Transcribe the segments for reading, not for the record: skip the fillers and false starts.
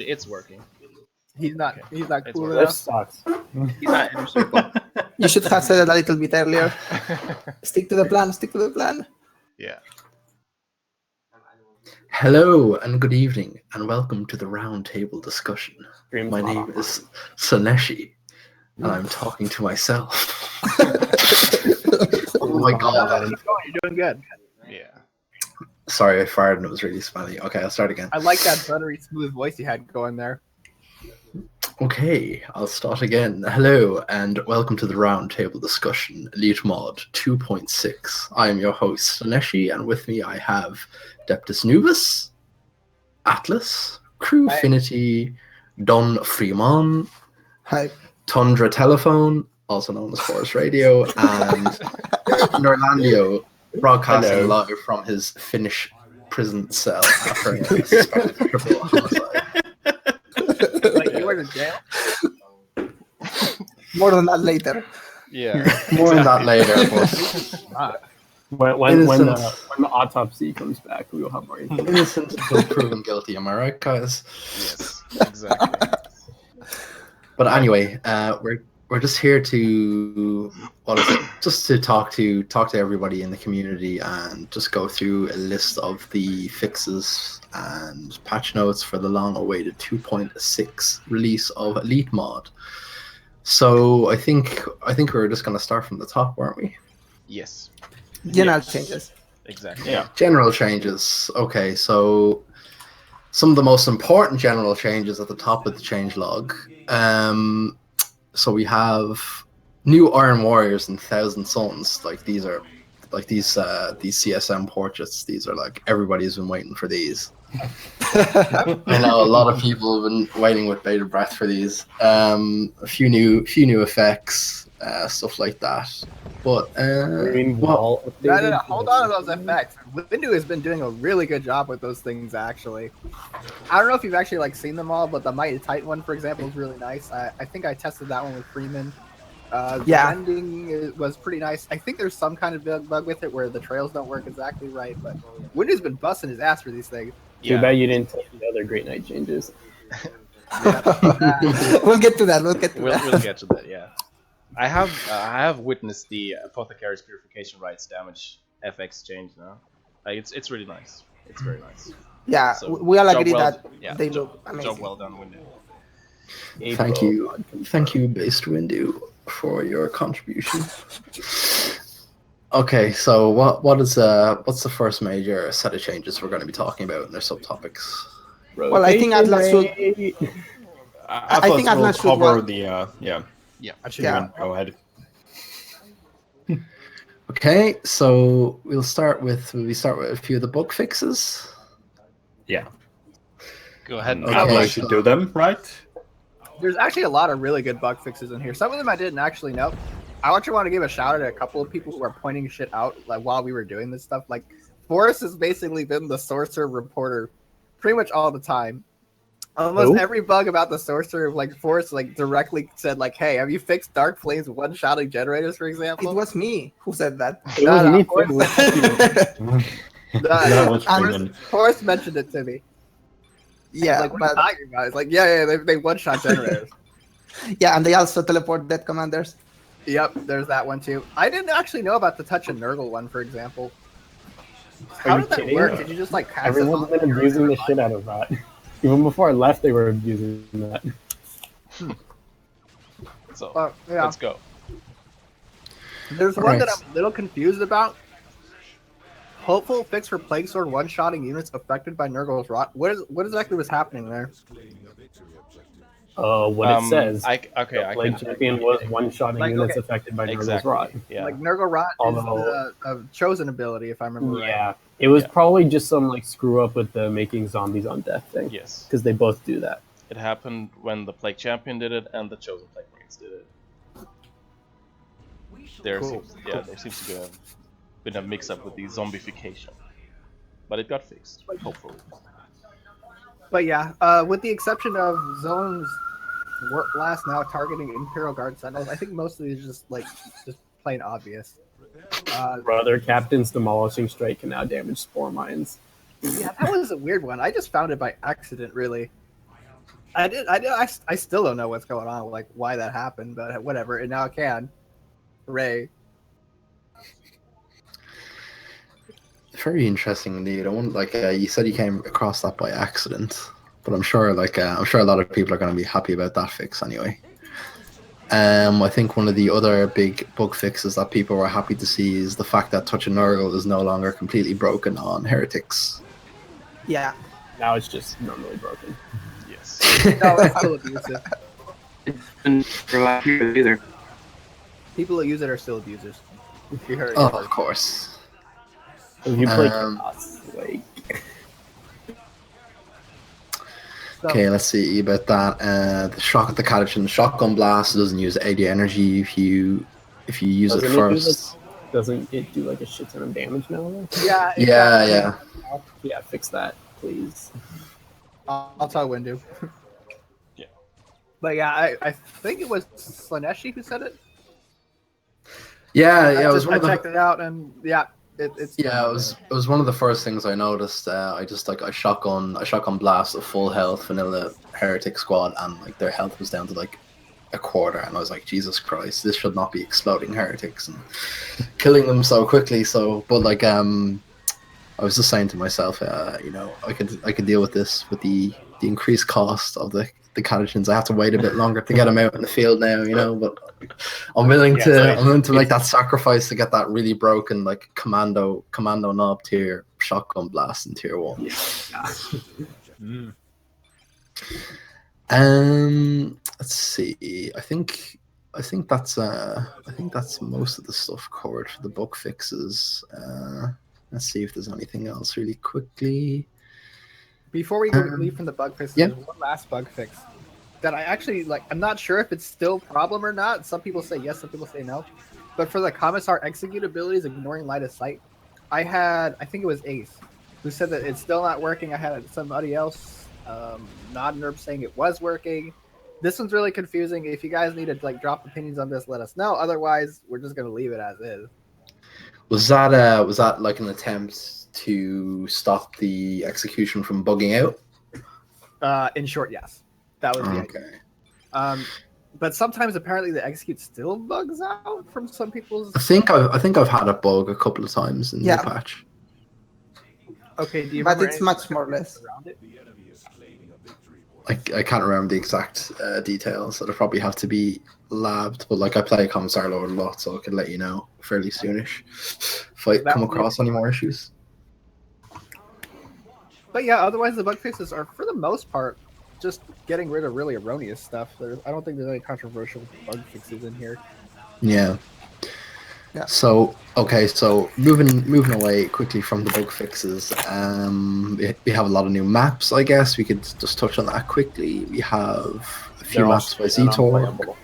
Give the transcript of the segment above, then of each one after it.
It's working. He's not. Okay. He's not It's cool working. enough. This sucks. He's not inner circle. You should have said it a little bit earlier. Stick to the plan. Stick to the plan. Yeah. Hello and good evening, and welcome to the Roundtable discussion. Stream's My not name on. is Slaaneshi, and I'm talking to myself. Oh my god! You're doing good. Yeah. Sorry, I fired and it was really smelly. Okay, I'll start again. I like that buttery smooth voice you had going there. Okay, I'll start again. Hello and welcome to the Roundtable discussion, Elite Mod 2.6. I am your host, Slaaneshi, and with me I have Deptus Nubis, Atlas, Crewfinity, Don Freeman, Hi. Tundra Telephone, also known as Forestradio, and Nurland, broadcasting Hello. live from his Finnish prison cell after a suspected triple homicide. Like you were in jail. More than that later. Yeah. More on that later, but When Innocent. the autopsy comes back, we will have more info. innocent until proven guilty. Am I right, guys? Yes. Exactly. But anyway, we're just here to just to talk to everybody in the community and just go through a list of the fixes and patch notes for the long-awaited 2.6 release of Elite Mod. So I think we're just going to start from the top, weren't we? Yes. General changes. Exactly. Yeah. General changes. Okay, so some of the most important general changes at the top of the changelog. So we have new Iron Warriors and Thousand Suns. Like these CSM portraits. These are like everybody's been waiting for these. I know a lot of people have been waiting with bated breath for these. A few new effects, stuff like that. But Green well, wall. No. Hold on to those effects. Windu has been doing a really good job with those things. Actually, I don't know if you've actually seen them all, but the Mighty Titan one, for example, is really nice. I think I tested that one with Freeman. The Yeah. ending was pretty nice. I think there's some kind of bug with it where the trails don't work exactly right, but Windu's been busting his ass for these things. Too bad you didn't take the other Great Night changes. We'll get to that. We'll get to We'll that. get to that. Yeah. I have witnessed the Apothecary's Purification Rights damage FX change now. It's really nice. It's very nice. Yeah, So, we all job agree well- that yeah, they job- look amazing. Job well done, Windu. Thank you, Based Windu, for your contribution. Okay, so what's the first major set of changes we're going to be talking about in their subtopics? Well, I think Atlas should. I think Atlas should cover work. the Yeah. Go ahead. Okay, so we'll start with a few of the bug fixes. Yeah. Go ahead and Okay. I should do them, right? There's actually a lot of really good bug fixes in here. Some of them I didn't actually know. I actually want to give a shout out to a couple of people who are pointing shit out while we were doing this stuff. Like Forrest has basically been the sorcerer reporter pretty much all the time. Almost Who? every bug about the sorcerer, Forrest directly said hey, have you fixed Dark Flame's one-shotting generators, for It example? was me who said that. It was me too. That was and- Freeman. Forrest mentioned it to me. Yeah, What are you but talking about? It's yeah, they one-shot generators. yeah, and they also teleport dead commanders. Yep, there's that one too. I didn't actually know about the Touch and Nurgle one, for example. How you did that kidding? work? Did you just cast it Everyone's on been your abusing the line? shit out of that. Even before I left, they were abusing that. So Yeah. let's go. There's one Alright. that I'm a little confused about. Hopeful fix for Plague Sword one-shotting units affected by Nurgle's Rot. What exactly was happening there? What it says. I Blade can. Champion was one-shotting units okay. affected by Nurgle's Exactly. Rot. Yeah. Nurgle Rot Although- is a chosen ability, if I remember right. Yeah, it was Yeah. probably just some screw up with the making zombies on death thing. Yes. Because they both do that. It happened when the Plague Champion did it and the Chosen Plague Marines did it. There seems to have been a mix-up with the zombification, but it got fixed, hopefully. But yeah, with the exception of zones Warp Blast now targeting Imperial Guard Sentinels, I think most of these are just plain obvious. Brother Captain's Demolishing Strike can now damage Spore Mines. Yeah, that was a weird one. I just found it by accident, really. I still don't know what's going on, like why that happened, but whatever. And now I can. Hooray! Very interesting indeed. I wonder, like you said, you came across that by accident, but I'm sure a lot of people are going to be happy about that fix anyway. I think one of the other big bug fixes that people were happy to see is the fact that Touch of Nurgle is no longer completely broken on heretics. Yeah. Now it's just normally broken. Yes. No, it's still abusive. It's been for last year either. People that use it are still abusers. You heard. Oh, of course. If you play Um, Chaos, like So, Okay, let's see about that. The shock at the catechin, shotgun blast doesn't use AD energy if you use it Doesn't it do, first. doesn't it do like a shit ton of damage now? Though? yeah, Yeah. Yeah, fix that, please. I'll tell Windu. Yeah. But yeah, I think it was Slaaneshi who said it. Yeah, I it was one I of the checked it out, and yeah, it's Yeah, it was one of the first things I noticed. I shotgun blast of full health vanilla heretic squad, and like their health was down to like a quarter, and I was like, Jesus Christ, this should not be exploding heretics and killing them so quickly. So, but like I was just saying to myself, I could deal with this with the increased cost of the catechins. I have to wait a bit longer to get them out in the field now, but I'm willing to make that sacrifice to get that really broken like commando knob tier shotgun blast in tier 1. Let's see. I think that's most of the stuff covered for the bug fixes. Let's see if there's anything else really quickly. Before we leave from the bug fixes, yeah. there's one last bug fix that I actually like. I'm not sure if it's still a problem or not. Some people say yes, some people say no. But for the Commissar execute abilities, ignoring line of sight, I think it was Ace, who said that it's still not working. I had somebody else, Nodnerb, saying it was working. This one's really confusing. If you guys need to like drop opinions on this, let us know. Otherwise, we're just gonna leave it as is. Was that like an attempt to stop the execution from bugging out? In short, yes. That was the idea. But sometimes apparently the execute still bugs out from some people's. I think I've had it bug a couple of times in the patch. Okay, do you But remember it's much more or less. around it? I can't remember the exact details. It'll probably have to be labbed, but like I play Commissar Lord a lot, so I can let you know fairly soonish if I come across any more issues. But yeah, otherwise the bug fixes are for the most part just getting rid of really erroneous stuff. I don't think there's any controversial bug fixes in here. Yeah. So moving away quickly from the bug fixes, we have a lot of new maps. I guess we could just touch on that quickly. We have a few maps by Zetor.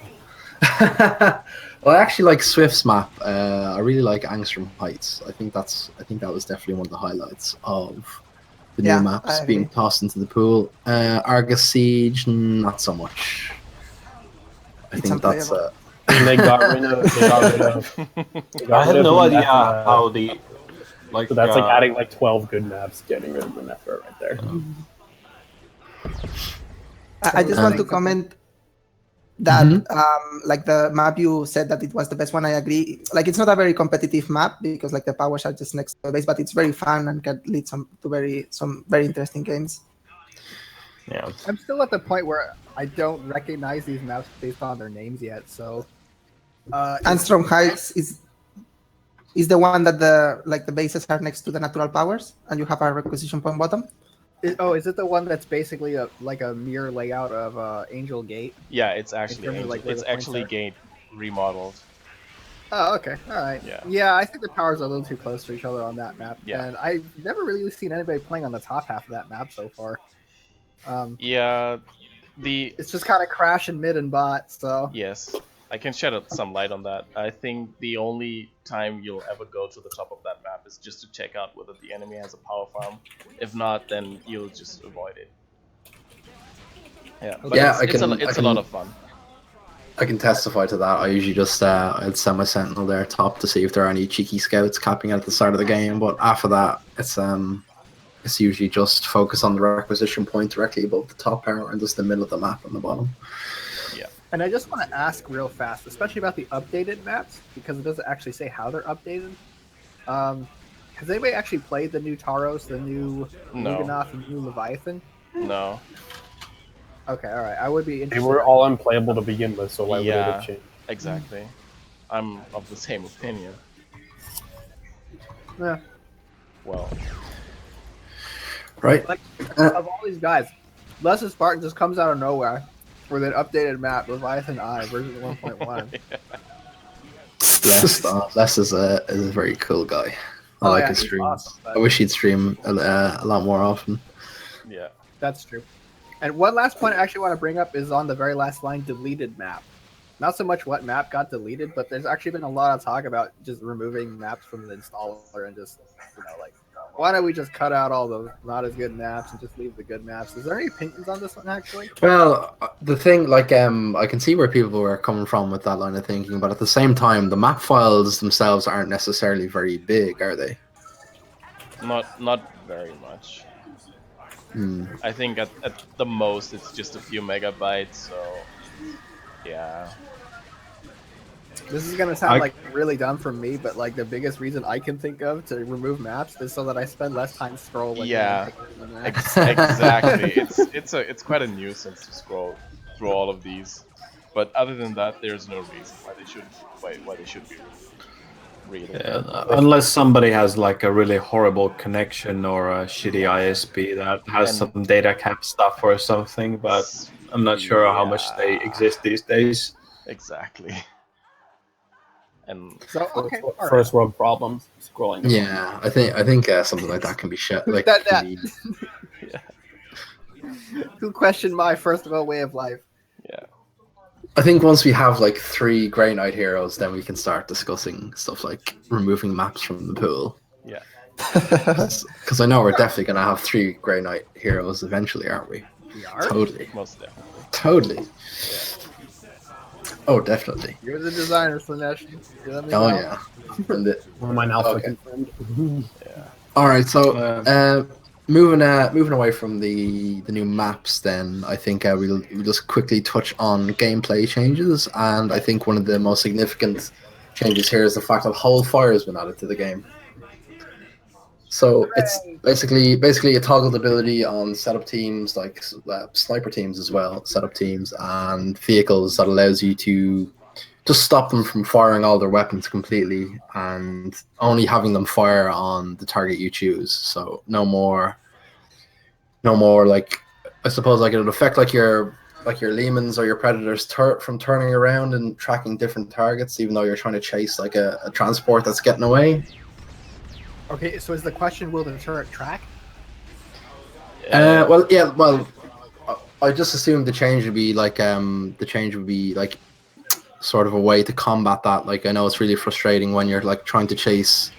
Well, I actually like Swift's map. I really like Angstrom Heights. I think that was definitely one of the highlights of the new maps being tossed into the pool. Argus Siege, not so much. I think that's they got rid of. I have no idea how the So that's like adding like 12 good maps, getting rid of the effort right there. I just want to comment that like the map you said that it was the best one. I agree. Like it's not a very competitive map because like the powers are just next to the base, but it's very fun and can lead some very interesting games. Yeah. I'm still at the point where I don't recognize these maps based on their names yet, so Angstrom Heights is the one that the bases are next to the natural powers and you have a requisition point bottom. Is it the one that's basically a mirror layout of Angel Gate? Yeah, it's actually terms of, like, where it's the points actually are? Gate remodeled. Oh, okay, all right. Yeah, I think the powers are a little too close to each other on that map. Yeah. And I've never really seen anybody playing on the top half of that map so far. Yeah, It's just kind of crash and mid and bot. So yes, I can shed some light on that. I think the only time you'll ever go to the top of that map is just to check out whether the enemy has a power farm. If not, then you'll just avoid it. Yeah, but it's a lot of fun. I can testify to that. I usually just I'd send my sentinel there top to see if there are any cheeky scouts capping at the start of the game. But after that, it's it's usually just focus on the requisition point directly above the top power and just the middle of the map on the bottom. Yeah. And I just want to ask real fast, especially about the updated maps, because it doesn't actually say how they're updated. Has anybody actually played the new Taros, the new Luganov, and the new Leviathan? No. Okay, all right. I would be They interested. were all unplayable to begin with, so why would it Yeah, have changed? exactly. I'm of the same opinion. Yeah. Well, Right. Like, of all these guys, Lesson Spartan just comes out of nowhere with an updated map, Leviathan I version 1.1. Les is a very cool guy. I like his he's streams. awesome, but- I wish he'd stream a lot more often. yeah. That's true. And one last point I actually want to bring up is on the very last line, deleted map. Not so much what map got deleted, but there's actually been a lot of talk about just removing maps from the installer and just, like, why don't we just cut out all the not as good maps and just leave the good maps? Is there any opinions on this one, actually? Well, the thing, like, I can see where people were coming from with that line of thinking, but at the same time, the map files themselves aren't necessarily very big, are they? Not very much. I think at the most it's just a few megabytes, so yeah. This is going to sound like really dumb for me, but like the biggest reason I can think of to remove maps is so that I spend less time scrolling. Yeah, exactly. It's quite a nuisance to scroll through all of these, but other than that, there's no reason why they should be really. Yeah, unless somebody has like a really horrible connection or a shitty ISP that has some data cap stuff or something, but I'm not sure how much they exist these days. Exactly. And so, okay, first world problems scrolling. Yeah, I think something like that can be shut. Like Who questioned my first of all way of life? Yeah. I think once we have like 3 Grey Knight heroes, then we can start discussing stuff like removing maps from the pool. Yeah. Because I know we're definitely gonna have 3 Grey Knight heroes eventually, aren't we? We are? Totally. Most definitely. Totally. Yeah. Oh, definitely. You're the designer, Slaaneshi. Oh yeah. One of mine alpha confirmed. Yeah. All right, so moving away from the new maps, then I think we'll just quickly touch on gameplay changes, and I think one of the most significant changes here is the fact that Hold Fire has been added to the game. So it's basically a toggled ability on setup teams, like sniper teams as well, setup teams and vehicles that allows you to just stop them from firing all their weapons completely and only having them fire on the target you choose. So no more like, I suppose like it would affect like your Lehman's or your Predator's turret from turning around and tracking different targets, even though you're trying to chase like a transport that's getting away. Okay, so is the question, will the turret track? Well, I just assumed the change would be like sort of a way to combat that. Like, I know it's really frustrating when you're like trying to chase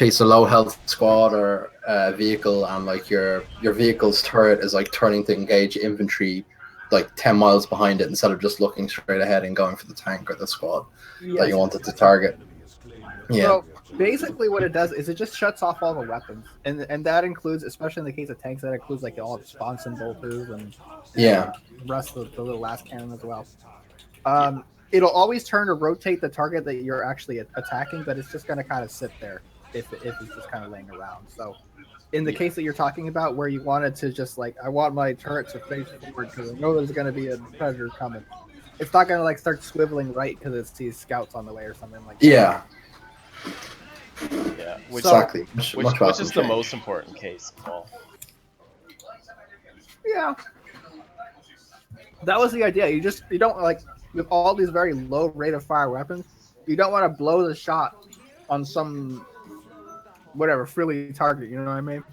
a low health squad or vehicle, and like your vehicle's turret is like turning to engage infantry like 10 miles behind it instead of just looking straight ahead and going for the tank or the squad that you wanted to target. Yeah. So basically what it does is it just shuts off all the weapons, and that includes, especially in the case of tanks, that includes like all the sponson bolters and the rest of the little last cannon as well. It'll always turn to rotate the target that you're actually attacking, but it's just going to kind of sit there if it's just kind of laying around. So in the case that you're talking about, where you wanted to just like, I want my turret to face forward because I know there's going to be a predator coming, it's not going to like start swiveling right because it sees scouts on the way or something like that. Yeah. Yeah, which is the most important case of all. Yeah, that was the idea. You don't like, with all these very low rate of fire weapons, you don't want to blow the shot on some frilly target. You know what I mean?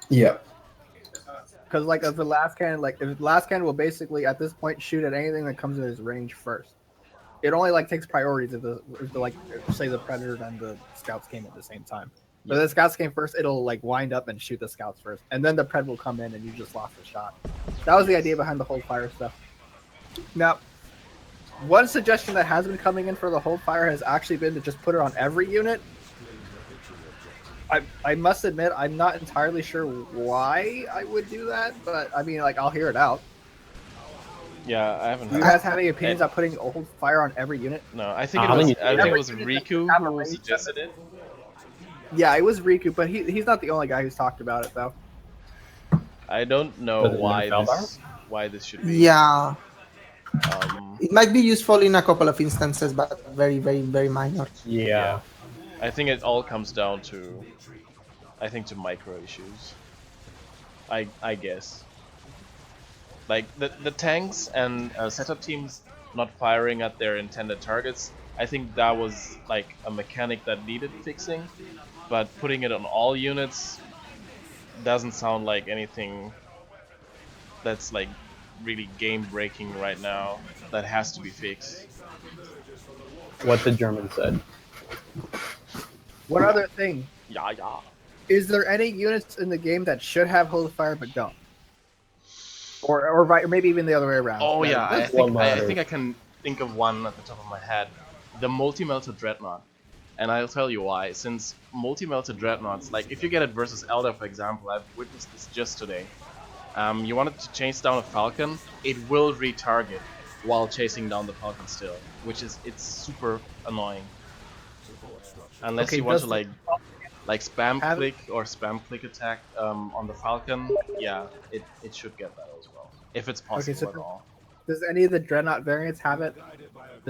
Yeah. Because like if the last cannon will basically at this point shoot at anything that comes in his range first. It only like takes priorities if the say the Predator and the scouts came at the same time. But if the scouts came first, it'll like wind up and shoot the scouts first, and then the Pred will come in and you just lost the shot. That was the idea behind the Hold Fire stuff. Now, one suggestion that has been coming in for the Hold Fire has actually been to just put it on every unit. I must admit, I'm not entirely sure why I would do that, but I mean, like, I'll hear it out. Yeah, I haven't Do you heard. guys have any opinions on putting hold fire on every unit? No, I think I think it was Riku have a who range suggested it. Yeah, it was Riku, but he's not the only guy who's talked about it, though. I don't know Was it Eldar? why this should be. Yeah, Um, it might be useful in a couple of instances, but very, very, very minor. Yeah. I think it all comes down to, to micro issues. I guess. Like the tanks and setup teams not firing at their intended targets. I think that was like a mechanic that needed fixing, but putting it on all units doesn't sound like anything that's like really game breaking right now. That has to be fixed. What the German said. One other thing. Yeah. Is there any units in the game that should have hold fire but don't? Or maybe even the other way around. Oh Right? yeah, I That's one think matter. I can think of one at the top of my head. The multi-melted dreadnought. And I'll tell you why. Since multi-melted dreadnoughts, like if you get it versus Eldar, for example, I've witnessed this just today. You wanted to chase down a falcon, it will retarget while chasing down the falcon still, which is super annoying. Unless you want to like spam click or spam click attack on the falcon, yeah, it should get that as well, if it's possible at all. Does any of the Dreadnought variants have it?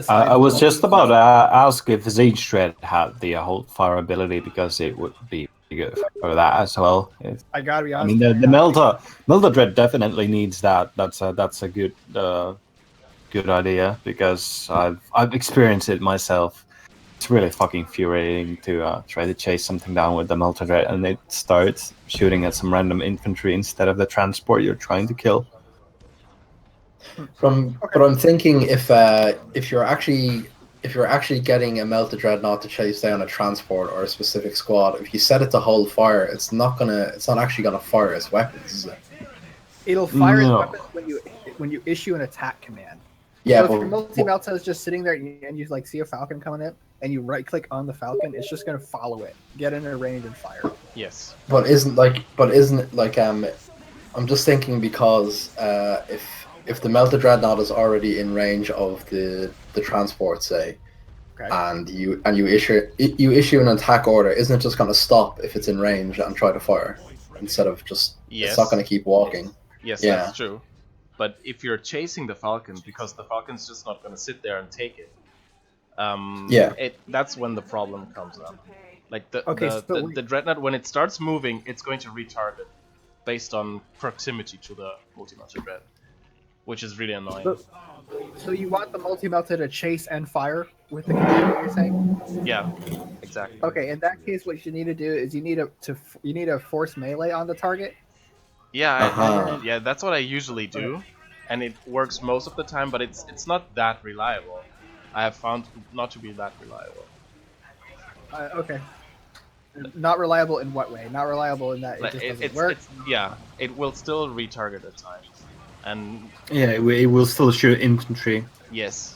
I was just about to ask if Siege Dread had the hold fire ability, because it would be good for that as well. I gotta be I honest. mean, the Melta Dread definitely needs that. That's a good good idea, because I've experienced it myself. It's really fucking infuriating to try to chase something down with the Melta Dread, and it starts shooting at some random infantry instead of the transport you're trying to kill. But I'm thinking if you're actually getting a melted dreadnought to chase down a transport or a specific squad, if you set it to hold fire, it's not actually gonna fire its weapons, is it? It'll fire its No. weapons when you issue an attack command. Yeah, So if your multi-melta is just sitting there and you like see a falcon coming in and you right click on the falcon, it's just gonna follow it, get in a range and fire. Yes. but isn't it like I'm just thinking, because if the melted dreadnought is already in range of the transport, say, Okay. and you issue an attack order, isn't it just going to stop if it's in range and try to fire instead of just Yes. it's not going to keep walking? Yes, Yeah. that's true. But if you're chasing the falcon, because the falcon's just not going to sit there and take it, that's when the problem comes up. Like the dreadnought, when it starts moving, it's going to retarget based on proximity to the multi-melted dread, which is really annoying. So you want the multi-melta to chase and fire with the command, you're saying? Yeah, exactly. Okay, in that case, what you need to do is you need to force melee on the target. Yeah, yeah, that's what I usually do, and it works most of the time. But it's not that reliable. I have found not to be that reliable. Okay. Not reliable in what way? Not reliable in that it just doesn't work. It will still retarget at times, and Yeah, it will still shoot infantry. yes,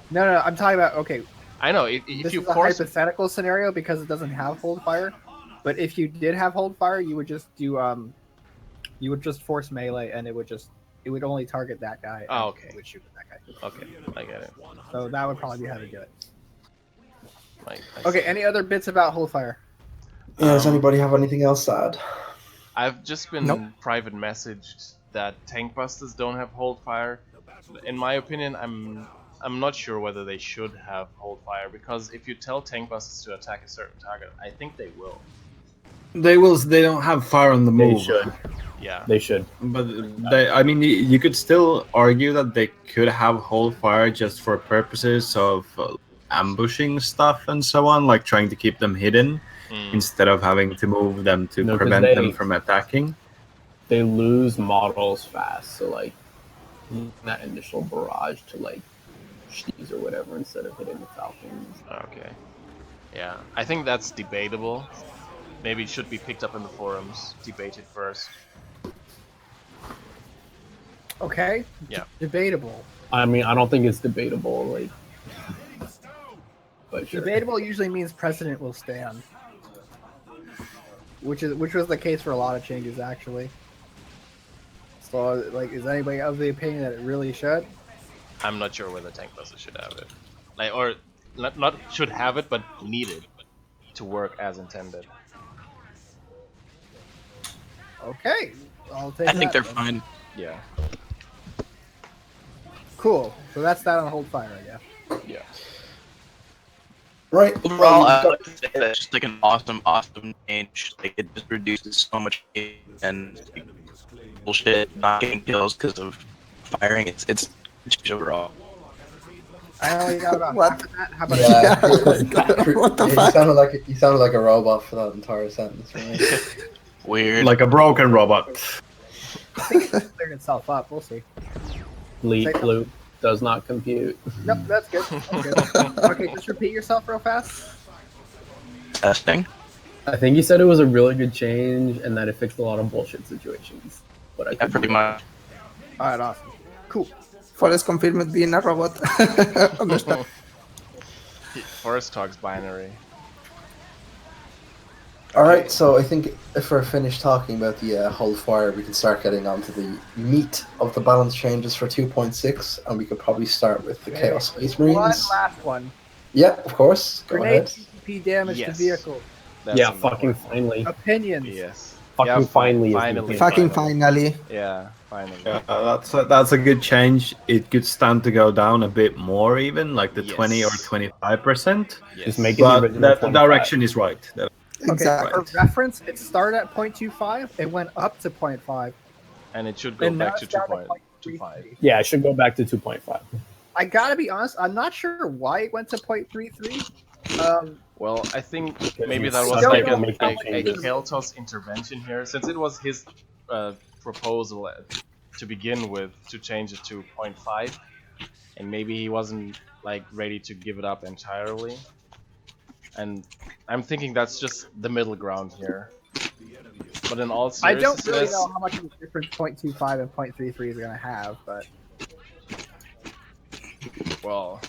No, I'm talking about, okay, I know. If this you is a force, hypothetical scenario because it doesn't have hold fire. But if you did have hold fire, you would just do you would just force melee, and it would only target that guy. Oh, and okay. It would shoot at that guy. okay, I get it. So that would probably be how to do it. I Okay, see. any other bits about hold fire? Yeah, does anybody have anything else to add? I've just been Nope. private messaged that tank busters don't have hold fire. In my opinion, I'm not sure whether they should have hold fire, because if you tell tank busters to attack a certain target, I think they will. They will. They don't have fire on the They move. should. Yeah. They should. But I mean, you could still argue that they could have hold fire just for purposes of ambushing stuff and so on, like trying to keep them hidden instead of having to move them to No, 'cause prevent they- them from attacking. They lose models fast, so like that initial barrage to like cheese or whatever instead of hitting the falcons. Okay. Yeah, I think that's debatable. Maybe it should be picked up in the forums, debated first. Okay. Yeah. Debatable. I mean, I don't think it's debatable, like. But sure. Debatable usually means precedent will stand. which was the case for a lot of changes actually. So, like, is anybody of the opinion that it really should? I'm not sure whether tank buses should have it, like, or not should have it, but need it to work as intended. Okay, I'll take I think that they're then. fine. Yeah. Cool. So that's that on hold fire, I guess. Yeah. Right. Overall, well, I would say that's just like an awesome change. Like it just reduces so much hate and like, bullshit, not getting kills because of firing. It's huge overall. I only got about What? half of that. How about Yeah. What the you fuck? sounded like a robot for that entire sentence. Right? Weird. Like a broken robot. I think it's clearing itself up. We'll see. Leap loop does not compute. Nope, that's good. That's good. Okay, just repeat yourself real fast. Testing. I think he said it was a really good change and that it fixed a lot of bullshit situations. But I Yeah, could be pretty wrong. much. All right, awesome. Cool. Forrest confirmed being a robot. Understand. Forest talks binary. All right, so I think if we're finished talking about the hold fire, we can start getting on to the meat of the balance changes for 2.6, and we could probably start with the Chaos Space One Marines. last one. Yeah, of course. Go Grenade ahead. CP damage Yes. to vehicle. That's Yeah, an fucking important- finally. Opinions. Yes. Fucking Yeah, finally is the finally. thing. Fucking finally. Yeah, finally. That's a good change. It could stand to go down a bit more, even like the Yes. 20 or 25%. Yes. Just make it the But original the 25. direction is right. Okay, Exactly. for reference, it started at 0.25, it went up to 0.5. And it should go And now back to it's down to 2.25. 0.33. Yeah, it should go back to 2.5. I gotta be honest, I'm not sure why it went to 0.33. Well, I think Because maybe he's that was so like don't a make any changes. Keltos intervention here, since it was his proposal to begin with to change it to 0.5, and maybe he wasn't like ready to give it up entirely. And I'm thinking that's just the middle ground here. But in all I don't seriousness, really know how much of a difference 0.25 and 0.33 is gonna have, but well,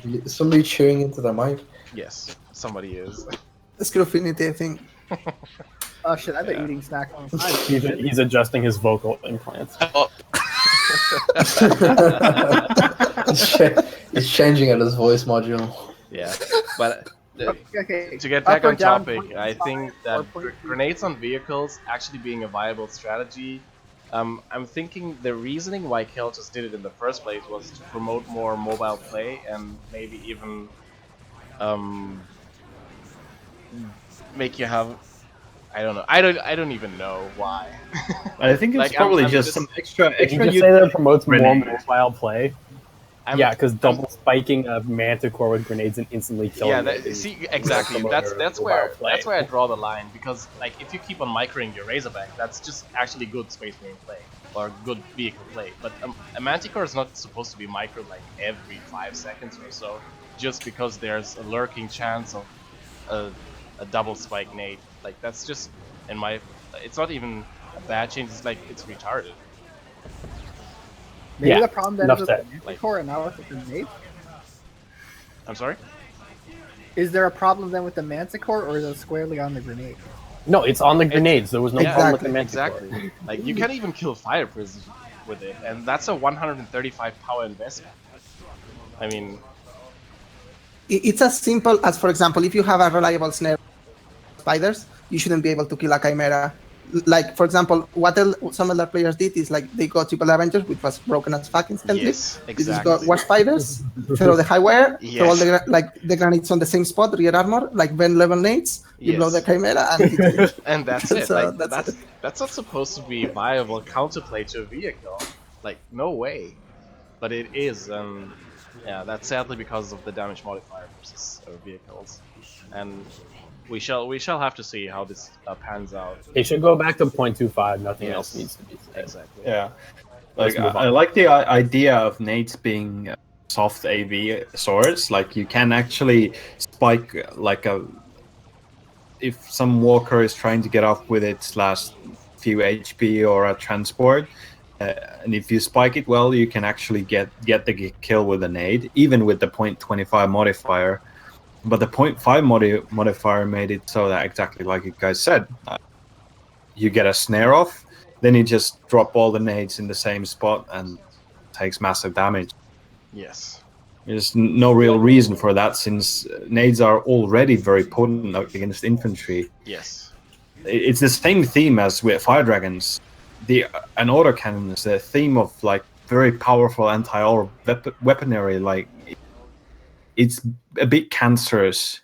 Is somebody chewing into their mic? yes, somebody is. It's Crewfinity, I think. oh shit, I've been Yeah. eating snack on time. He's adjusting his vocal implants. Oh, It's changing at his voice module. Yeah, but Okay, to get up back or on down, topic, I 0.25 think that or 0.3? grenades on vehicles actually being a viable strategy. I'm thinking the reasoning why Keltos did it in the first place was to promote more mobile play and maybe even make you have. I don't know. I don't even know why. I think it's Like, probably I'm just just- some extra Did you just use- say that it promotes more grenades. mobile play? I'm- Yeah, because double spiking a manticore with grenades and instantly killing Yeah, it that, is see, exactly. promote That's your where mobile play. that's where I draw the line, because like if you keep on microing your Razorback, that's just actually good Space Marine play or good vehicle play. But a Manticore is not supposed to be microed like every 5 seconds or so, just because there's a lurking chance of a double spike nade. Like that's just in my. It's not even a bad change. It's like it's retarded. Maybe Yeah, the problem then enough is with said. the Manticore and not with the grenade. I'm sorry. Is there a problem then with the Manticore, or is it squarely on the grenade? No, it's on the grenades. There was no Yeah, problem with the manticore. Exactly. Like you can't even kill fire prisoners with it, and that's a 135 power investment. I mean, It's as simple as, for example, if you have a reliable snare spiders, you shouldn't be able to kill a chimera. Like, for example, what some Eldar players did is like they got Triple Avengers, which was broken as fuck instantly. yes, You just exactly. got war spiders, throw the high wire, throw all Yes. the grenades on the same spot, rear armor, like Ven level nades, you blow Yes. the chimera, and And that's it. So Like, that's that's not supposed to be viable counterplay to a vehicle. Like, no way. But it is, and yeah, that's sadly because of the damage modifier versus vehicles. And we shall have to see how this pans out. It should go back to 0.25. Nothing Yes. else needs to be said. Exactly. Yeah, Let's like move on. I like the idea of nades being soft AV swords. Like you can actually spike like a if some walker is trying to get off with its last few HP or a transport, and if you spike it well, you can actually get the kill with a nade, even with the 0.25 modifier. But the 0.5 modifier made it so that, exactly like you guys said, you get a snare off, then you just drop all the nades in the same spot and takes massive damage. Yes. There's no real reason for that, since nades are already very potent against infantry. Yes. It's the same theme as with fire dragons. An autocannon is a theme of like very powerful anti-air weaponry. Like it's a bit cancerous,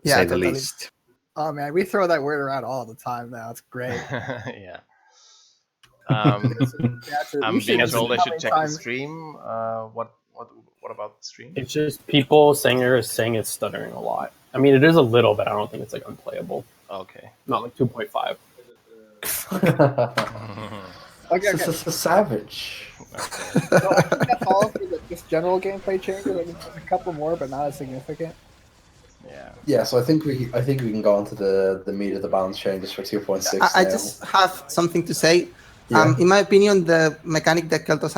to say the least. Oh man, we throw that word around all the time now. It's great. Yeah. I'm being told I should check the stream. What about the stream? It's just people saying it's stuttering a lot. I mean, it is a little, but I don't think it's like unplayable. Okay. Not like 2.5. Okay. This is a savage. Okay. So I think that's all for this general gameplay changes. I mean, there's a couple more, but not as significant. Yeah. Yeah, so I think we can go on to the meat of the balance changes for 2.6. I just have something to say. Yeah. In my opinion, the mechanic that Keltos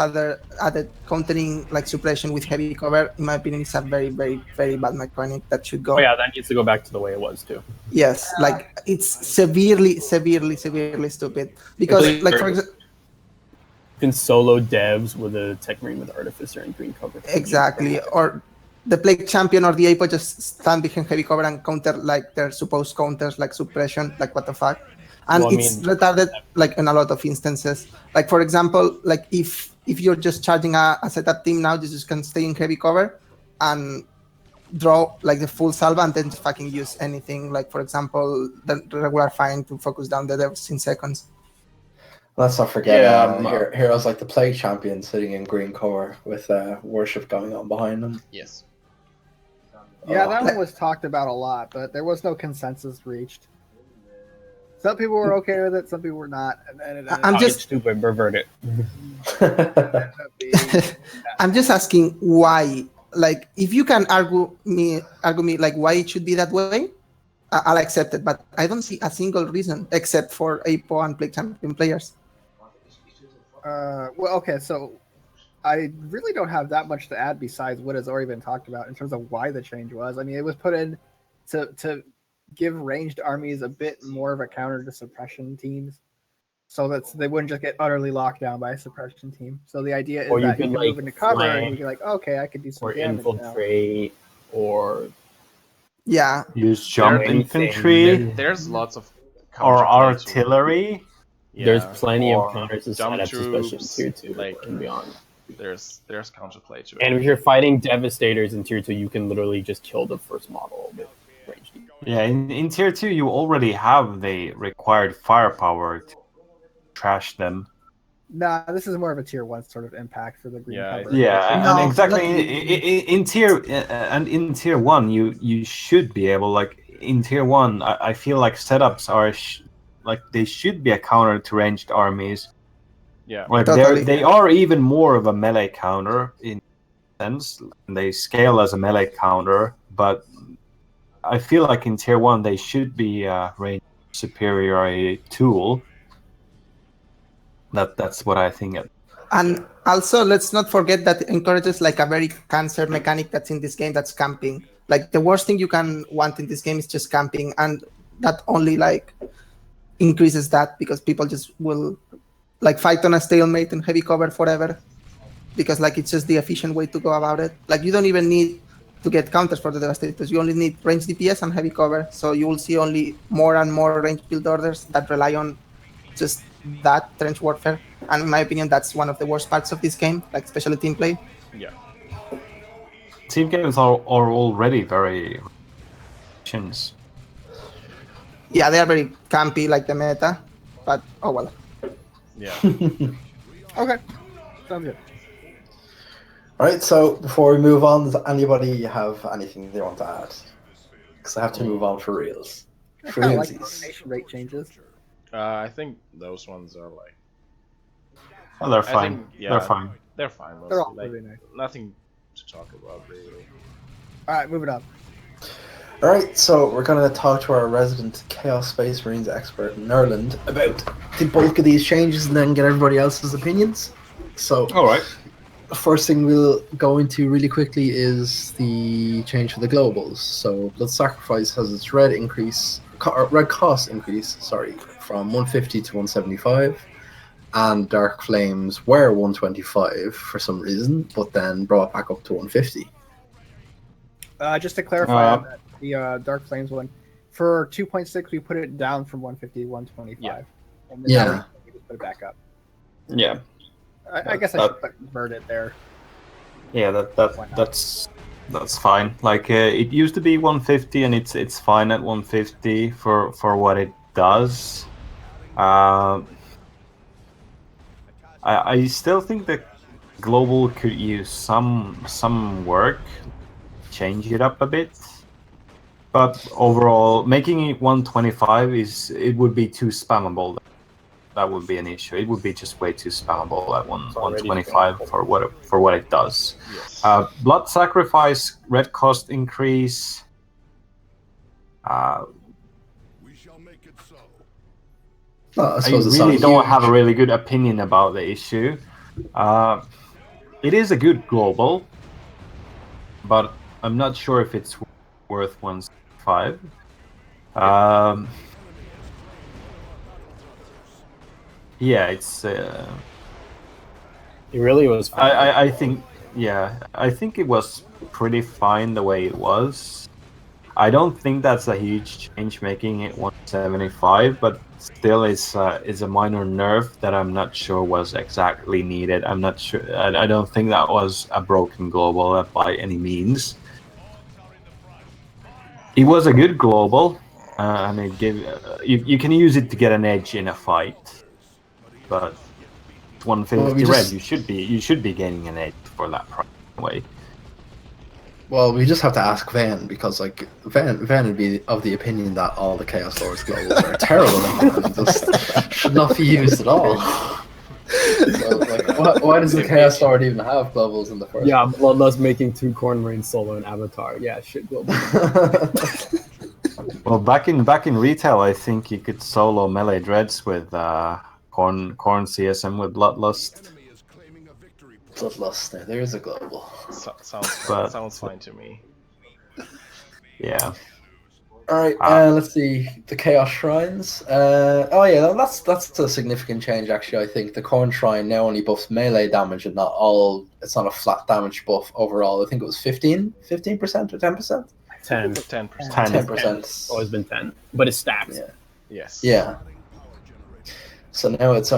added countering like suppression with heavy cover, in my opinion, is a very, very, very bad mechanic that should go. Oh yeah, that needs to go back to the way it was too. Yes, like it's severely stupid. Because like for example, you can solo devs with a tech marine with artificer and green cover. exactly, or the plague champion or the apo just stand behind heavy cover and counter like their supposed counters like suppression, like what the fuck. And Well, it's retarded like in a lot of instances. Like for example, like if you're just charging a setup team now, you just can stay in heavy cover and draw like the full salva and then just fucking use anything. Like for example, the regular fine to focus down the devs in seconds. Let's not forget heroes like the Plague Champion sitting in green cover with worship going on behind them. Yes. Yeah, that one was talked about a lot, but there was no consensus reached. Some people were okay with it, some people were not. And I'm just stupid, pervert it. I'm just asking why. Like, if you can argue me like why it should be that way, I'll accept it. But I don't see a single reason except for APO and Plague Champion players. Well, okay, so I really don't have that much to add besides what has already been talked about in terms of why the change was. I mean, it was put in to give ranged armies a bit more of a counter to suppression teams, so that they wouldn't just get utterly locked down by a suppression team. So the idea is that you can move into cover and you can like, okay, I could do some damage infiltrate now. Or use jump infantry. There's lots of or artillery. Yeah. There's plenty of counters to jump set up, especially in troops, tier 2 like, and beyond. There's counterplay to it. And if you're fighting devastators in tier 2, you can literally just kill the first model with range. Yeah, in tier 2 you already have the required firepower to trash them. Nah, this is more of a tier 1 sort of impact for the green cover. Yeah, No, and exactly in tier 1 you should be able, like in tier 1 I feel like setups are like they should be a counter to ranged armies. Yeah, like totally. they are even more of a melee counter in sense. They scale as a melee counter, but I feel like in tier 1 they should be a range superiority tool. That's what I think. And also, let's not forget that it encourages like a very cancer mechanic that's in this game, that's camping. Like the worst thing you can want in this game is just camping, and that only like increases that because people just will like fight on a stalemate and heavy cover forever because like it's just the efficient way to go about it. Like you don't even need to get counters for the devastators. You only need range DPS and heavy cover. So you will see only more and more range build orders that rely on just that trench warfare. And in my opinion, that's one of the worst parts of this game, like especially team play. Yeah. Team games are already very chins. Yeah, they are very campy, like the meta, but oh well. Yeah. Okay, sounds good. All right, so before we move on, does anybody have anything they want to add? Because I have to move on for reals. I For kind of like the realsies. donation rate changes. I think those ones are like. Oh, they're I fine. think, yeah, They're fine. They're fine. Mostly. They're all like, really nice. Nothing to talk about really. All right, moving on. All right, so we're going to talk to our resident Chaos Space Marines expert, Nurland, about the bulk of these changes and then get everybody else's opinions. So, All right. the first thing we'll go into really quickly is the change for the globals. So, Blood Sacrifice has its red cost increase, from 150 to 175, and Dark Flames were 125 for some reason, but then brought back up to 150. Just to clarify on that, the Dark Flames one, for 2.6 we put it down from 150 to 125. Yeah. And then now we just put it back up. Yeah. I guess I should convert it there. Yeah, that's fine. Like it used to be 150, and it's fine at 150 for what it does. I still think that global could use some work, change it up a bit. But overall, making it 125 it would be too spammable. That would be an issue. It would be just way too spammable at 125 for what it does. Yes. Blood sacrifice, red cost increase. I I really don't have a really good opinion about the issue. It is a good global, but I'm not sure if it's worth 165. Yeah, it's. It really was. I think. Yeah, I think it was pretty fine the way it was. I don't think that's a huge change making it 175, but still is a minor nerf that I'm not sure was exactly needed. I'm not sure. I don't think that was a broken global by any means. It was a good global, and it gave you can use it to get an edge in a fight. But 150 red, you should be gaining an edge for that price anyway. Well, we just have to ask Van, because like Van would be of the opinion that all the Chaos Lords globals are terrible and just should not be used at all. So, like, why does the Chaos Lord even have globals in the first? Yeah, Bloodlust making 2 Corn Rain solo and Avatar. Yeah, shit global. Well, back in retail, I think you could solo melee dreads with Corn CSM with Bloodlust. Bloodlust, there is a global. Sounds fine to me. Yeah. All right, let's see the Chaos Shrines. That's a significant change actually. I think the Corn Shrine now only buffs melee damage and not all. It's not a flat damage buff overall. I think it was 15% or 10%. 10%. 10%. Always been 10, but it's stacked. Yeah. Yes. Yeah. So now it's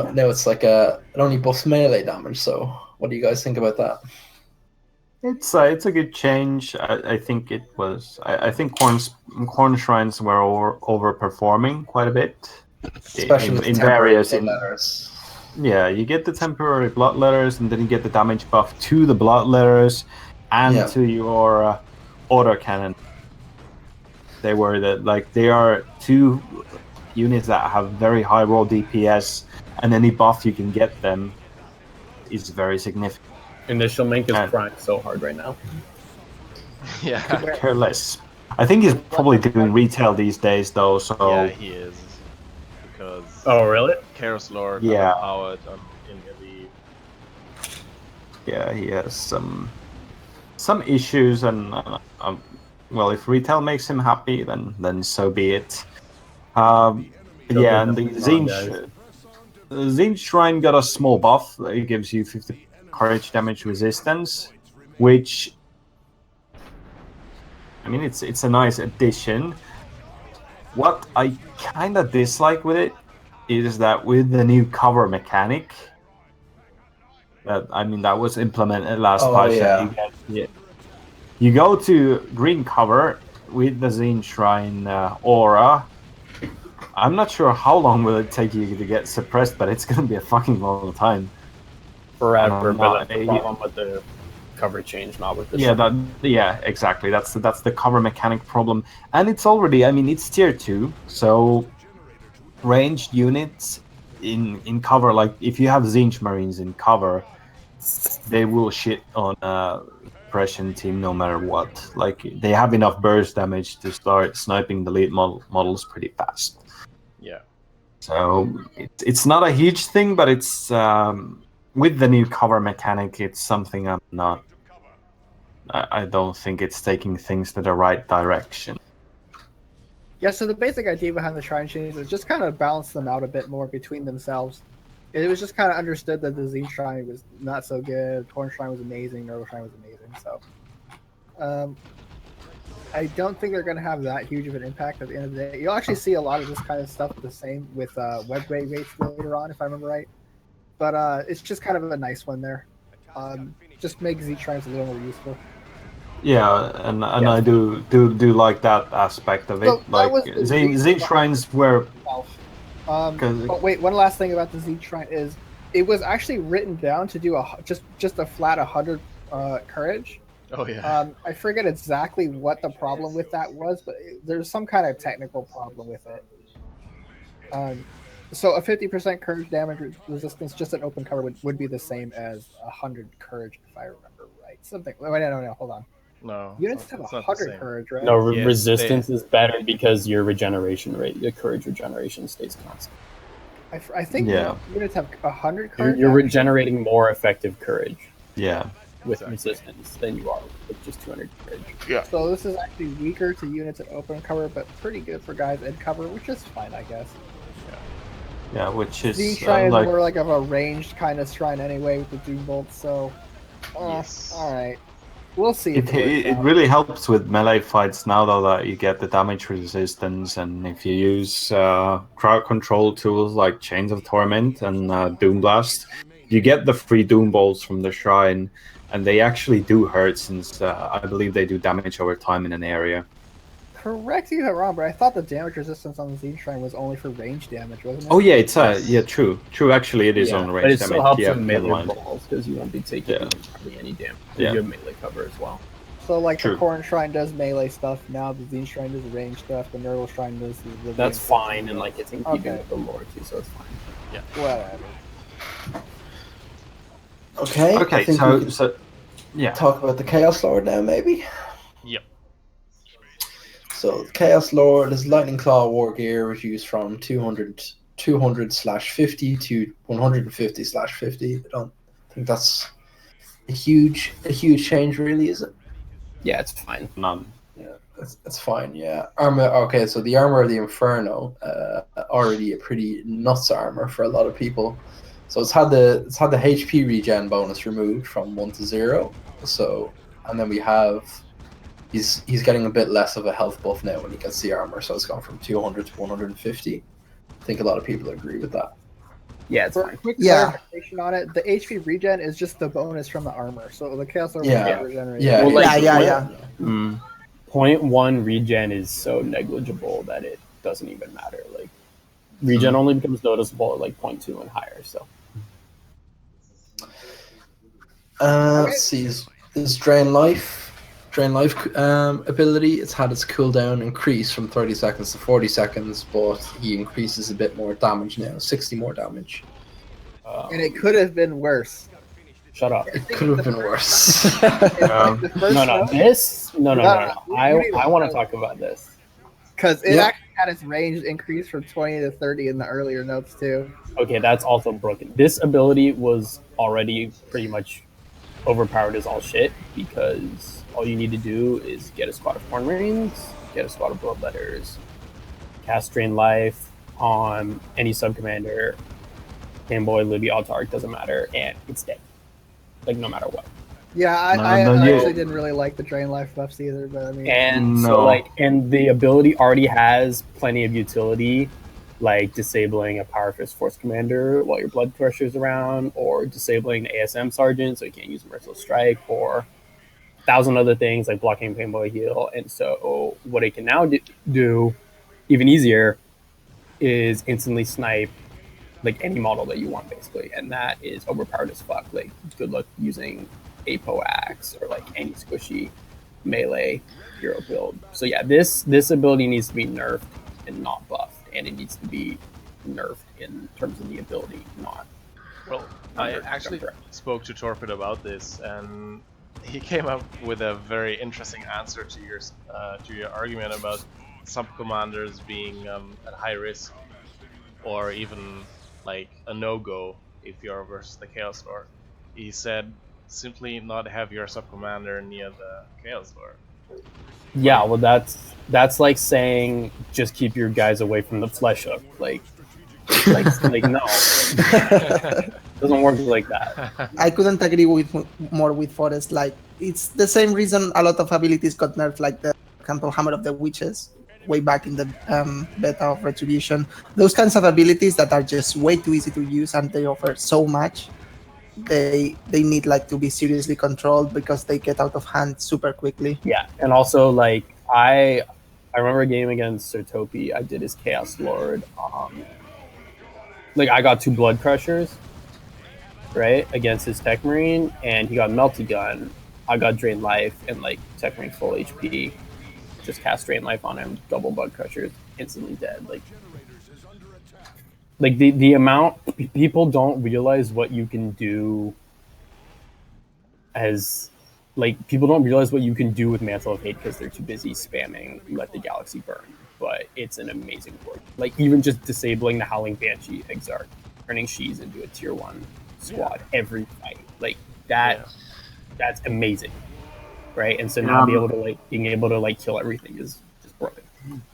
like it only buffs melee damage. So what do you guys think about that? It's a good change. I think it was. I think Corn Shrines were overperforming quite a bit, Especially in various letters. Yeah, you get the temporary blood letters, and then you get the damage buff to the blood letters and to your autocannon. They are 2 units that have very high raw DPS, and any buff you can get them is very significant. Initial Mink is crying so hard right now. Yeah. Could care less. I think he's probably doing retail these days though, so Yeah, he is. Because Oh, really? Chaos Lord Yeah. powered in Elite. yeah, he has some issues, and well, if retail makes him happy, then so be it. Yeah, and the Zinj Shrine got a small buff. It gives you 50 courage damage resistance, which, I mean, it's a nice addition. What I kind of dislike with it is that with the new cover mechanic, that was implemented last patch. You go to green cover with the Zinj Shrine aura. I'm not sure how long will it take you to get suppressed, but it's going to be a fucking long time. Forever, but that's the problem with the cover change, not with the exactly. That's the cover mechanic problem, and it's already. I mean, it's tier 2, so ranged units in cover. Like if you have Zinj Marines in cover, they will shit on suppression team no matter what. Like they have enough burst damage to start sniping the lead models pretty fast. Yeah. So it's not a huge thing, but it's with the new cover mechanic, it's something I'm not. I don't think it's taking things to the right direction. Yeah, so the basic idea behind the Shrine Chains is just kind of balance them out a bit more between themselves. It was just kind of understood that the Z Shrine was not so good, Corn Shrine was amazing, Nurgle Shrine was amazing, so... I don't think they're going to have that huge of an impact at the end of the day. You'll actually see a lot of this kind of stuff the same with web rate rates later on, if I remember right. But it's just kind of a nice one there. Just make Z Shrines a little more useful. Yeah, and I do like that aspect of it. So like Z Shrines were. But wait, one last thing about the Z Shrine is it was actually written down to do just a flat 100 courage. Oh yeah. I forget exactly what the problem with that was, but there's some kind of technical problem with it. So a 50% courage damage resistance, just an open cover, would be the same as 100 courage, if I remember right. Something. Wait, no, hold on. No. Units have 100 courage, right? No, resistance is better because your regeneration rate, your courage regeneration stays constant. I think units have 100 courage. You're regenerating more effective courage. Yeah. With resistance than you are with just 200 courage. Yeah. So this is actually weaker to units at open cover, but pretty good for guys in cover, which is fine, I guess. Yeah, which is the shrine is more like of a ranged kind of shrine anyway with the Doom Bolts, so yes. Alright. We'll see. It really helps with melee fights now though that you get the damage resistance, and if you use crowd control tools like Chains of Torment and Doom Blast, you get the free Doom Bolts from the shrine, and they actually do hurt since I believe they do damage over time in an area. Correct me if I'm wrong, but I thought the damage resistance on the Z Shrine was only for range damage, wasn't it? Oh yeah, it's true. Actually, it is on range but it damage. still helps yeah, with melee balls because you won't be taking hardly any damage. Yeah. You have melee cover as well. So like the Corn Shrine does melee stuff, now the Z Shrine does range stuff, the Nurgle Shrine does the That's fine, and like it's in keeping with the lore too, so it's fine. Yeah. Whatever. Okay. Okay, so yeah. Talk about the Chaos Lord now, maybe. Yep. So Chaos Lord is Lightning Claw War Gear reduced from 200/50 to 150/50. I don't think that's a huge change, really, is it? Yeah, it's fine. None. Yeah, it's fine. Yeah, armor. Okay, so the armor of the Inferno, already a pretty nuts armor for a lot of people. So it's had the HP regen bonus removed from 1 to 0. So, and then we have he's getting a bit less of a health buff now when he gets the armor. So it's gone from 200 to 150. I think a lot of people agree with that. Yeah, it's For fine. a quick clarification on it, the HP regen is just the bonus from the armor. So the Chaos Lord will regenerate. Yeah. Well, like, yeah. 0.1 regen is so negligible that it doesn't even matter. Like regen only becomes noticeable at like 0.2 and higher. So. Let's see. Is Drain Life ability? It's had its cooldown increase from 30 seconds to 40 seconds, but he increases a bit more damage now, 60 more damage. And it could have been worse. Shut up. It could have been worse. No. I want to talk about this. Because it actually had its range increase from 20 to 30 in the earlier notes, too. Okay, that's also broken. This ability was already pretty much overpowered as all shit, because all you need to do is get a squad of Corn Marines, get a squad of Bloodletters, cast Drain Life on any sub-commander, Fanboy, Libby, Autarch, doesn't matter, and it's dead. Like, no matter what. Yeah, I actually didn't really like the Drain Life buffs either, but I mean... And the ability already has plenty of utility, like disabling a Power Fist Force Commander while your Blood Thresher's around, or disabling the ASM Sergeant so you can't use Merciless Strike, or 1,000 other things like blocking Painboy Heal. And so what it can now do, even easier, is instantly snipe like any model that you want, basically, and that is overpowered as fuck. Like, good luck using Apo Axe or like any squishy melee hero build. So yeah, this ability needs to be nerfed and not buffed, and it needs to be nerfed in terms of the ability, not. Well, I actually spoke to Torpid about this, and he came up with a very interesting answer to your argument about sub-commanders being at high risk, or even like a no-go if you're versus the Chaos Lord. He said simply not have your sub-commander near the Chaos Lord. Yeah, well, that's like saying just keep your guys away from the flesh hook. Like no, doesn't work like that. I couldn't agree more with Forest. Like it's the same reason a lot of abilities got nerfed, like the, for example, Hammer of the Witches, way back in the beta of Retribution. Those kinds of abilities that are just way too easy to use and they offer so much. They need like to be seriously controlled because they get out of hand super quickly. Yeah, and also like I remember a game against Sertopi. I did his Chaos Lord. Like I got 2 Blood Crushers, right, against his Tech Marine, and he got Melty Gun. I got Drain Life and like Tech Marine full HP. Just cast Drain Life on him, double Blood Crushers, instantly dead. Like the amount people don't realize what you can do as like people don't realize what you can do with Mantle of Hate because they're too busy spamming Let the Galaxy Burn. But it's an amazing board. Like even just disabling the Howling Banshee Exarch, turning Shees into a tier 1 squad every fight. Like that's amazing. Right? And so now being able to kill everything is just broken.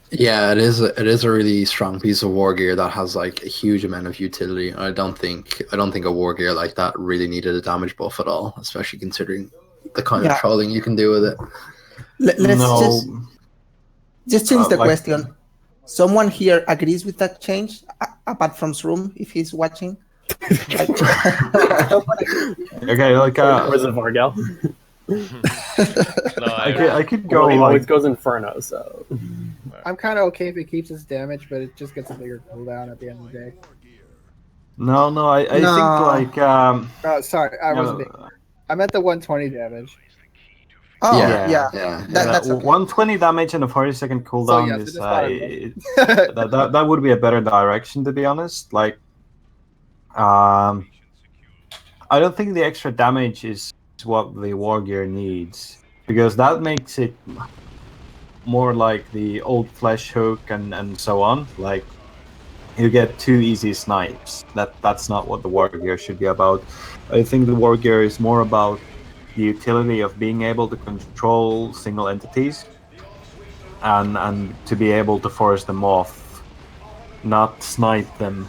Yeah, it is a really strong piece of war gear that has like a huge amount of utility. I don't think a war gear like that really needed a damage buff at all, especially considering the kind of trolling you can do with it. Let's just change the question. Someone here agrees with that change, apart from Shroom, if he's watching. Okay, like where's the Vargal? No, I could go. Well, he always goes Inferno, so I'm kind of okay if it keeps its damage, but it just gets a bigger cooldown at the end of the day. No, I think like Oh, sorry, I wasn't being. I meant the 120 damage. Oh, Yeah. That's okay. 120 damage and a 40-second cooldown that would be a better direction, to be honest. Like, I don't think the extra damage is what the war gear needs, because that makes it more like the old flesh hook and so on. Like, you get 2 easy snipes. That's not what the war gear should be about. I think the war gear is more about the utility of being able to control single entities and to be able to force them off, not snipe them,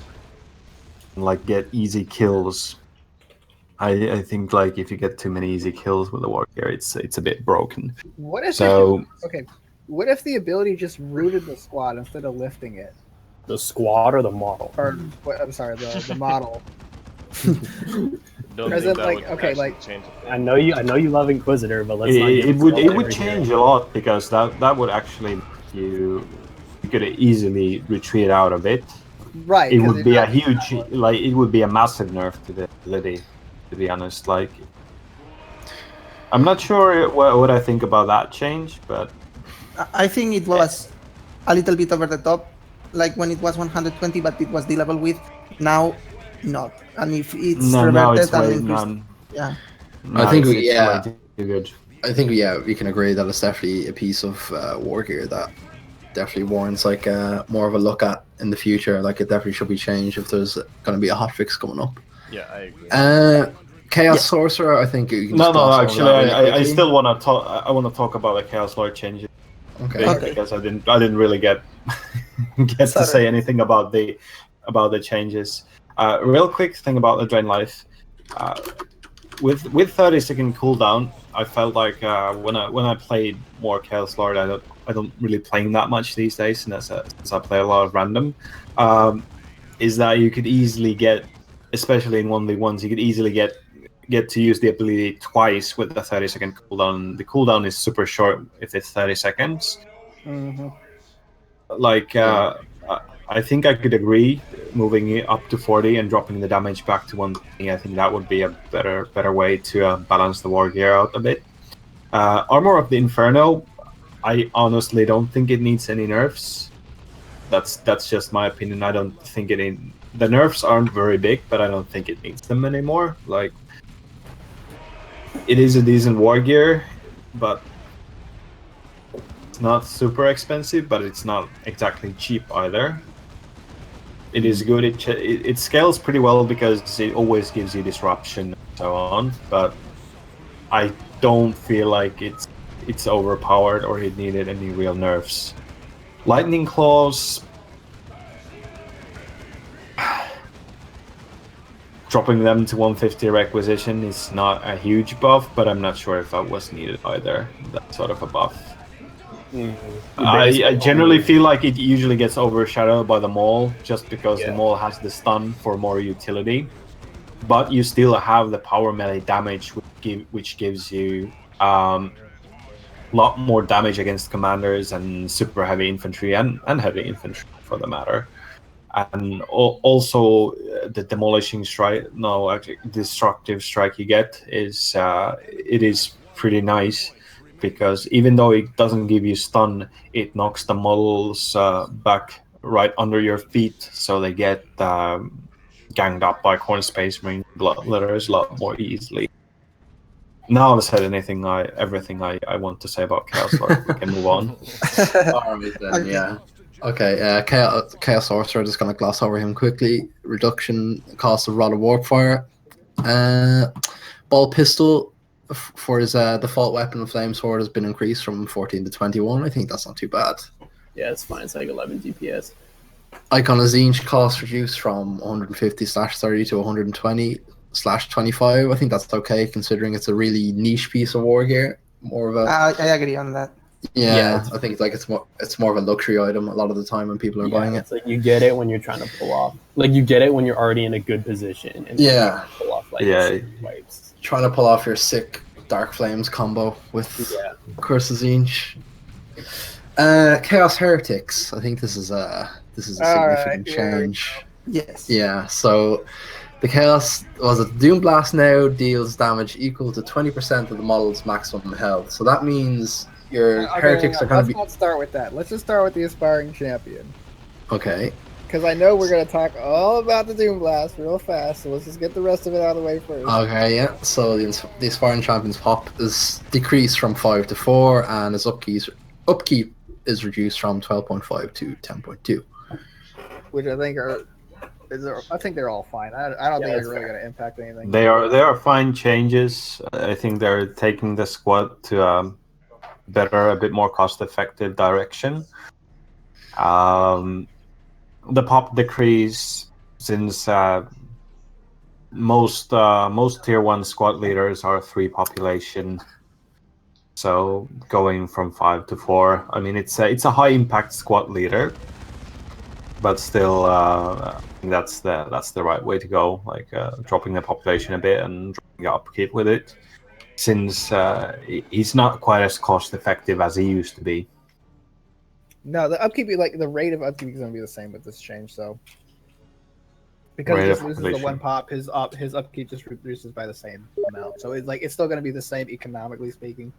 and, like, get easy kills. I think like if you get too many easy kills with the war gear, it's a bit broken. What if what if the ability just rooted the squad instead of lifting it? The squad or the model? Or I'm sorry, the model. Don't As think in, that like, would okay, actually like- change it. I know you love Inquisitor, but let's not give It would every change game. a lot, because that would actually you could easily retreat out of it. Right. It 'cause would be a you're not- huge, like, it would be a massive nerf to the ability, to be honest. Like, I'm not sure what I think about that change, but I think it was a little bit over the top, like when it was 120, but it was dealable with. Now, not. And if it's no, reverted it's and way increased, none. yeah. No, I think it's yeah. way too good. I think we can agree that it's definitely a piece of war gear that definitely warrants like more of a look at in the future. Like, it definitely should be changed if there's going to be a hotfix coming up. Yeah, I agree. Chaos Sorcerer, I think you can just No, gloss over actually, that really I quickly. still want to talk. I want to talk about the Chaos Lord changes. Okay. Because I didn't really get to Sorry. say anything about the changes. Real quick thing about the Drain Life. With 30-second cooldown, I felt like when I played more Chaos Lord, I don't really play that much these days, and since I play a lot of random, is that you could easily get, especially in 1v1s, you could easily get to use the ability twice with the 30-second cooldown. The cooldown is super short if it's 30 seconds. Mhm. Like, I think I could agree moving it up to 40 and dropping the damage back to 120. I think that would be a better way to balance the war gear out a bit. Armor of the Inferno, I honestly don't think it needs any nerfs. That's just my opinion. I don't think the nerfs aren't very big, but I don't think it needs them anymore. Like, it is a decent war gear, but it's not super expensive, but it's not exactly cheap either. It is good. It scales pretty well because it always gives you disruption and so on, but I don't feel like it's it's overpowered or it needed any real nerfs. Lightning Claws, dropping them to 150 requisition is not a huge buff, but I'm not sure if that was needed either. That sort of a buff. I generally feel like it usually gets overshadowed by the Maul, just because the Maul has the stun for more utility. But you still have the power melee damage, which gives you a lot more damage against commanders and super heavy infantry and heavy infantry for the matter. And also the demolishing strike, destructive strike you get is it is pretty nice. Because even though it doesn't give you stun, it knocks the models back right under your feet, so they get ganged up by Corn Space Marine Bloodletters a lot more easily. Now I've said everything I want to say about Chaos Lord. We can move on. Alright then, yeah. Okay, Chaos Sorcerer, just gonna gloss over him quickly. Reduction cost of Rod of Warpfire. Ball Pistol for his default weapon of Flame Sword has been increased from 14 to 21. I think that's not too bad. Yeah, it's fine. It's like 11 DPS. Icon of Tzeentch cost reduced from 150/30 to 120/25. I think that's okay, considering it's a really niche piece of war gear. More of a. I agree on that. Yeah, I think it's more of a luxury item a lot of the time when people are buying it. It's like you get it when you're trying to pull off. Like you get it when you're already in a good position. And pull off wipes. Trying to pull off your sick Dark Flames combo with Curse of Tzeentch. Chaos Heretics. I think this is a significant change. Yes. Yeah. So the Chaos Doom Blast now deals damage equal to 20% of the model's maximum health. So that means your heretics are going to be. Let's not start with that. Let's just start with the Aspiring Champion. Okay. Because I know we're going to talk all about the Doom Blast real fast, so let's just get the rest of it out of the way first. Okay, yeah. So the Aspiring Champion's pop is decreased from 5 to 4, and his upkeep is reduced from 12.5 to 10.2. Which I think I think they're all fine. I don't think they're really going to impact anything. They are fine changes. I think they're taking the squad to a bit more cost-effective direction. The pop decrease, since most tier 1 squad leaders are 3 population, so going from 5 to 4. I mean, it's a high impact squad leader, but still, I think that's the right way to go. Like dropping the population a bit and dropping the upkeep with it, since he's not quite as cost effective as he used to be. No, the upkeep, like the rate of upkeep, is going to be the same with this change. So because he just loses the 1 pop, his upkeep just reduces by the same amount. So it's still going to be the same economically speaking,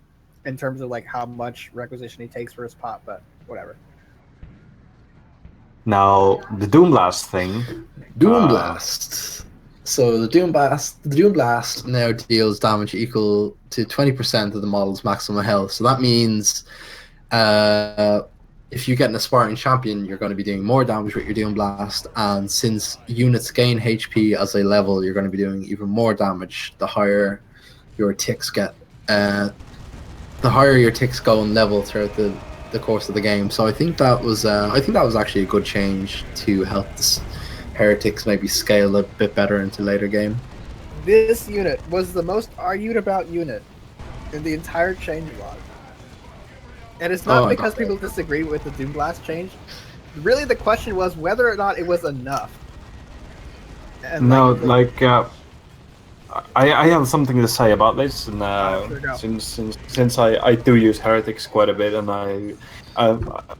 in terms of like how much requisition he takes for his pop. But whatever. Now the Doom Blast thing. Doom Blast. So the Doom Blast now deals damage equal to 20% of the model's maximum health. So that means if you get an Aspiring Champion, you're going to be doing more damage with your Doom Blast, and since units gain HP as they level, you're going to be doing even more damage the higher your ticks get. The higher your ticks go and level throughout the course of the game. So I think that was actually a good change to help the Heretics maybe scale a bit better into later game. This unit was the most argued about unit in the entire change log. And it's not because people disagree with the Doom Blast change. Really, the question was whether or not it was enough. And I have something to say about this, and since I do use Heretics quite a bit, and I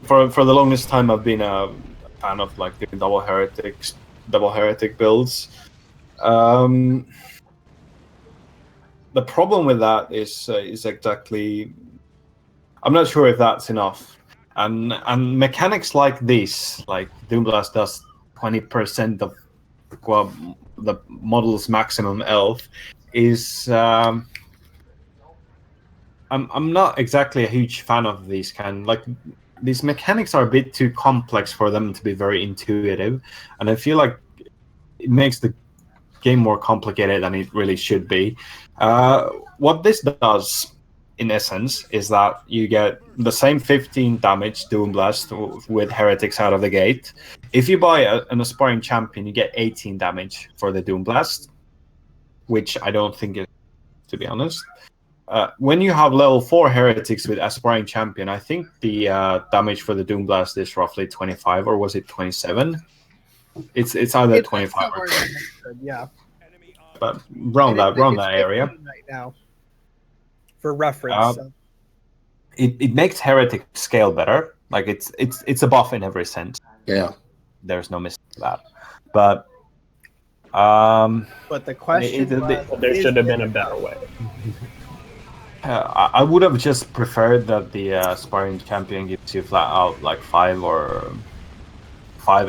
for the longest time I've been a fan of like doing double heretic builds. The problem with that is exactly. I'm not sure if that's enough, and mechanics like this, like Doom Blast does 20% of the model's maximum health, is I'm not exactly a huge fan of these these mechanics are a bit too complex for them to be very intuitive, and I feel like it makes the game more complicated than it really should be. What this does in essence, is that you get the same 15 damage Doom Blast with Heretics out of the gate. If you buy an Aspiring Champion, you get 18 damage for the Doom Blast, which I don't think is, to be honest. When you have level 4 Heretics with Aspiring Champion, I think the damage for the Doom Blast is roughly 25, or was it 27? It's either 25 or 20. Yeah. But around that area. Right now, for reference. It makes Heretic scale better. Like it's a buff in every sense. Yeah. There's no mistake to that. But the question there should have been a better way. I would have just preferred that the Aspiring Champion gives you flat out like 5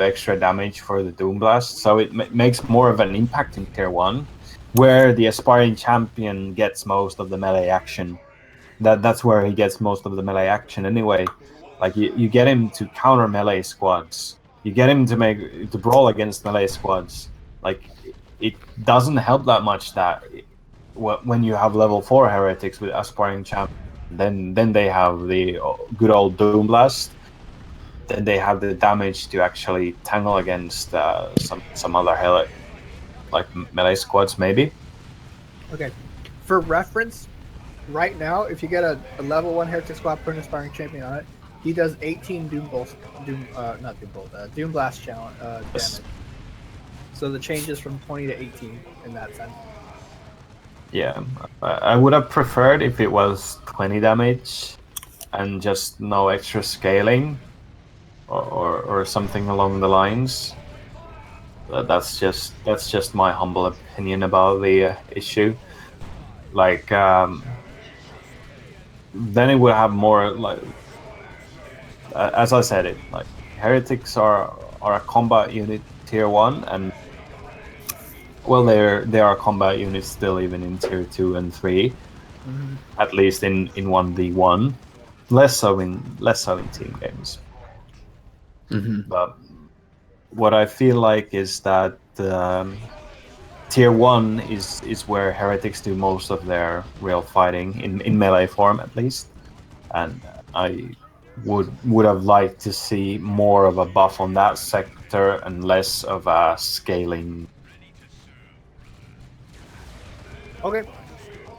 extra damage for the Doom Blast, so it makes more of an impact in Tier 1, where the Aspiring Champion gets most of the melee action. That's where he gets most of the melee action anyway. Like you get him to counter melee squads. You get him to brawl against melee squads. Like it doesn't help that much that when you have level 4 Heretics with Aspiring Champion, then they have the good old Doom Blast. Then they have the damage to actually tangle against some other like melee squads maybe. Okay, for reference, right now if you get a level 1 Heretic squad put an Aspiring Champion on it, he does 18 Doom Blast challenge damage. So the change is from 20 to 18 in that sense. Yeah, I would have preferred if it was 20 damage and just no extra scaling or something along the lines. That's just my humble opinion about the issue. Like then it would have more like as I said it, like Heretics are a combat unit Tier 1, and well, they are combat units still even in Tier 2 and 3, at least in 1v1, less so in team games. But what I feel like is that Tier 1 is where Heretics do most of their real fighting in melee form, at least, and I would have liked to see more of a buff on that sector and less of a scaling. Okay.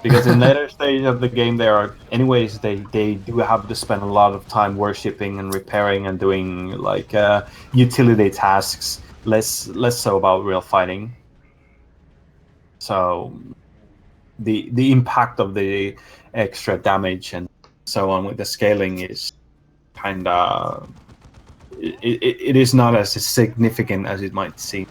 Because in later stage of the game, they do have to spend a lot of time worshipping and repairing and doing like utility tasks, less so about real fighting. So the impact of the extra damage and so on with the scaling is kind of it is not as significant as it might seem.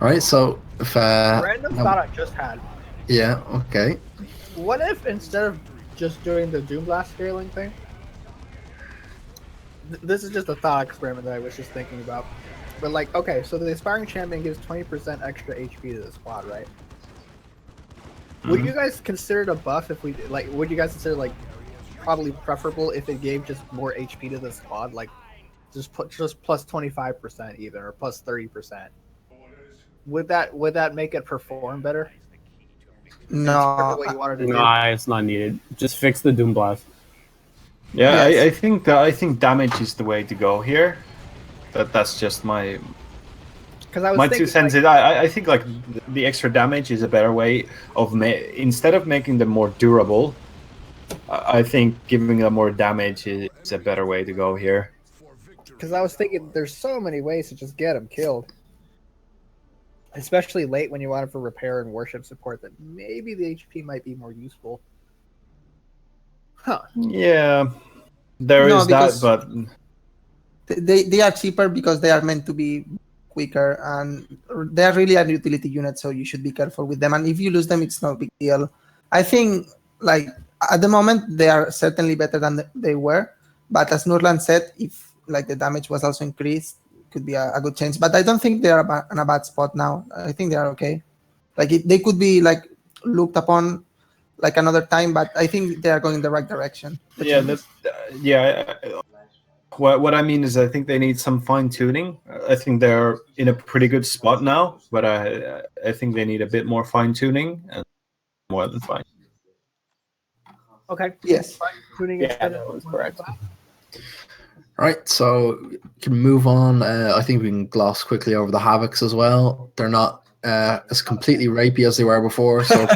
All right, so if random thought I just had. Yeah. Okay. What if instead of just doing the Doom Blast scaling thing, this is just a thought experiment that I was just thinking about. But like, okay, so the Aspiring Champion gives 20% extra HP to the squad, right? Would you guys consider it a buff if we like? Would you guys consider like probably preferable if it gave just more HP to the squad, like just plus 25% even, or plus 30%? Would that make it perform better? No, it's not needed. Just fix the Doom Blast. Yeah, Yes. I think damage is the way to go here. That's just my 'Cause I was my thinking, 2 cents. like, I think like the extra damage is a better way of instead of making them more durable. I think giving them more damage is a better way to go here. Because I was thinking there's so many ways to just get them killed. Especially late when you want it for repair and worship support, that maybe the HP might be more useful. Huh. Yeah, there is that, but they are cheaper because they are meant to be quicker, and they are really a utility unit, so you should be careful with them. And if you lose them, it's no big deal. I think, like, at the moment, they are certainly better than they were. But as Nurland said, if like the damage was also increased, could be a good change. But I don't think they are in a bad spot now. I think they are okay. Like they could be like looked upon like another time, but I think they are going in the right direction. yeah, What I mean is, I think they need some fine tuning. I think they're in a pretty good spot now, but I think they need a bit more fine tuning, and more than fine. Okay. Yes. Tuning Yeah, instead that of was correct. Right, so we can move on. I think we can gloss quickly over the Havocs as well. They're not as completely rapey as they were before. So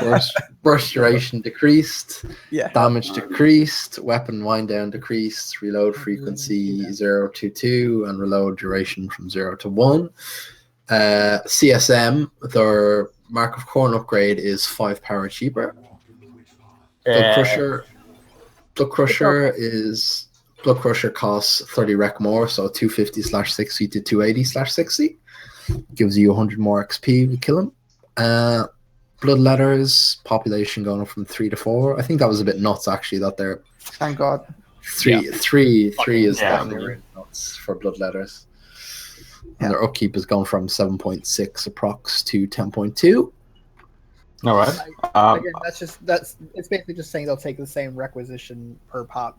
burst duration decreased, damage decreased, weapon wind down decreased, reload frequency 0 to 2, and reload duration from 0 to 1. CSM, their Mark of Corn upgrade is 5 power cheaper. Blood Crusher costs 30 rec more, so 250/60 to 280/60. Gives you 100 more XP to kill him. Bloodletters, population going up from 3 to 4. I think that was a bit nuts, actually, that they're... Thank God. Three is definitely really nuts for Bloodletters. And their upkeep has gone from 7.6 approx to 10.2. All right. Again, it's basically just saying they'll take the same requisition per pop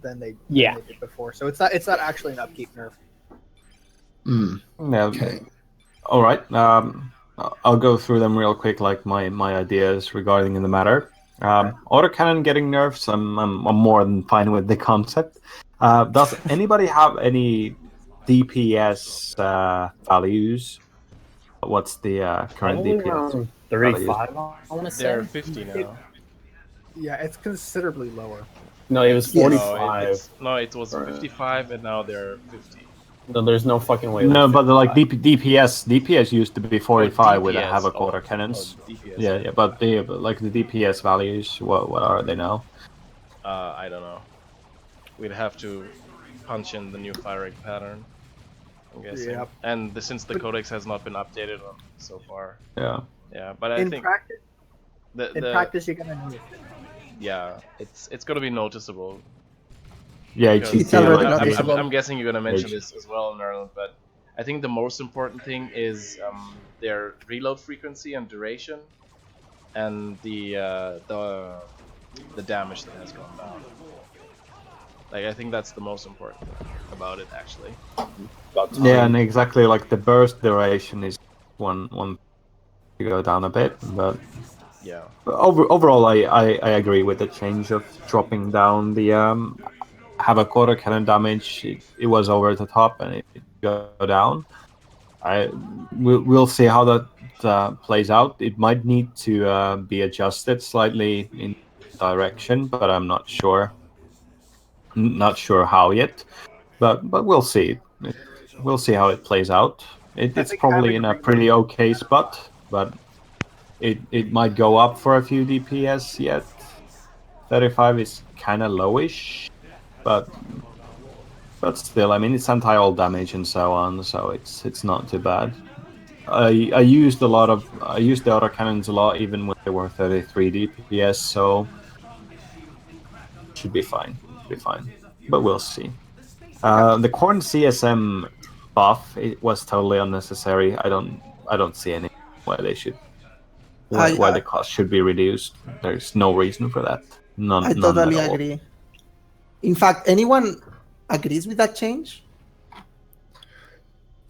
than they did before. So it's not actually an upkeep nerf. Yeah. Okay. All right. I'll go through them real quick, like my ideas regarding the matter. Autocannon getting nerfs, I'm more than fine with the concept. Does anybody have any DPS values? What's the current DPS? 35, I want to say. They're 50 now. Yeah, it's considerably lower. No, it was 45. No, it was 55, and now they're 50. No, there's no fucking way. No, but like DPS used to be 45 with the Havoc autocannons. Yeah, but the DPS values, what are they now? I don't know. We'd have to punch in the new firing pattern, I'm guessing. Yep. And since the codex has not been updated so far. Yeah. Yeah, but I think in practice you're gonna need it. Yeah, it's gonna be noticeable. Yeah, it's already noticeable. I'm guessing you're gonna mention this as well, Nurland, but I think the most important thing is their reload frequency and duration, and the damage that has gone down. Like, I think that's the most important thing about it, actually. Yeah, and exactly, like the burst duration is one to go down a bit, but yeah. Overall, I agree with the change of dropping down the Havoc autocannon damage. It was over the top and it go down. We'll see how that plays out. It might need to be adjusted slightly in direction, but I'm not sure. Not sure how yet, but we'll see. We'll see how it plays out. It's probably in a pretty okay spot, but it might go up for a few DPS yet. 35 is kind of lowish, but still, I mean, it's anti-all damage and so on, so it's not too bad. I used the autocannons a lot, even when they were 33 DPS, so should be fine. But we'll see. The Corn CSM buff, it was totally unnecessary. I don't see any why they should. Why the cost should be reduced. There's no reason for that. I totally agree. In fact, anyone agrees with that change?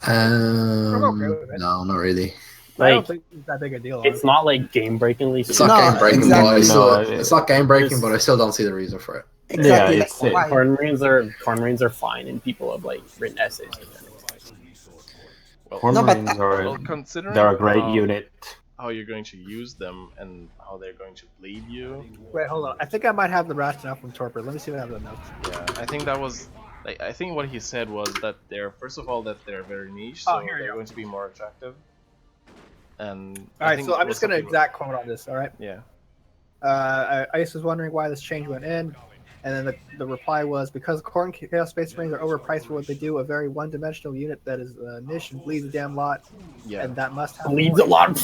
No, not really. I don't think it's that big a deal. It's not like game breakingly. It's not game breaking, it's not game breaking, but I still don't see the reason for it. Exactly. Yeah, Corn Marines are fine, and people have like written essays. Corn Marines they're a great unit. How you're going to use them and how they're going to bleed you. Wait, hold on. I think I might have the rationale from Torpor. Let me see what I have in the notes. Yeah, I think that was. I think what he said was that they're they're very niche, so they're going to be more attractive. And alright, so I'm just gonna exact quote on this. All right. Yeah. Ice was wondering why this change went in. And then the reply was, because Corn Chaos Space Marines are overpriced for what they do, a very one-dimensional unit that is niche and bleeds a damn lot. Yeah. And that must have bleeds a lot.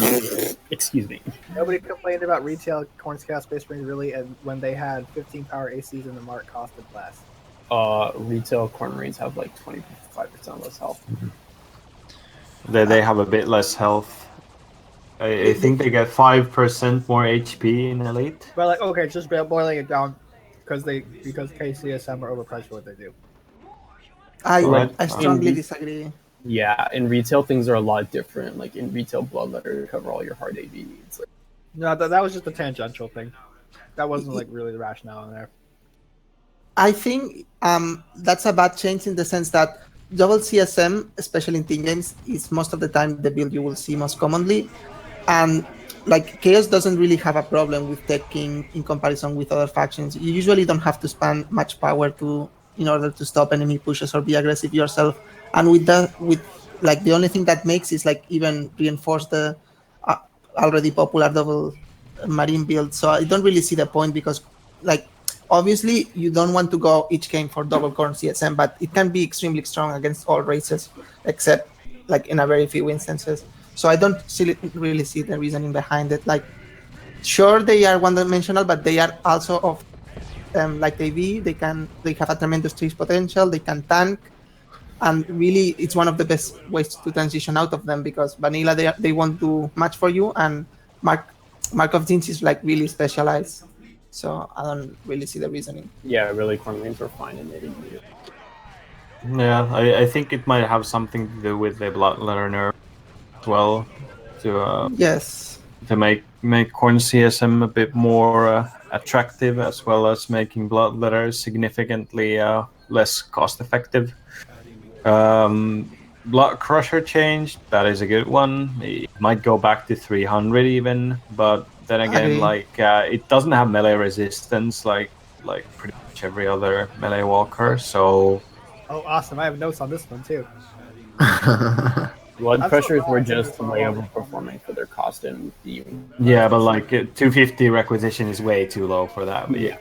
Excuse me. Nobody complained about retail Corn Chaos Space Marines really, and when they had 15 power ACs in the mark costed less. Retail Corn Marines have like 25% less health. They have a bit less health. I think they get 5% more HP in Elite. Well, like, okay, just boiling it down. Because KCSM are overpriced for what they do. I strongly in- disagree. Yeah, in retail things are a lot different. Like in retail, Bloodletter you cover all your hard AV needs. Like, No, that was just a tangential thing. That wasn't like really the rationale in there. I think that's a bad change in the sense that double CSM, especially in team games, is most of the time the build you will see most commonly. And like Chaos doesn't really have a problem with taking in comparison with other factions. You usually don't have to spend much power in order to stop enemy pushes or be aggressive yourself. And with like the only thing that makes is like even reinforce the uh, already popular double marine build. So I don't really see the point because like obviously you don't want to go each game for double corn CSM, but it can be extremely strong against all races except like in a very few instances. So I don't really see the reasoning behind it. Like, sure they are one-dimensional, but they are also of like AV. They have a tremendous chase potential. They can tank, and really, it's one of the best ways to transition out of them because vanilla they won't do much for you, and Mark of Jeans is like really specialized. So I don't really see the reasoning. yeah, really, corn lanes are fine in it. Yeah, I think it might have something to do with the Bloodletter nerf as well, to Yes. make corn CSM a bit more attractive, as well as making Bloodletter significantly less cost effective. Blood Crusher changed, that is a good one. It might go back to 300 even, but then again, like it doesn't have melee resistance like pretty much every other melee walker, so. Oh, awesome! I have notes on this one too. Blood I'm pressures so were glad just this is way all- overperforming for their cost and the. Yeah, but like 250 requisition is way too low for that. But yeah.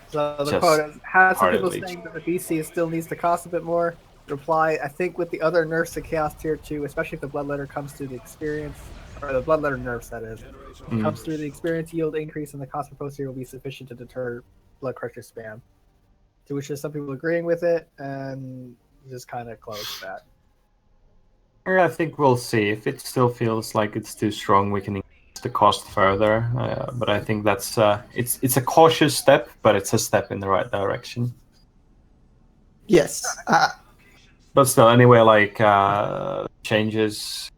So the Just quote is, had some hard people at least. saying that the BC still needs to cost a bit more. Reply, I think with the other nerfs to Chaos Tier 2, especially if the Bloodletter comes through the experience, or the Bloodletter nerfs that is, comes through the experience yield increase and the cost per poster will be sufficient to deter Blood Crusher spam. To which there's some people agreeing with it, and just kind of close that. I think we'll see. If it still feels like it's too strong, we can increase the cost further. But I think that's it's a cautious step, but it's a step in the right direction. Yes. But still, anyway, like changes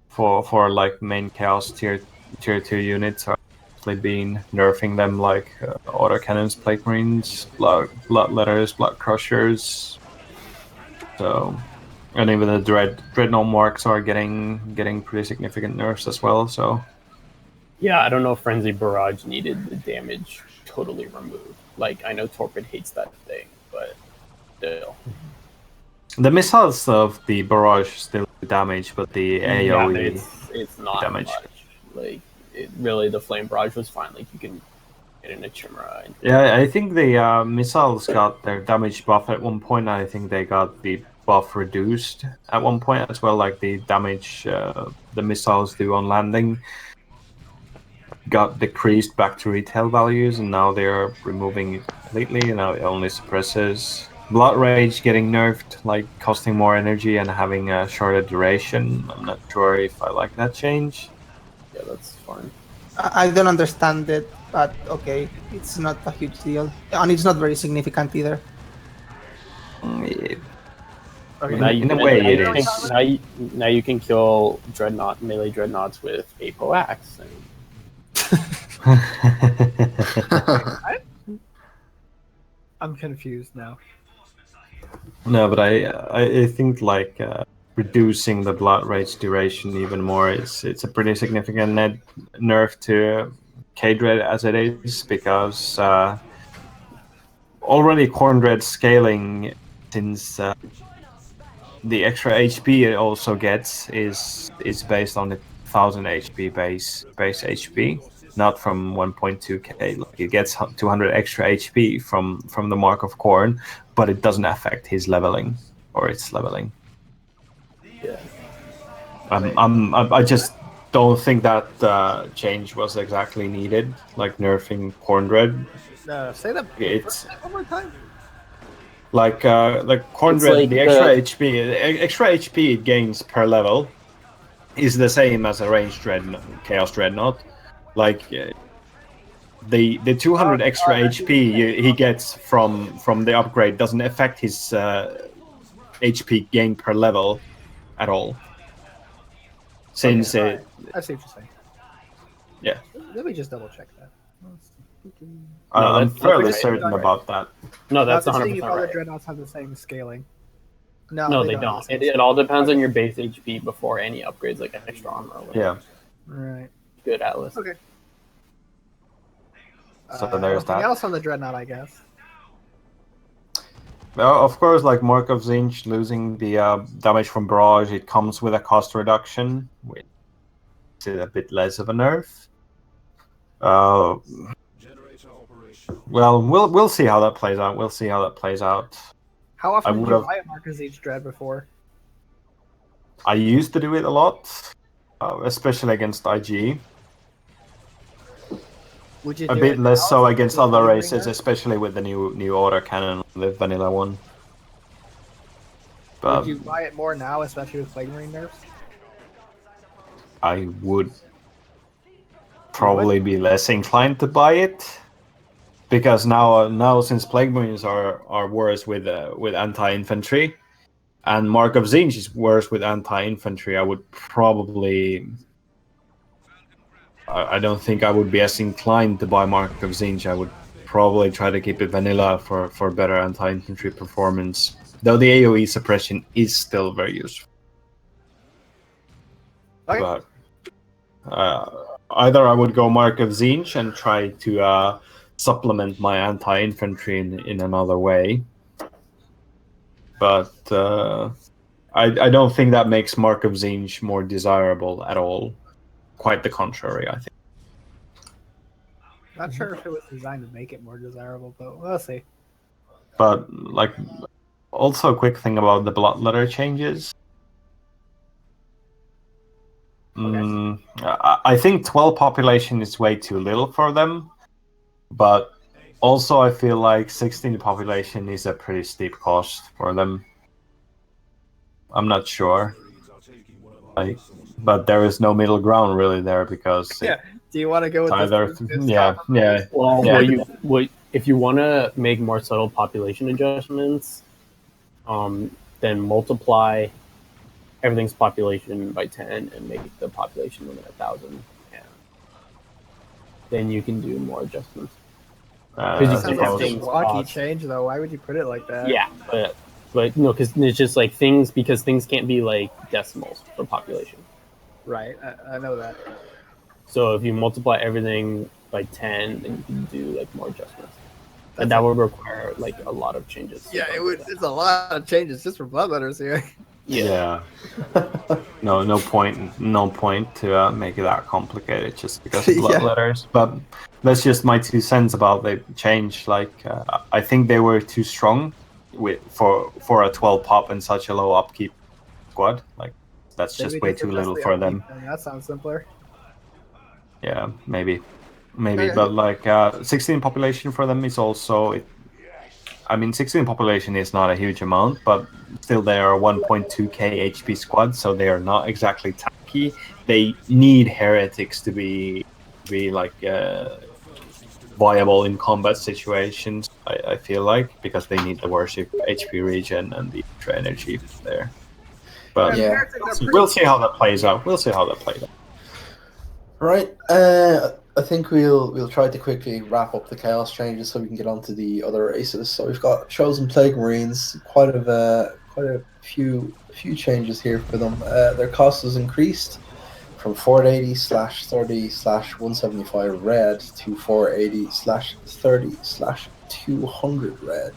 for like main Chaos tier 2 units are actually being nerfing them, like autocannons, Plague Marines, Bloodletters, Blood Crushers. So, and even the Dreadnought Marks are getting pretty significant nerfs as well. So. Yeah, I don't know if Frenzy Barrage needed the damage totally removed. Like, I know Torpid hates that thing, but still. The missiles of the barrage still do damage, but the AoE it's not damage. much. Like, really, the Flame Barrage was fine. Like, you can get in a Chimera. Yeah, I think the missiles got their damage buff at one point. I think they got the buff reduced at one point as well. Like the damage the missiles do on landing got decreased back to retail values, and now they're removing it completely. You know, it only suppresses. Blood Rage getting nerfed, like costing more energy and having a shorter duration. I'm not sure if I like that change. Yeah, that's fine. I don't understand it, but okay, it's not a huge deal, and it's not very significant either. Yeah. Okay, in a way, it is. Now you can kill melee dreadnoughts with a Poaxe. I'm confused now. No, but I think like reducing the Blood Rage duration even more it's a pretty significant nerf to K-Dread as it is, because already Corn Dread scaling, since the extra HP it also gets is based on the 1000 HP base HP, not from 1.2k. Like it gets 200 extra HP from the Mark of Corn, but it doesn't affect his leveling or its leveling. Yeah. I just don't think that change was exactly needed. Like nerfing Corn Dread. Say that It's one more time. like Corn It's Dread. like the extra HP it gains per level is the same as a ranged Chaos Dreadnought. Like the 200 extra HP he gets from the upgrade doesn't affect his HP gain per level at all. Since Okay, it, I see what you're saying. Yeah. Let me just double check that. I'm that's fairly right. certain about that. No, that's Not to 100% see if all the right. dreadnoughts have the same scaling. No, they have don't. the same It all depends on your base HP before any upgrades, like extra armor. Or Yeah. Right. Good, Atlas. Okay. So there's Anything that. else on the dreadnought, I guess. Well, of course, like Mark of Zinch losing the damage from barrage, it comes with a cost reduction, which is a bit less of a nerf. Well, we'll see how that plays out. We'll see how that plays out. How often did you would've- buy a Markers each dread before? I used to do it a lot, especially against IG. Would you A do bit it less now so if against it was other lingering races, there? especially with the new autocannon, the vanilla one. But Would you buy it more now, especially with Plague Marine nerfs? I would probably be less inclined to buy it, because now since Plague Marines are worse with anti-infantry, and Mark of Zinj is worse with anti-infantry, I would probably. I don't think I would be as inclined to buy Mark of Zinj. I would probably try to keep it vanilla for better anti-infantry performance. Though the AoE suppression is still very useful. Okay. But either I would go Mark of Zinj and try to supplement my anti-infantry in another way. But I don't think that makes Mark of Zinj more desirable at all. Quite the contrary, I think. Not sure if it was designed to make it more desirable, but we'll see. But like, also a quick thing about the bloodletter changes. I think 12 population is way too little for them, but also I feel like 16 population is a pretty steep cost for them. I'm not sure. But there is no middle ground really there, because Yeah. Do you want to go with either this yeah. Well, Yeah. if you want to make more subtle population adjustments, then multiply everything's population by 10 and make the population limit 1,000. Yeah. Then you can do more adjustments. That you sounds can like have a things wonky cost. change, though. Why would you put it like that? Yeah, but no, because it's just like things can't be like decimals for population. Right. I know that. So if you multiply everything by 10, then you can do like more adjustments. And that would require like a lot of changes. Yeah, it would. It's a lot of changes just for bloodletters here. Yeah. No point to make it that complicated just because of blood Yeah. letters. But that's just my 2 cents about the change. Like, I think they were too strong for a 12 pop and such a low upkeep squad. Like, that's just way too little for them. That sounds simpler. Yeah, maybe. Okay. But like 16 population for them is also. 16 population is not a huge amount, but still they are 1.2k HP squad, so they are not exactly tanky. They need heretics to be like viable in combat situations. I feel like, because they need the worship HP regen and the extra energy there. But Yeah. we'll see how that plays out. Right. I think we'll try to quickly wrap up the chaos changes so we can get on to the other races. So we've got Chosen Plague Marines, quite a few changes here for them. Their cost has increased from 480/30/175 red to 480/30/200 red.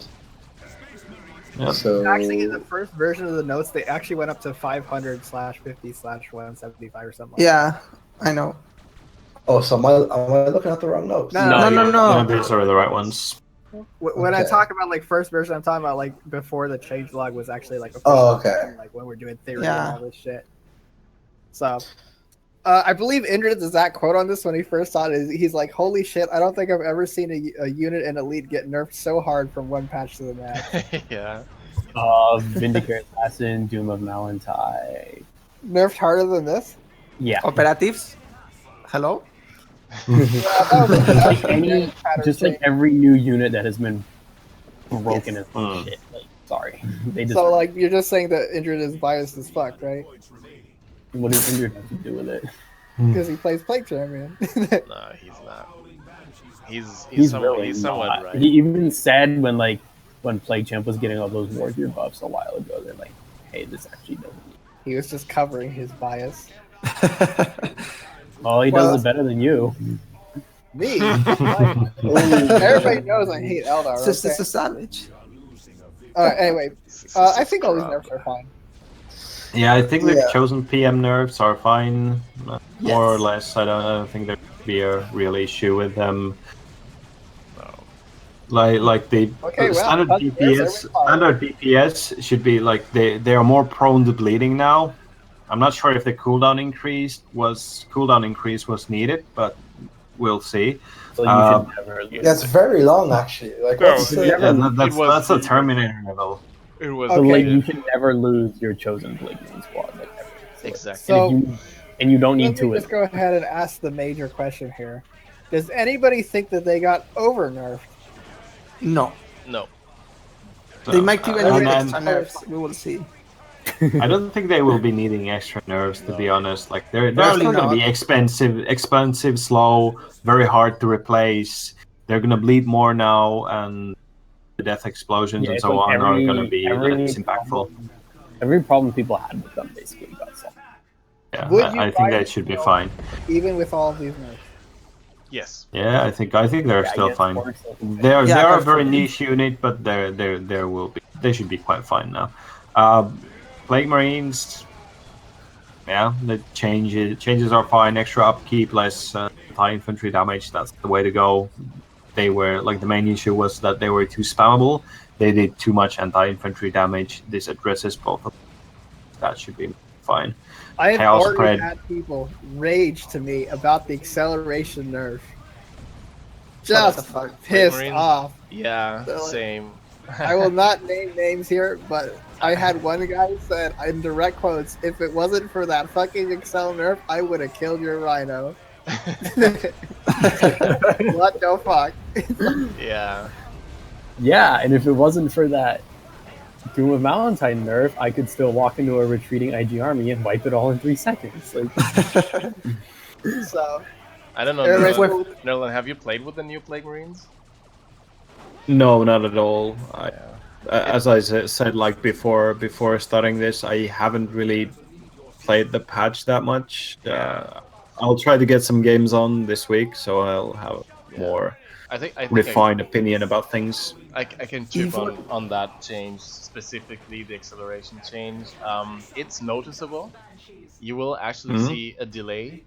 Yep. So Actually, in the first version of the notes, they actually went up to 500/50/175 or something. Yeah, I know. oh, so am I looking at the wrong notes? No, these are the right ones. When I Okay. talk about like first version, I'm talking about like before the changelog was actually like Oh, official, okay. like when we're doing theory Yeah. and all this shit. So, I believe Indrid's exact quote on this when he first saw it is he's like, "Holy shit! I don't think I've ever seen a unit in Elite get nerfed so hard from one patch to the next." Yeah. Vindicate Assassin, Doom of Malantai. Nerfed harder than this? Yeah. Operatives. Hello. Like just like every new unit that has been broken as Mm. shit. Like, Sorry, they So deserve. like you're just saying that Injured is biased as fuck, right? What does Injured have to do with it? Because he plays Plague Champion. No, he's not. He's somewhat not. right. He even said when Plague Champ was getting all those Warrior buffs a while ago, they're like, hey, this actually doesn't. He was just covering his bias. Well, he does it better than you. Me? Everybody knows I hate Eldar. It's just Okay? it's a savage. Alright, anyway. I think all these nerfs are fine. Yeah, I think the Yeah. chosen PM nerfs are fine, more or Yes. less. I don't think there would be a real issue with them. No. Like the Okay, well, standard that's DPS, fine. standard DPS should be like they are more prone to bleeding now. I'm not sure if the cooldown increase was needed, but we'll see. So you should never lose. That's very long, actually. Like, Bro, what's yeah, the... That's a Terminator level. It was So Okay. like you should never lose your chosen Plague Marine squad. Like, ever. exactly. So And you don't need let me to. just go ahead and ask the major question here. Does anybody think that they got over nerfed? No, No. they might even and need then- extra nerfs. We will see. I don't think they will be needing extra nerves, to be honest. Like they're Probably still going to not. be expensive, slow, very hard to replace. They're going to bleed more now, and the death explosions Yeah, and it's so like on are going to be less impactful. Every problem people had with them basically got solved. Yeah, Would you I think buy that should be fine. Even with all of these nerfs? Yes. Yeah, I think they're still yes, fine. Forks, I think They are a that's very fine. niche unit, but they should be quite fine now. Plague Marines, yeah, the changes are fine. Extra upkeep, less anti-infantry damage. That's the way to go. They were like the main issue was that they were too spammable. They did too much anti-infantry damage. This addresses both of them. That should be fine. I have Chaos already spread. had people rage to me about the acceleration nerf. What the Just fuck? pissed Marines? off. Yeah. So, like, Same. I will not name names here, but I had one guy who said in direct quotes, "If it wasn't for that fucking Excel nerf, I would have killed your Rhino." What the fuck? Yeah. Yeah, and if it wasn't for that Doom of Valentine nerf, I could still walk into a retreating IG army and wipe it all in 3 seconds. Like, So I don't know. everybody's Nurland, have you played with the new Plague Marines? No, not at all. Yeah. As I said, like before starting this, I haven't really played the patch that much. I'll try to get some games on this week, so I'll have more I think refined opinion about things. I can chip Even- on that change, specifically the acceleration change. It's noticeable. You will actually see a delay.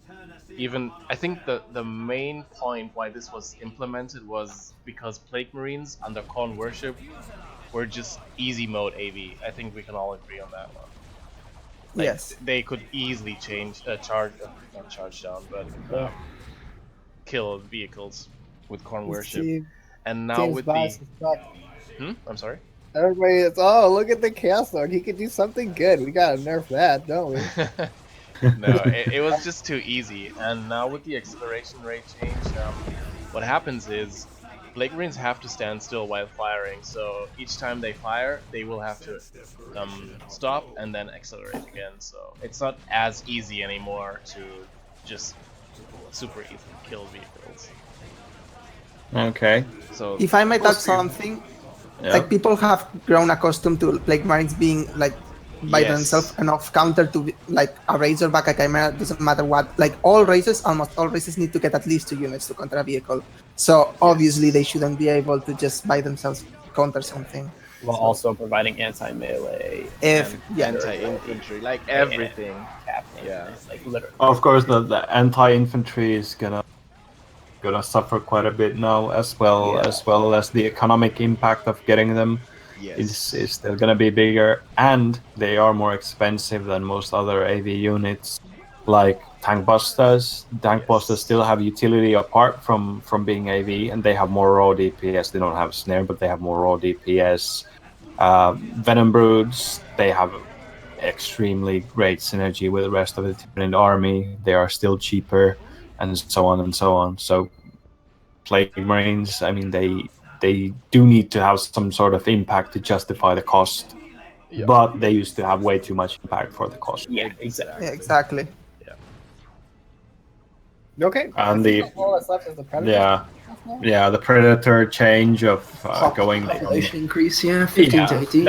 Even I think the main point why this was implemented was because Plague Marines under Khorne Worship were just easy mode AV. I think we can all agree on that one. Like, Yes. they could easily change not charge down, but kill vehicles with Khorne Worship. Steve, And now James with Bias the is fuck. I'm sorry. Everybody is, oh, look at the Chaos Lord. He could do something good. We gotta nerf that, don't we? No, it was just too easy. And now with the acceleration rate change, what happens is Plague Marines have to stand still while firing. So each time they fire, they will have to stop and then accelerate again. So it's not as easy anymore to just super easily kill vehicles. Okay. So If I might add mostly- something, Yeah. like people have grown accustomed to Plague Marines being like by Yes. themselves enough counter to like a Razorback, a Chimera, doesn't matter what. Like almost all races need to get at least 2 units to counter a vehicle. So obviously they shouldn't be able to just by themselves counter something. while also providing anti-melee, If and yeah, anti-infantry, like everything. captain, Yeah. like literally. Of course, the anti-infantry is gonna suffer quite a bit now, as well as the economic impact of getting them Yes. is still gonna be bigger, and they are more expensive than most other AV units, like tank busters. Tank busters still have utility apart from being AV, and they have more raw DPS. They don't have snare, but they have more raw DPS. Venom broods, they have extremely great synergy with the rest of the Tyranid army. They are still cheaper, and so on and so on. So Plague Marines, I mean, they do need to have some sort of impact to justify the cost. Yeah. But they used to have way too much impact for the cost. Yeah, exactly. Yeah, exactly. Okay. And I think all that's left is the Predator. Yeah, the Predator change of going from Population increase, 15 to 18.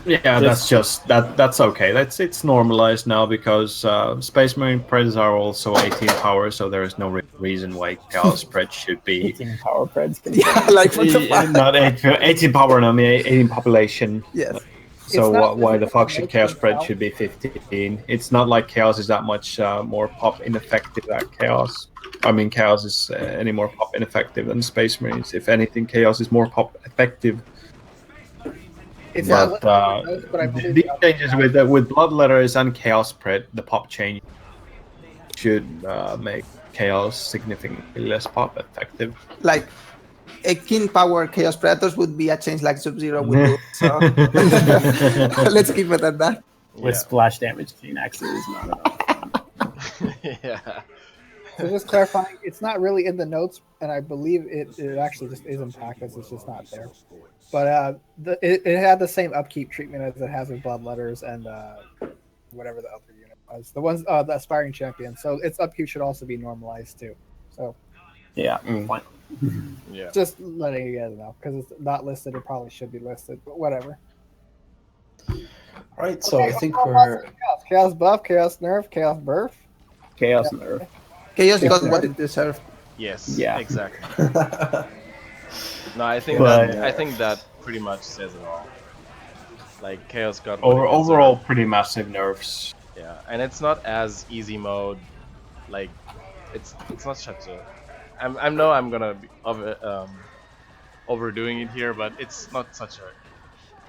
That's okay. It's normalized now because Space Marine Preds are also 18 power, so there is no reason why Chaos Pred should be 18 power Preds. Yeah, like what the fuck? not 18 power, no, I mean 18 population. Yes. So why the fuck should Chaos Pred should be 15? It's not like Chaos is that much more pop ineffective than Chaos. I mean, Chaos is any more pop ineffective than Space Marines. If anything, Chaos is more pop effective. It's But these changes with Bloodletters and Chaos Pred, the pop change should make Chaos significantly less pop effective. Like 18 power Chaos Predators would be a change like Sub-Zero would do. So let's keep it at that. With splash damage chain axes. Yeah. So just clarifying, it's not really in the notes, and I believe it actually just is in packets. It's just not there. But it had the same upkeep treatment as it has with Bloodletters and whatever the other unit was. The ones, the Aspiring Champion. So its upkeep should also be normalized too. So yeah, fine. Yeah. Just letting you guys know, because it's not listed. It probably should be listed, but whatever. All right, so Okay, I think what we're... Chaos buff, Chaos nerf, Chaos birth. Chaos nerf. Chaos got what it deserved. Yes. Yeah. Exactly. No, I think that pretty much says it all. Like Chaos got what it Overall, deserved. pretty massive nerfs. Yeah, and it's not as easy mode. Like, it's not such a. I know I'm gonna be overdoing it here, but it's not such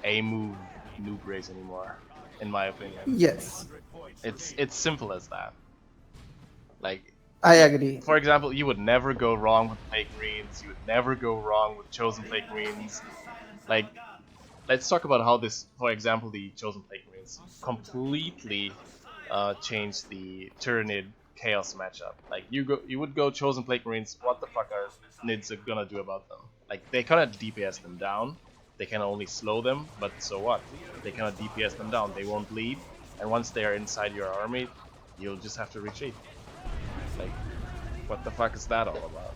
a move noob race anymore, in my opinion. Yes, It's simple as that. Like, I agree. for example, you would never go wrong with Plague Marines. You would never go wrong with Chosen Plague Marines. Like, let's talk about how this, for example, the Chosen Plague Marines completely changed the Tyrannid Chaos matchup. Like, you would go Chosen Plague Marines. What the fuck are Nids gonna do about them? Like, they cannot DPS them down. They can only slow them, but so what? They cannot DPS them down. They won't bleed, and once they are inside your army, you'll just have to retreat. Like, what the fuck is that all about?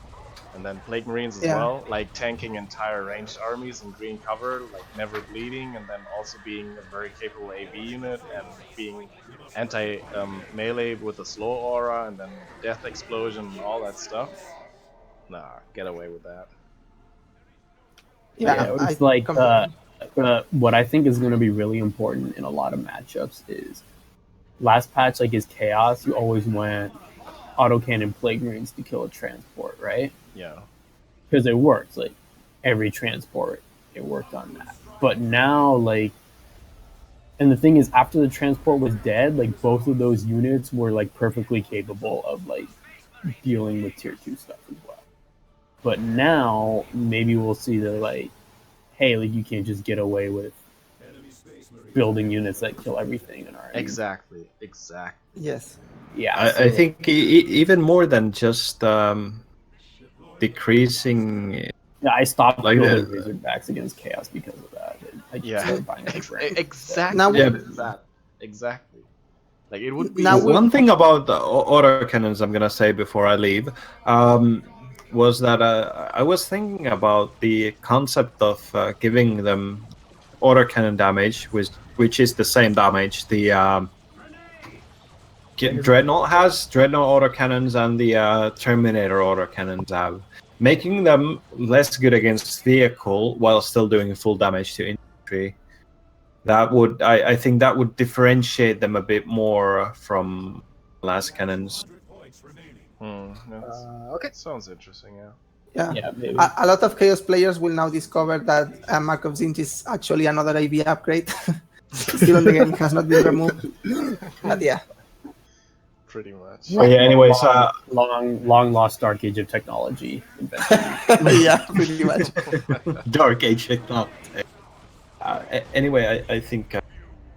And then Plague Marines as well, like tanking entire ranged armies in green cover, like never bleeding, and then also being a very capable AV unit and being anti-melee with a slow aura and then death explosion and all that stuff. Nah, get away with that. Yeah, it's like what I think is going to be really important in a lot of matchups is last patch, like his Chaos, you always went autocannon Plague Marines to kill a transport, right? Yeah. Because it works. Like every transport, it worked on that. But now, like, and the thing is, after the transport was dead, like both of those units were like perfectly capable of like dealing with tier 2 stuff as well. But now maybe we'll see that like, hey, like you can't just get away with building units that kill everything in our Exactly. Yes. Yeah, I think even more than just decreasing. Yeah, I stopped like building Razorbacks against Chaos because of that. I just started buying Exactly. Now- Exactly. Like it would be. Now One thing about the autocannons I'm gonna say before I leave was that I was thinking about the concept of giving them autocannon damage, which is the same damage the Dreadnought has. Dreadnought autocannons and the Terminator autocannons have, making them less good against vehicle while still doing full damage to infantry. That would, I think, that would differentiate them a bit more from last cannons. Okay. Sounds interesting, yeah. Yeah. maybe. A lot of Chaos players will now discover that Aguxyz is actually another AV upgrade. Still on the game, has not been removed. But yeah. Pretty much. But yeah, anyways, long lost dark age of technology invention. Yeah, pretty much. Dark Age technology. Anyway, I think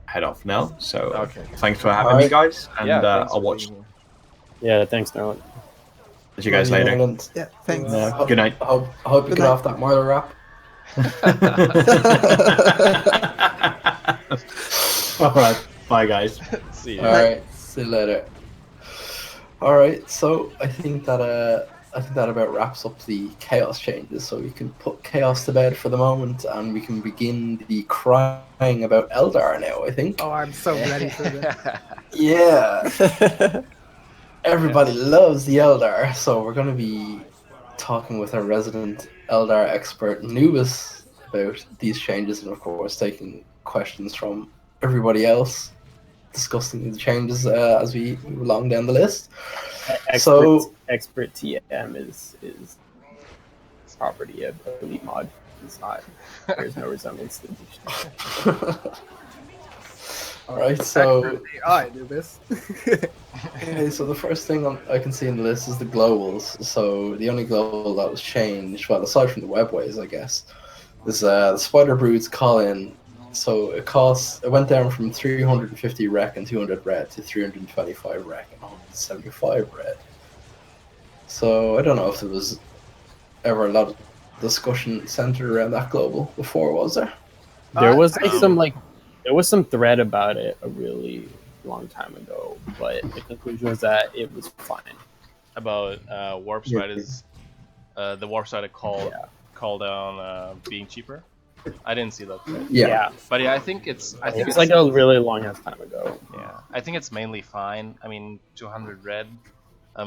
head off now. So Okay. thanks for having me, guys, and Yeah, thanks I'll for watch. being here. Yeah, thanks, Nurland. See you guys later. Yeah, thanks. Good night. I hope you Good get night. off that murder rap. All right, bye guys. See you. All right, see you later. All right, so I think that about wraps up the chaos changes. So we can put chaos to bed for the moment, and we can begin the crying about Eldar now. I think. Oh, I'm so ready for this. Yeah, everybody loves the Eldar, so we're going to be talking with our resident Eldar expert Nubis about these changes, and of course taking questions from everybody else, discussing the changes as we move along down the list. Expert TM is property of Elite Mod. It's not. There's no resemblance to the All right, so I knew this. okay, so the first thing I can see in the list is the globals. So the only global that was changed, well, aside from the webways, I guess, is the Spider Brood's call-in. So it went down from 350 rec and 200 red to 325 rec and 175 red. So I don't know if there was ever a lot of discussion centered around that global before, was there? There was there was some thread about it a really long time ago, but the conclusion was that it was fine. About warp spiders, the warp spider call down being cheaper. I didn't see that. Yeah. But yeah, I think it's like a really long ass time ago. Yeah, I think it's mainly fine. I mean, 200 red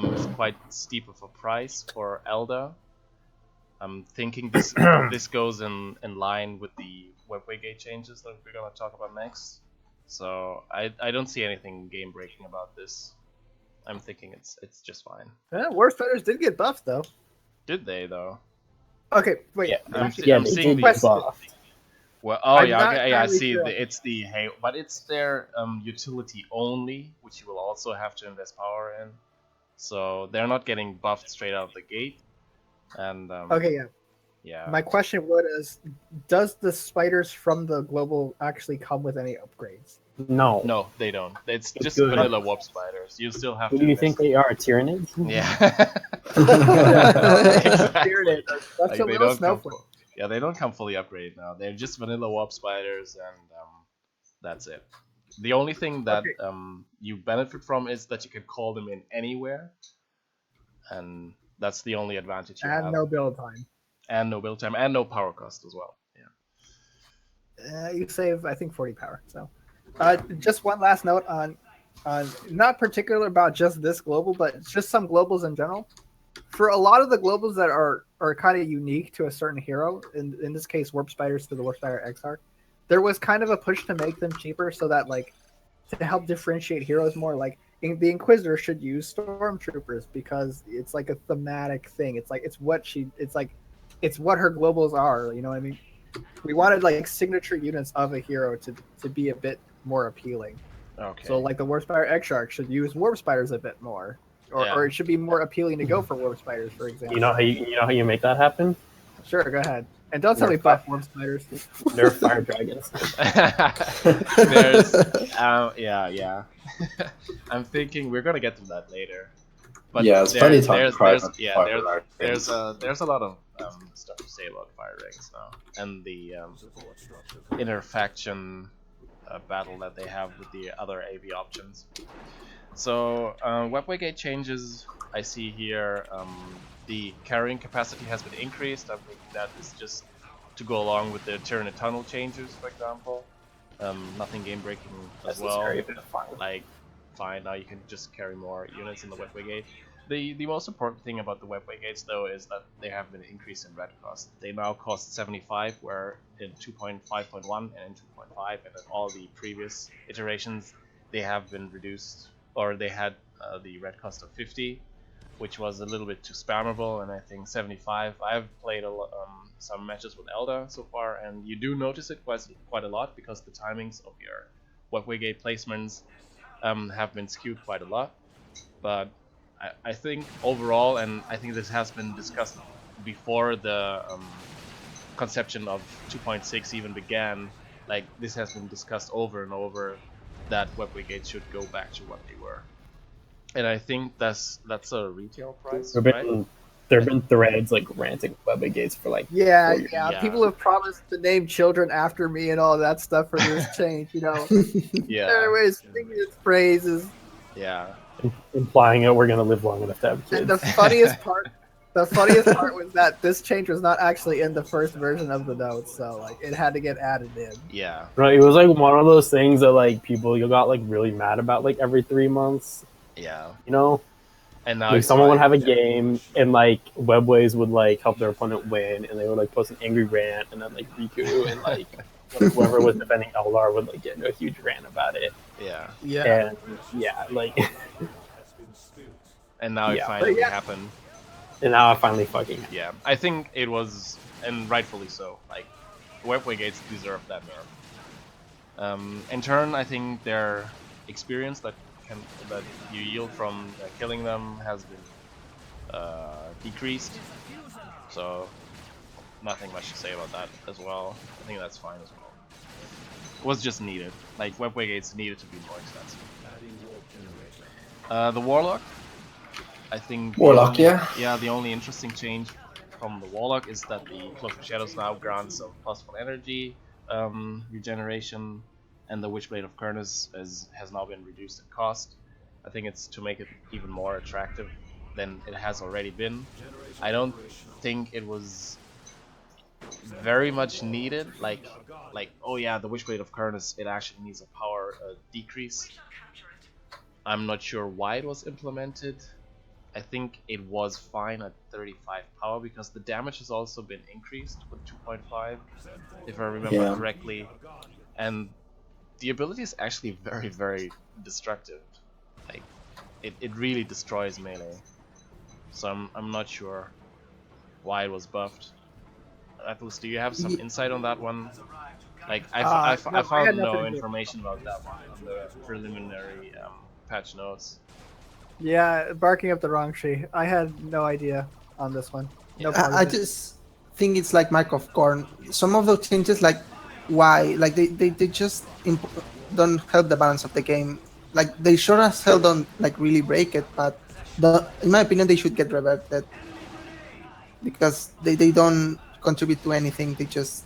is quite steep of a price for Eldar. I'm thinking this goes in line with the webway gate changes that we're gonna talk about next. So I don't see anything game breaking about this. I'm thinking it's just fine. Yeah, War Spiders did get buffed though. Did they though? Okay, wait. I'm they seeing did these. buffed. Well, I'm yeah, not okay, yeah, I entirely see. sure. It's the Hail, but it's their utility only, which you will also have to invest power in. So they're not getting buffed straight out of the gate. And Okay, yeah. yeah. My question was, does the spiders from the global actually come with any upgrades? No. No, they don't. It's just good. vanilla warp spiders. You still have Who to. do you invest. think they are? Tyranids? Yeah. Tyranid, that's a little snowflake. Yeah, they don't come fully upgraded now. They're just vanilla warp spiders, and that's it. The only thing that you benefit from is that you can call them in anywhere, and that's the only advantage you have. And no build time. And no build time, and no power cost as well. Yeah. You save, I think, 40 power. So, just one last note on not particular about just this global, but just some globals in general. For a lot of the globals that are kind of unique to a certain hero, in this case, Warp Spiders to the Warp Spider Exarch, there was kind of a push to make them cheaper so that, like, to help differentiate heroes more, like, the Inquisitor should use Stormtroopers because it's like a thematic thing. It's like, it's what her globals are, you know what I mean? We wanted, like, signature units of a hero to be a bit more appealing. Okay. So, like, the Warp Spider Exarch should use Warp Spiders a bit more. Or it should be more appealing to go for Warp Spiders, for example. You know how you make that happen? Sure, go ahead. And don't tell me buff Warp Spiders. They're fire dragons. There's, yeah. I'm thinking we're gonna get to that later. But yeah, it's plenty of time. There's a lot of stuff to say about fire dragons now, and the inner faction battle that they have with the other AV options. So, webway gate changes, I see here, the carrying capacity has been increased. I think that is just to go along with the Tyranid tunnel changes, for example. Nothing game breaking as well. Like, fine, now you can just carry more units in the webway gate. The most important thing about the webway gates, though, is that they have been increased in red cost. They now cost 75, where in 2.5.1 and in 2.5 and in all the previous iterations, they have been reduced. Or they had the red cost of 50, which was a little bit too spammable, and I think 75. I've played some matches with Eldar so far, and you do notice it quite a lot because the timings of your webway gate placements have been skewed quite a lot. But I think overall, and I think this has been discussed before the conception of 2.6 even began, like this has been discussed over and over, that webway gates should go back to what they were. And I think that's a retail price, right? There have been threads like ranting Webby Gates for like Yeah, 4 years. yeah. People have promised to name children after me and all that stuff for this change. You know, Yeah, everybody's singing its praises. yeah, implying that we're gonna live long enough to have kids. And the funniest part was that this change was not actually in the first version of the notes, so like it had to get added in. yeah. Right, it was like one of those things that like people you got like really mad about like every 3 months. Yeah. You know, And now like it's someone would fine. have a game and like Webways would like help their opponent win, and they would like post an angry rant, and then like Riku and like whoever was defending Eldar would like get into a huge rant about it. Yeah. Yeah. And yeah, like And now it Yeah. finally But yeah. happened. and now I finally fucking Yeah, I think it was, and rightfully so. Like, Webway Gates deserve that nerf. In turn, I think their experience that you yield from killing them has been decreased. So, nothing much to say about that as well. I think that's fine as well. It was just needed. Like, Webway Gates needed to be more expensive. The Warlock. I think Warlock, yeah. Yeah, the only interesting change from the Warlock is that the Cloak of Shadows now grants some +1 energy regeneration, and the Witchblade of Kurnus has now been reduced in cost. I think it's to make it even more attractive than it has already been. I don't think it was very much needed. Like oh yeah, the Witchblade of Kurnus, it actually needs a power decrease. I'm not sure why it was implemented. I think it was fine at 35 power because the damage has also been increased with 2.5, if I remember correctly. And the ability is actually very, very destructive. Like, it really destroys melee. So I'm not sure why it was buffed. Atlas, do you have some insight on that one? Like, I found no information about that one on the preliminary patch notes. Yeah, barking up the wrong tree. I had no idea on this one. No I just think it's like Mark of Corn. Some of those changes, like why, like they just don't help the balance of the game. Like they sure as hell don't like really break it, but in my opinion they should get reverted because they don't contribute to anything. They just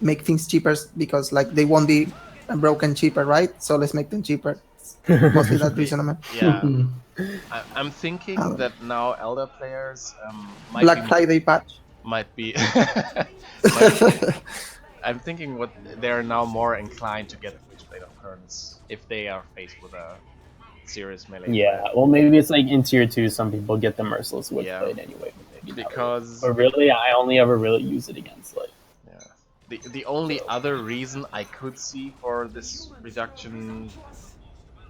make things cheaper because like they won't be broken cheaper, right? So let's make them cheaper. Mostly that reason, I mean. Yeah. I'm thinking that now Eldar players might Black be, Friday patch. might be I'm thinking what they're now more inclined to get the Witchblade of Kurnus if they are faced with a serious melee. Yeah, player. well maybe it's like in tier 2 some people get the Merciless Witchblade anyway. Maybe Because but really I only ever really use it against like the only other reason I could see for this reduction,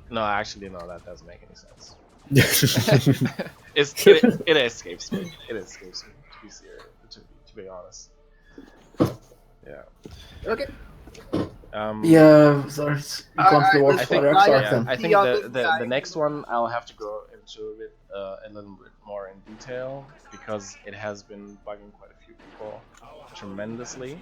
no, actually no, that doesn't make any sense. It escapes me. It escapes me, to be serious, to be honest. Yeah. Okay. Yeah, sorry. Gone to the I Warp think- Spider I- Exarch Yeah, then. I think the next one I'll have to go into it a little bit more in detail because it has been bugging quite a few people tremendously.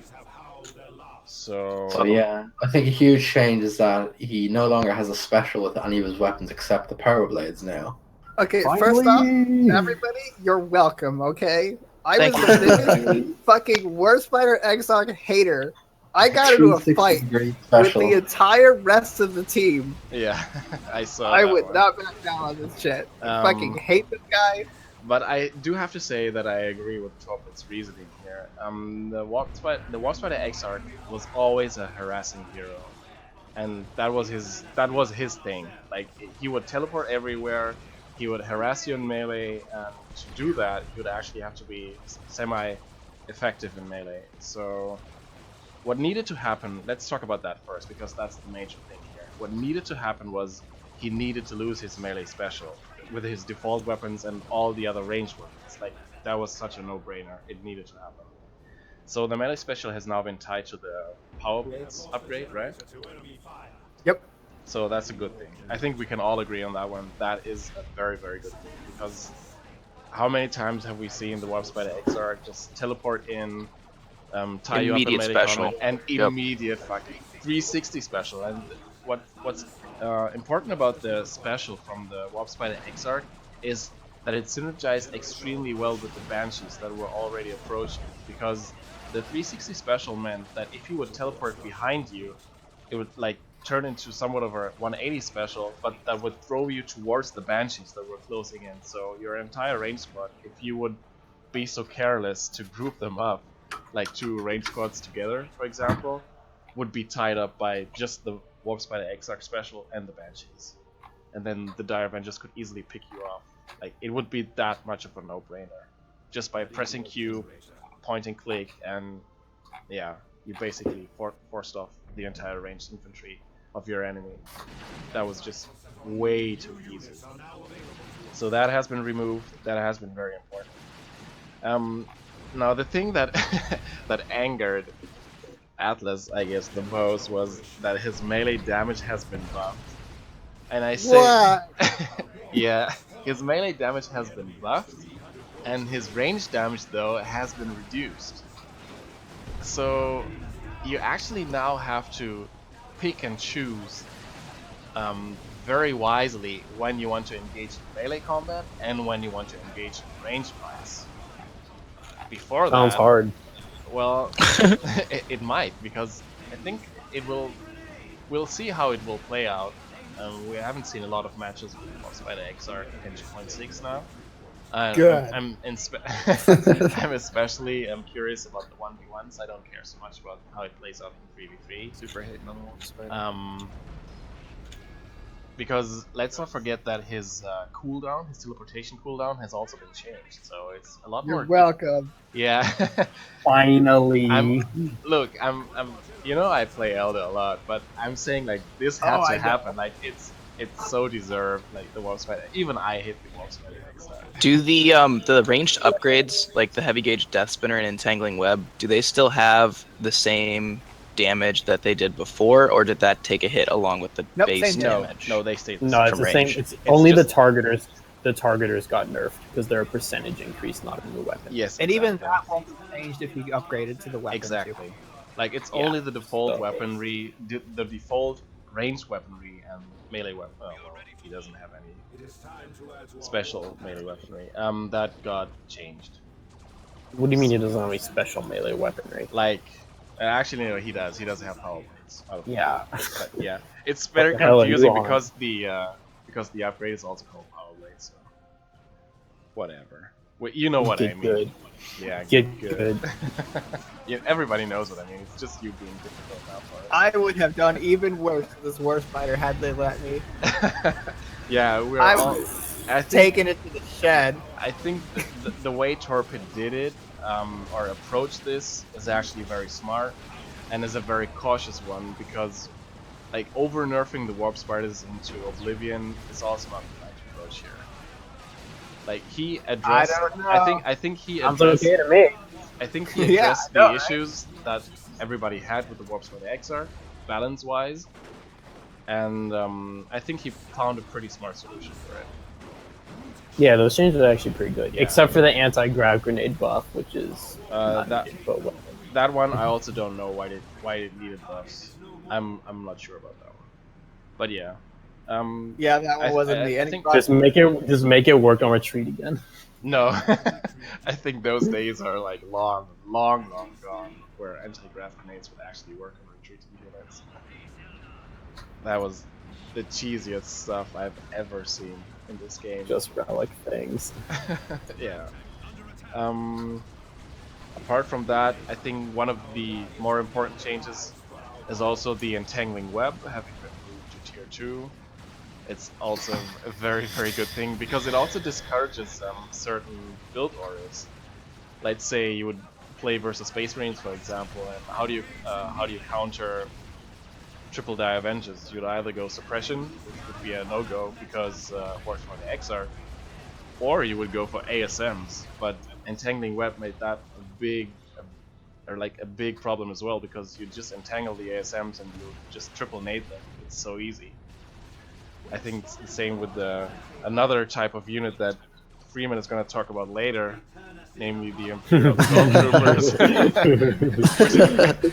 So yeah, I think a huge change is that he no longer has a special with any of his weapons except the power blades now. Okay, first off, everybody, you're welcome, okay? I was the biggest fucking War Spider Exarch hater. I got into a fight with the entire rest of the team. Yeah, I saw. I that would one. not back down on this shit. I fucking hate this guy. But I do have to say that I agree with Toplet's reasoning here. The Warp Spider Exarch was always a harassing hero, and that was his thing. Like, he would teleport everywhere, he would harass you in melee, and to do that, you would actually have to be semi-effective in melee. So, what needed to happen? Let's talk about that first, because that's the major thing here. What needed to happen was he needed to lose his melee special with his default weapons and all the other ranged weapons. Like, that was such a no-brainer. It needed to happen. So the melee special has now been tied to the Power Blades upgrade, right? Yep. So that's a good thing. I think we can all agree on that one. That is a very, very good thing, because how many times have we seen the Warp Spider Exarch just teleport in, tie you up in Immediate melee special. combat, and immediate fucking 360 special. And what's important about the special from the Warp Spider Exarch is that it synergized extremely well with the Banshees that were already approaching, because the 360 special meant that if you would teleport behind you, it would like turn into somewhat of a 180 special, but that would throw you towards the Banshees that were closing in. So your entire range squad, if you would be so careless to group them up, like 2 range squads together, for example, would be tied up by just the Warp Spider Exarch special and the Banshees. And then the Dire Avengers could easily pick you off. Like, it would be that much of a no-brainer. Just by pressing Q, point and click, and yeah, you basically forced off the entire ranged infantry of your enemy. That was just way too easy. So that has been removed. That has been very important. Now the thing that that angered Atlas, I guess, the most was that his melee damage has been buffed. And I say, yeah, his melee damage has been buffed, and his range damage though has been reduced. So you actually now have to pick and choose very wisely when you want to engage in melee combat and when you want to engage in range class. Before that, sounds hard. Well, it might, because I think it will. We'll see how it will play out. We haven't seen a lot of matches with Warp Spider XR in 2.6 now. Good. I'm especially curious about the 1v1s. I don't care so much about how it plays out in 3v3. Super hating on Warp Spider. Because let's not forget that his cooldown, his teleportation cooldown, has also been changed. So it's a lot more. You're welcome. Yeah. Finally. Look, you know, I play Eldar a lot, but I'm saying like this had to happen. Like it's so deserved. Like the Warp Spider. Even I hate the Warp Spider next time. Do the ranged upgrades, like the heavy gauge death spinner and entangling web, do they still have the same damage that they did before, or did that take a hit along with the base damage? No, they stayed. No, it's the same. It's only the targeters. The targeters got nerfed because they're a percentage increase, not a new weapon. Yes, and even that won't be changed if you upgraded to the weapon. Exactly. Too. Like it's only the default weaponry, the default ranged weaponry and melee weapon. Well, he doesn't have any special melee weaponry. That got changed. What do you mean he doesn't have any special melee weaponry? Like, actually, no, he does. He doesn't have power blades. Yeah. But yeah, it's very confusing because the upgrade is also called power blades. So whatever. Well, you know what I mean. Good. Yeah, get good. Yeah, everybody knows what I mean. It's just you being difficult now for us. I would have done even worse to this Warp Spider had they let me. Yeah, I taking it to the shed. I think the way Torpid did it, or approached this, is actually very smart, and is a very cautious one, because like over nerfing the Warp Spiders into oblivion is also not the right approach here. Like he addressed, I think he addressed. Okay to me. I think he addressed the issues that everybody had with the Warp Spider XR, balance-wise, and I think he found a pretty smart solution for it. Yeah, those changes are actually pretty good, except for the anti-grav grenade buff, which is that one. I also don't know why it needed buffs. I'm not sure about that one, but yeah. Yeah, that one wasn't the ending. Just make it work on retreat again. No, I think those days are like long gone, where anti-grav grenades would actually work on retreating units. That was the cheesiest stuff I've ever seen in this game. Just relic things. Yeah. Apart from that, I think one of the more important changes is also the entangling web having been moved to tier 2. It's also a very, very good thing, because it also discourages certain build orders. Let's say you would play versus Space Marines, for example, and how do you counter triple die Avengers? You'd either go suppression, which would be a no-go because Warp Spider XR, or you would go for ASMs. But entangling web made that a big problem as well, because you just entangle the ASMs and you just triple nade them. It's so easy. I think it's the same with another type of unit that Freeman is going to talk about later, namely the Imperial Stormtroopers,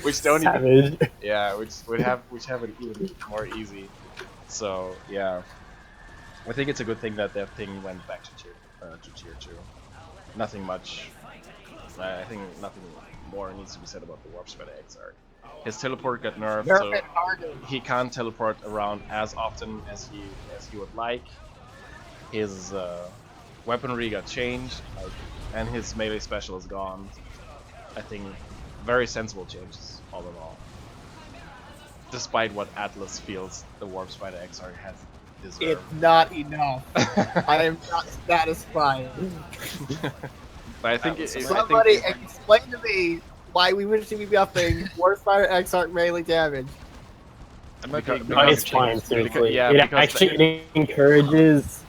which don't even, which have it even more easy. So yeah, I think it's a good thing that thing went back to tier to tier 2. Nothing much. I think nothing more needs to be said about the Warp Spider Exarch. His teleport got nerfed, so he can't teleport around as often as he would like. His weaponry got changed, and his melee special is gone. I think very sensible changes all in all. Despite what Atlas feels the Warp Spider Exarch has deserved. It's not enough. I am not satisfied. But I think Somebody explain to me why we wish to be buffing Warp Spider Exarch melee damage. It's fine, seriously. It actually encourages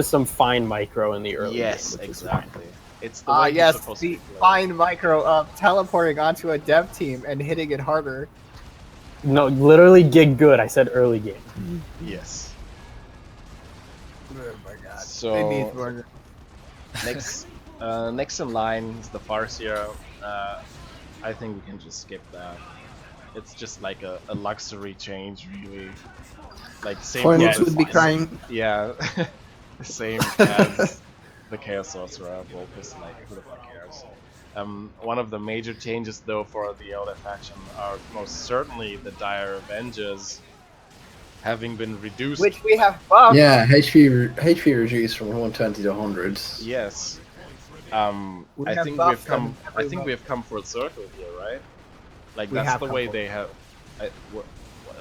some fine micro in the early game, which exactly. It's the way yes, supposed the to play. fine micro of teleporting onto a dev team and hitting it harder. No, literally get good. I said early game. Yes. Oh my god. So next in line is the Farseer. I think we can just skip that. It's just like a luxury change, really. Like same. Phoenix would be crying. Yeah, the same as the Chaos Sorcerer. Volpus, like who the fuck cares? One of the major changes, though, for the Eldar faction are most certainly the Dire Avengers having been reduced. Which we have buffed. Yeah, HP reduced from 120 to 100. Yes. I think we have come full circle here, right? Like that's the way they have.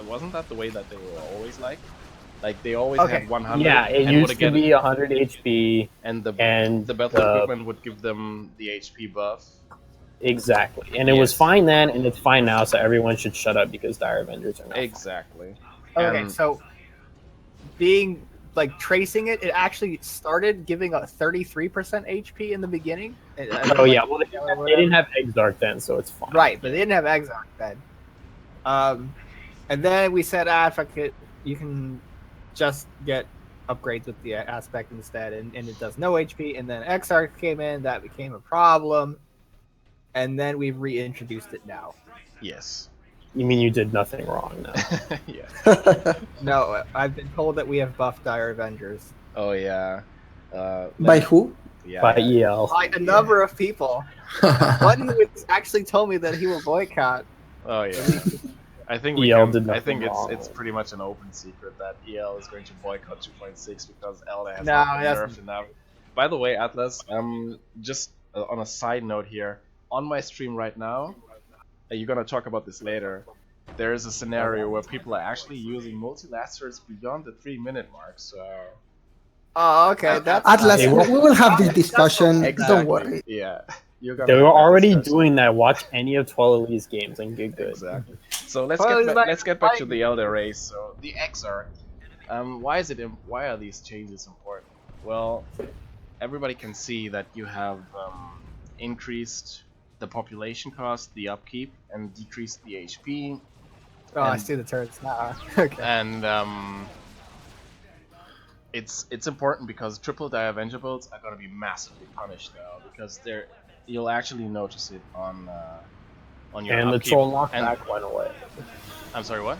Wasn't that the way that they were always like? Like they always had 100. Yeah, it used to be 100 HP, and the battle equipment would give them the HP buff. Exactly, and it was fine then, and it's fine now. So everyone should shut up because Dire Avengers are not exactly. Okay, so being like tracing it actually started giving a 33% HP in the beginning. Oh yeah, well they didn't have Exarch then, so it's fine. Right, but they didn't have Exarch then. And then we said, fuck it, you can just get upgrades with the aspect instead, and it does no HP. And then Exarch came in, that became a problem, and then we've reintroduced it now. Yes. You mean you did nothing wrong now? Yeah. No, I've been told that we have buffed Dire Avengers. Oh yeah. By who? Yeah. By EL. By a number of people. One who actually told me that he will boycott. Oh yeah. I think it's pretty much an open secret that EL is going to boycott 2.6 because Eldar has not been nerfed enough. By the way, Atlas, just on a side note here, on my stream right now, you're gonna talk about this later. There is a scenario where people are actually using multilacers beyond the 3-minute mark. So. Oh, okay. That's Atlas. We will have this discussion. Exactly. Don't worry. Yeah. They were already doing that. Watch any of 12 Elite's games and get good. Exactly. So let's get back to the Eldar race. So the Exarch. Why are these changes important? Well, everybody can see that you have increased the population cost, the upkeep, and decreased the HP. Oh, I see the turrets now. Okay. And it's important because triple Dire Avenger builds are going to be massively punished now because you'll actually notice it on your and upkeep. The troll knockback went away. I'm sorry, what?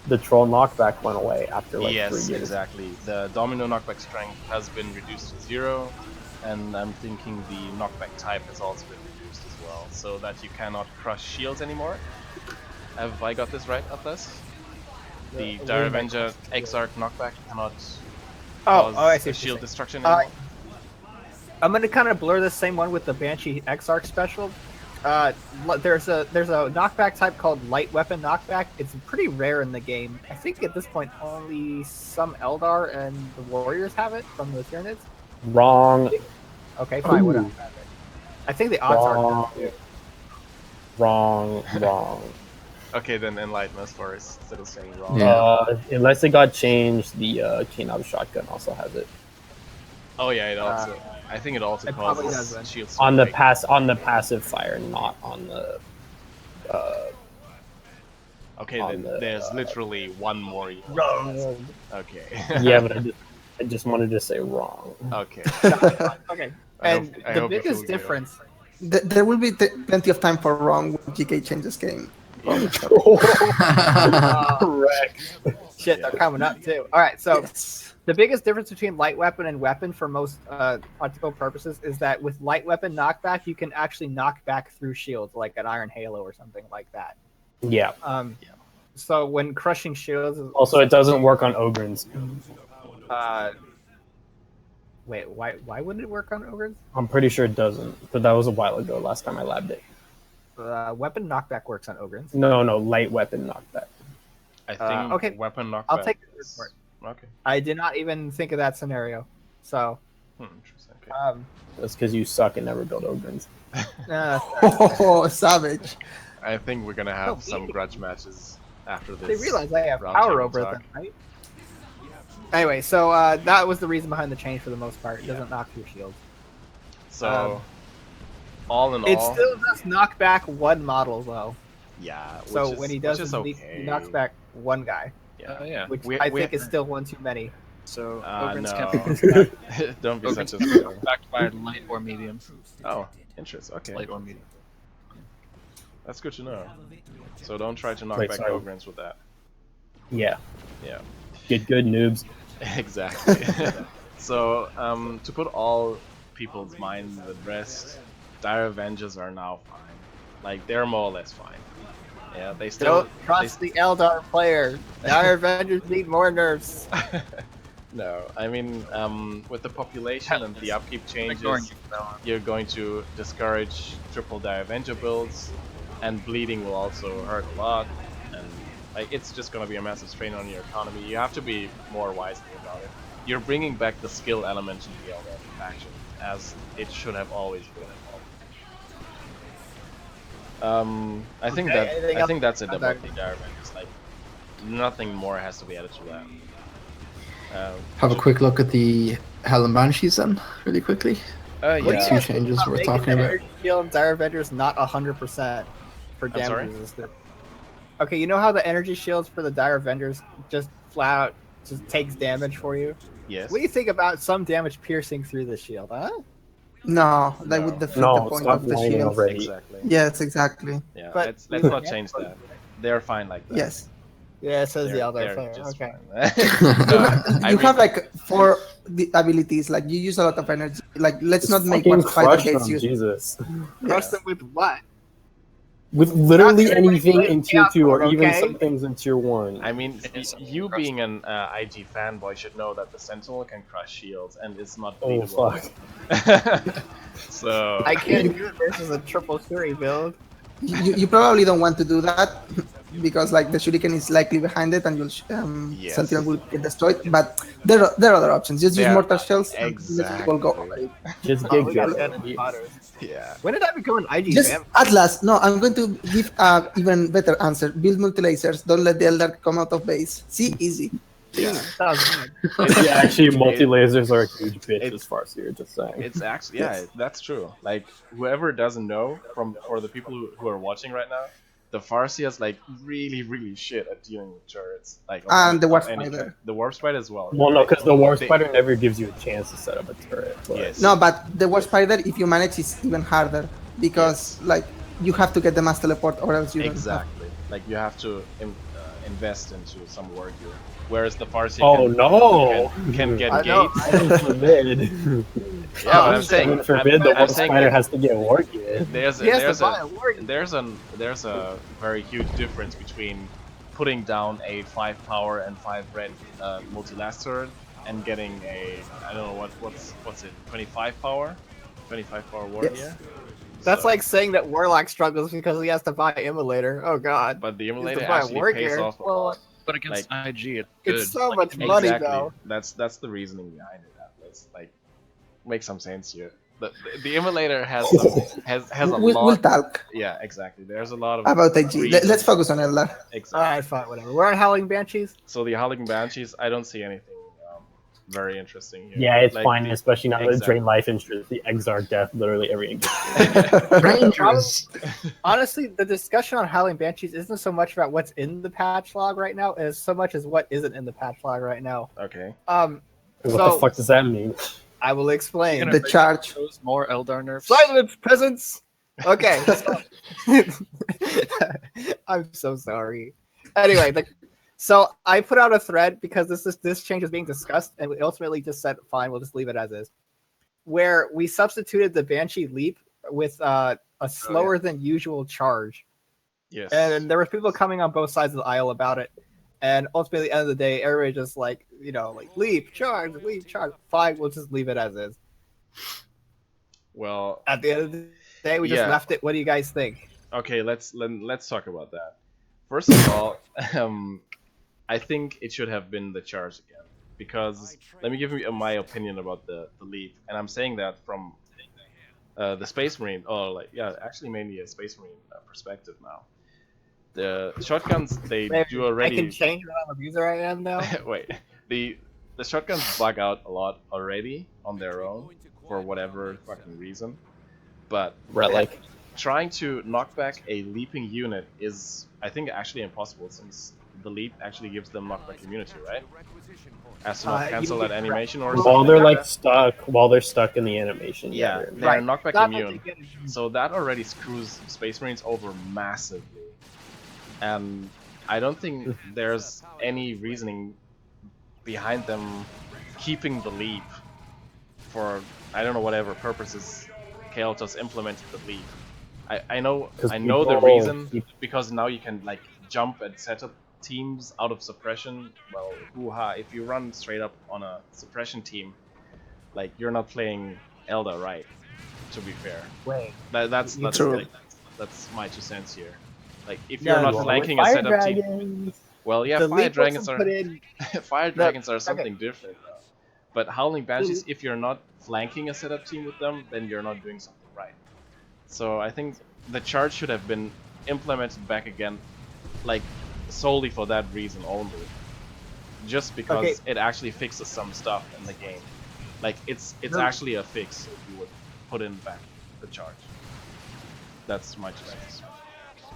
The troll knockback went away after like 3 years. Yes, exactly. The domino knockback strength has been reduced to 0, and I'm thinking the knockback type has also been reduced as well, so that you cannot crush shields anymore. Have I got this right, Atlas? The Dire Avenger Exarch knockback cannot cause shield destruction anymore? I'm gonna kind of blur the same one with the Banshee Exarch special. There's a knockback type called Light Weapon Knockback. It's pretty rare in the game. I think at this point only some Eldar and the Warriors have it from the Tyranids. Wrong. Okay, fine. What else have it? I think the odds are wrong. Okay, then enlighten us for us instead of saying wrong. Unless it got changed, the Kinab shotgun also has it. Oh yeah, it also. I think it also causes shield on the passive fire, not on the. Okay, then there's literally one more. Wrong. Okay. Yeah, but I just wanted to say wrong. Okay. Okay. And the biggest difference. There will be plenty of time for wrong when GK changes game. Correct. Shit, they're coming up too. All right, so The biggest difference between light weapon and weapon for most practical purposes is that with light weapon knockback, you can actually knock back through shields, like an Iron Halo or something like that. Yeah. So when crushing shields... Also, it doesn't work on Ogrins. Wait, why wouldn't it work on Ogres? I'm pretty sure it doesn't, but that was a while ago, last time I labbed it. Weapon knockback works on Ogrins. No, light weapon knockback. I think okay. weapon knockback. I'll take the word for it. Okay. I did not even think of that scenario. So. Interesting. Okay. That's because you suck and never build Ogrins. Oh, savage. I think we're gonna have some grudge matches after this. They realize I have power over them, right? Anyway, so that was the reason behind the change for the most part. It doesn't knock through shields. So, all in all, it still does knock back one model though. Yeah. So when he does, he knocks back one guy. Yeah. Which I think is still one too many. So Ogrins no. Don't be such a backed by light or medium. Oh, interesting. Okay. Light or medium. That's good to know. So don't try to knock back Ogrins with that. Yeah. Yeah. Get good, noobs. Exactly. So to put all people's minds at rest, Dire Avengers are now fine. Like they're more or less fine. Yeah, they still don't trust the Eldar player. Dire Avengers need more nerfs. No, I mean, with the population and the upkeep changes, you're going to discourage triple Dire Avenger builds, and bleeding will also hurt a lot, and like it's just going to be a massive strain on your economy. You have to be more wisely about it. You're bringing back the skill element in the Eldar faction, as it should have always been involved. I think that's it about the Dire Avengers. Like, nothing more has to be added to that. Have a quick look at the Hell and Banshees then, really quickly. Yeah. Two changes we're talking about. Shield and Dire Avengers not 100% for damage resistant. Okay, you know how the energy shields for the Dire Avengers just flat out just takes damage for you? Yes. What do you think about some damage piercing through the shield, huh? No, that would defeat the point of the shield. Already. Exactly. Yes, exactly. Yeah, But let's not change that. They're fine like that. Yes. Yeah, it says the Eldar player. just Okay. fine. You have like 4 abilities, like you use a lot of energy. Like let's not make one fight crush against them, you. Jesus. Crush them with what? With literally Not anything in tier 2 or even okay? some things in tier 1. I mean, you being an IG fanboy should know that the Sentinel can crush shields and it's not Oh beatable. fuck. So I can't do it versus a triple Fury build. You probably don't want to do that because like the shuriken is likely behind it and you'll Yes. Sentinel will get destroyed. But there are other options. Just use There- mortar shells. And exactly. we'll go. Just Oh, get we got good. Deadly Potters. yeah. When did I become an IG Just fan? Atlas. No, I'm going to give an even better answer. Build multi-lasers. Don't let the Eldar come out of base. See, easy. That was good. Yeah, actually, multi-lasers are a huge bitch as far as you're just saying. It's actually that's true. Like whoever doesn't know for the people who are watching right now, the Farsi is like really shit at dealing with turrets. Like And the Warp any Spider. turret. The Warp Spider as well. Well, no, because the Warp They- Spider never gives you a chance to set up a turret. But Yes. No, but the War Spider, if you manage, is even harder because like you have to get the mass teleport or else you don't have. Exactly. Like you have to invest into some work here. Whereas the Farsi can get I know. gates. Heaven forbid. Yeah, but I'm saying Heaven forbid the I'm Warp saying Spider has to get war gear. there's He has to buy a war. there's a very huge difference between putting down a 5 power and 5 red multi-last turret and getting a I don't know what's it 25 power war Yes. gear. That's So- like saying that Warlock struggles because he has to buy Immolator. Oh god. but the He has emulator to buy actually war pays gear. off a Well, lot. But against IG, it's it's good. so Like, much money Exactly. though. That's the reasoning behind it. Atlas. Like, make some sense here. The emulator has some, has a We'll lot. talk Yeah, exactly. There's a lot of about AG. reasons. Let's focus on Eldar. Exactly. Alright, fine, whatever. We're on Howling Banshees. So the Howling Banshees, I don't see anything very interesting here. Yeah, it's Like, fine, especially now that exactly. Drain Life ensures the Exarch death literally every engagement. Rangers. Honestly, the discussion on Howling Banshees isn't so much about what's in the patch log right now as so much as what isn't in the patch log right now. Okay. What So the fuck does that mean? I will explain. The charge. Those more Eldar nerfs. Silence, peasants! Okay. I'm so sorry. Anyway, So I put out a thread because this change is being discussed, and we ultimately just said, fine, we'll just leave it as is. Where we substituted the Banshee Leap with a slower than usual charge. Yes. And there were people coming on both sides of the aisle about it. And ultimately, at the end of the day, everybody just like, leap, charge. Fine, we'll just leave it as is. Well, at the end of the day, we just left it. What do you guys think? Okay, let's talk about that. First of all, I think it should have been the charge again, because let me give you my opinion about the leap, and I'm saying that from the Space Marine, actually mainly a Space Marine perspective now. The shotguns they do already. I can change what I'm abuser I am now. Wait, the shotguns bug out a lot already on their own for whatever fucking reason, but Relic. Trying to knock back a leaping unit is, I think, actually impossible, since the leap actually gives them knockback immunity, right? As to not cancel that animation or something. While they're stuck in the animation. Yeah, they're knockback immune. So that already screws Space Marines over massively. And I don't think there's any reasoning behind them keeping the leap for, I don't know, whatever purposes Kael'thas implemented the leap. I know the reason, because now you can like jump and set up teams out of suppression. Well, hoo-ha, if you run straight up on a suppression team, like, you're not playing Eldar right, to be fair. Wait. That's my 2 cents here. Like, if you're not flanking a setup team. Well, yeah, fire dragons are fire dragons are something different though. But Howling Banshees, if you're not flanking a setup team with them, then you're not doing something right. So I think the charge should have been implemented back again, like, solely for that reason only. Just because it actually fixes some stuff in the game. Like, it's actually a fix if you would put in back the charge. That's my 2 cents.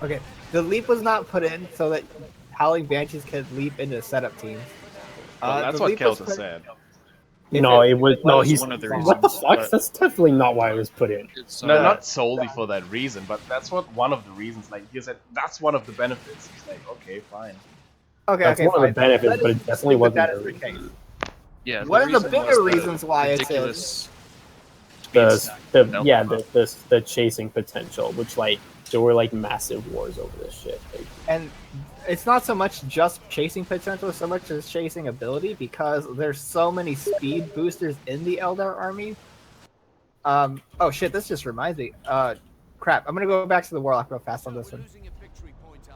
Okay, the leap was not put in so that Howling Banshees could leap into setup teams. Well, that's what Kael'thas said. No, it was no. He's one of the what the fuck? but- That's definitely not why it was put in. No, not solely for that reason, but that's one of the reasons. Like, he said, that's one of the benefits. He's like, okay, fine. That's one of the benefits, but it definitely wasn't that the is the reason. case. Yeah. What are the reason bigger was the reasons why it's in? ridiculous The chasing potential, which like there were like massive wars over this shit. Like, And it's not so much just chasing potential so much as chasing ability, because there's so many speed boosters in the Eldar army. Oh shit, this just reminds me. Crap, I'm gonna go back to the Warlock real fast on this one.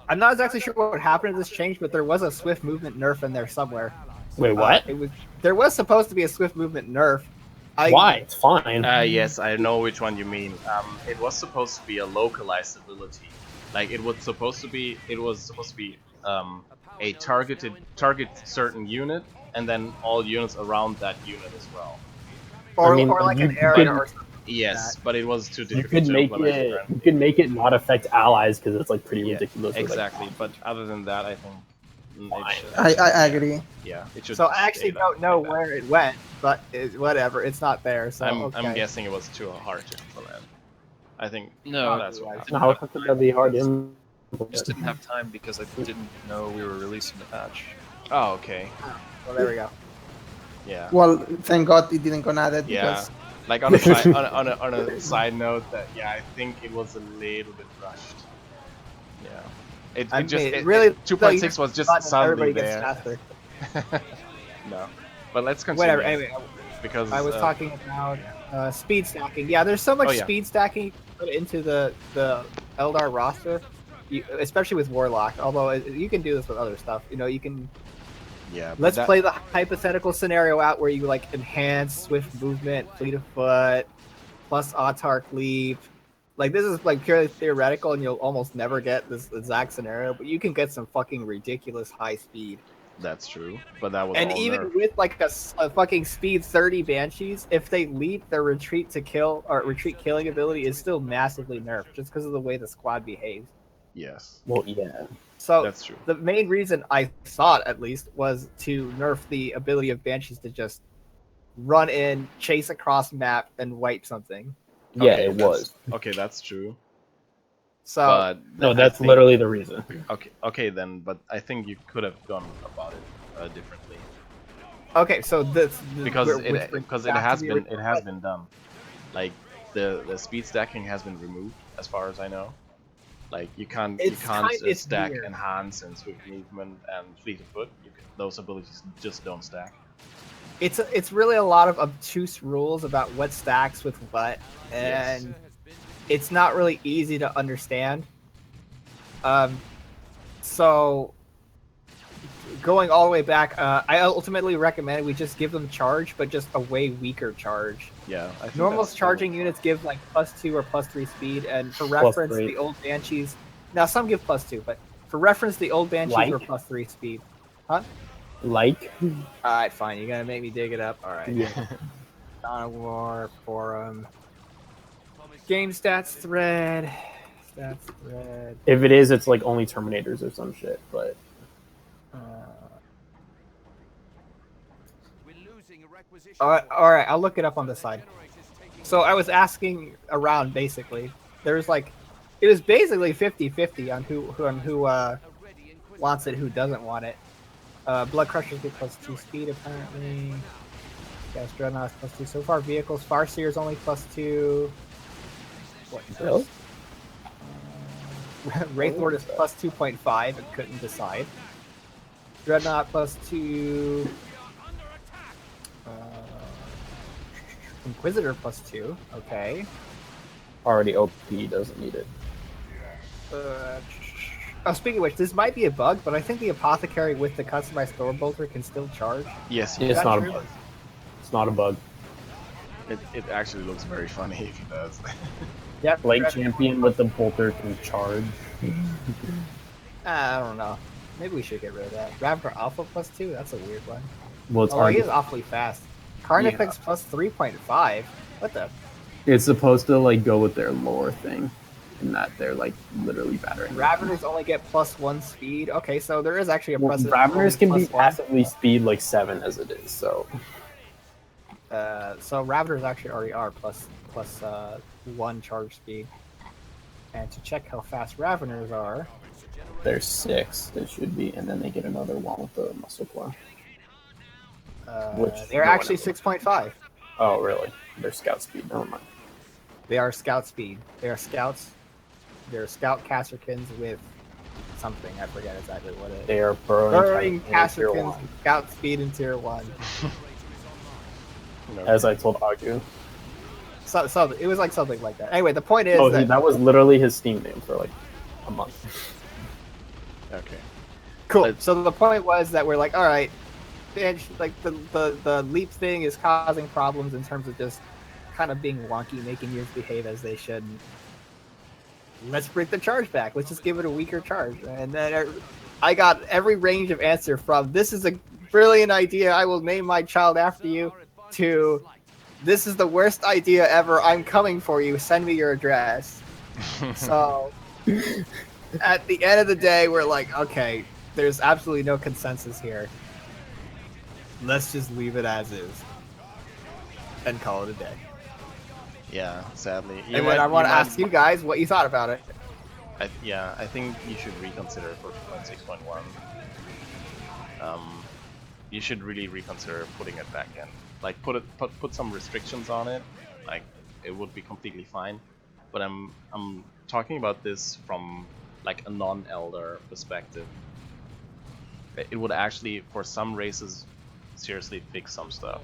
I'm not exactly sure what happened to this change, but there was a swift movement nerf in there somewhere. wait, what? There was supposed to be a swift movement nerf. Why? It's fine. Yes, I know which one you mean. It was supposed to be a localized ability. Like, it was supposed to be a target certain unit, and then all units around that unit as well. Or, I mean, or like you an area could- or something. Yes, but it was too You difficult could to make implement. it. You could make it not affect allies because it's like pretty Yeah, ridiculous. with, like, exactly. But other than that, I think it should, I agree. Yeah, it should. So I actually stay don't know like that. where it went, but whatever, it's not there. So I'm okay. guessing it was too hard to implement. I think No, that's what happened. No, how could that be hard? just didn't have time because I didn't know we were releasing the patch. Oh, okay. Well, there we go. Yeah. Well, thank God it didn't go added Yeah. because Like, on a side, on a side note, that I think it was a little bit rushed. Yeah. It really 2.6 was just suddenly everybody gets there. faster. No, but let's continue. Whatever. Anyway, because I was talking about speed stacking. Yeah, there's so much yeah. speed stacking put into the Eldar roster, especially with Warlock. Although you can do this with other stuff. You can. Yeah. but Let's that- play the hypothetical scenario out where you like enhance swift movement, fleet of foot, plus autark leap. Like, this is like purely theoretical, and you'll almost never get this exact scenario, but you can get some fucking ridiculous high speed. That's true, but that was And all even nerf. with like a fucking speed 30 Banshees, if they leap, their retreat to kill or retreat killing ability is still massively nerfed just because of the way the squad behaves. Yes, Well, yeah. So that's true. the main reason I thought, at least, was to nerf the ability of Banshees to just run in, chase across map, and wipe something. Yeah, Okay, it was. Okay, that's true. So But No, I that's think- literally the reason. Okay then, but I think you could have gone about it differently okay, so this because which brings it back to has the been original it has question. been done. Like the speed stacking has been removed as far as I know. Like you can't It's stack weird. enhance and swift movement and fleet of foot. Those abilities just don't stack. It's really a lot of obtuse rules about what stacks with what, and it's not really easy to understand. So going all the way back, I ultimately recommend we just give them charge, but just a way weaker charge. Yeah, I think Normal that's charging totally units give like +2 or +3 speed, and for Plus reference, 3. the old Banshees. Now some give +2, but for reference, the old Banshees were Like? +3 speed. Huh? Like, All right, fine. You're gonna make me dig it up. All right. yeah. Dawn of War forum. Game stats thread. Stats thread. If it is, it's like only Terminators or some shit. But All right, I'll look it up on the side. So I was asking around basically. There's like, it was basically 50-50 on who wants it, who doesn't want it. Blood Crushers get +2 speed apparently. Gas Dreadnoughts +2. So far vehicles, Farseer's only +2. What? Really? Wraithlord is +2.5 and couldn't decide. Dreadnought +2. Inquisitor +2. Okay. already OP, doesn't need it. Oh, speaking of which, this might be a bug, but I think the Apothecary with the customized Thor Bolter can still charge. Yes, It's that not true? a bug. It's not a bug. it actually looks very funny if it does. Yep. Blade Champion with the bolter can charge. I don't know. Maybe we should get rid of that. Ravagor Alpha +2? That's a weird one. Well, it's Oh, he already, is awfully fast. Carnifex +3.5? What the? it's supposed to like go with their lore thing, in that they're like literally battering. Raveners only get +1 speed. Okay, so there is actually a Well, precedent. Raveners can be +1. passively speed like 7 as it is, so So Raveners actually already are plus 1 charge speed. And to check how fast Raveners are, they're 6. They should be, and then they get another one with the muscle claw. Which they're no one actually ever- 6.5. Oh, really? They're scout speed. Never mind. They are scout speed. They are scouts. They're scout Casterkins with something. I forget exactly what it is. They are burrowing Burrowing Tier Casterkins, 1. scout speed in tier 1. As I told Agu. So it was like something like that. Anyway, the point is Oh, that, that was literally his Steam name for like a month. Okay. cool. So the point was that we're like, all right, like the leap thing is causing problems in terms of just kind of being wonky, making units behave as they shouldn't. Let's bring the charge back. Let's just give it a weaker charge. And then I got every range of answer from "this is a brilliant idea. I will name my child after you" to "this is the worst idea ever. I'm coming for you. Send me your address." So at the end of the day, we're like, okay, there's absolutely no consensus here. Let's just leave it as is and call it a day. Yeah, sadly. And then I want to ask you guys what you thought about it. I think you should reconsider for 2.6.1. You should really reconsider putting it back in. Like put some restrictions on it. Like it would be completely fine. But I'm talking about this from like a non-Eldar perspective. It would actually, for some races, seriously fix some stuff.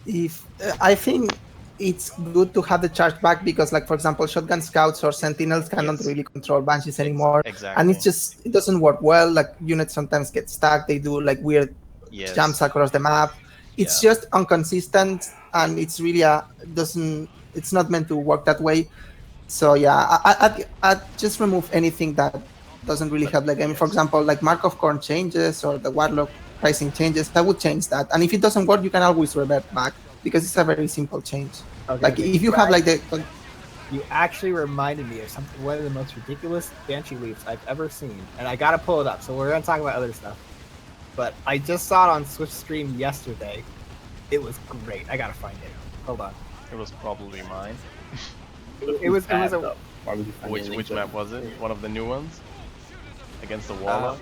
If I think it's good to have the charge back because, like for example, shotgun scouts or sentinels cannot Yes. really control banshees anymore, Exactly. and it doesn't work well. Like units sometimes get stuck. They do like weird Yes. jumps across the map. It's Yeah. just inconsistent, and it's really it's not meant to work that way. So yeah, I just remove anything that doesn't really help the game. For example, like Mark of Corn changes or the Warlock pricing changes. I would change that, and if it doesn't work, you can always revert back because it's a very simple change. Okay, Like if you have like the You actually reminded me of something, one of the most ridiculous Banshee leaps I've ever seen. And I gotta pull it up, so we're gonna talk about other stuff. But I just saw it on Switch stream yesterday. It was great. I gotta find it. Hold on. It was probably mine. It was bad, a though. Why would you find anything Which good? map was it? One of the new ones? Against the Warlock?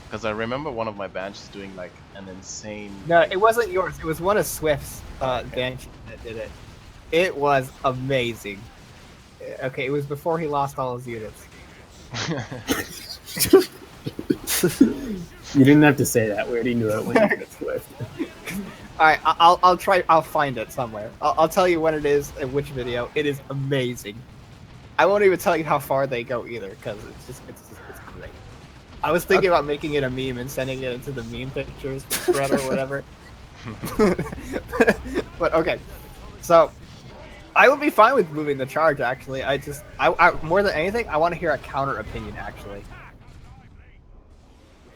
Because I remember one of my banshees doing like an insane... No, it wasn't yours. It was one of Swift's banshees that did it. It was amazing. Okay, it was before he lost all his units. You didn't have to say that. We already knew it when you Swift. Alright, I'll try. I'll find it somewhere. I'll tell you when it is and which video. It is amazing. I won't even tell you how far they go either, because it's great. I was thinking about making it a meme and sending it into the meme pictures thread or whatever. But okay, so I would be fine with moving the charge. Actually, I more than anything, I want to hear a counter opinion. Actually,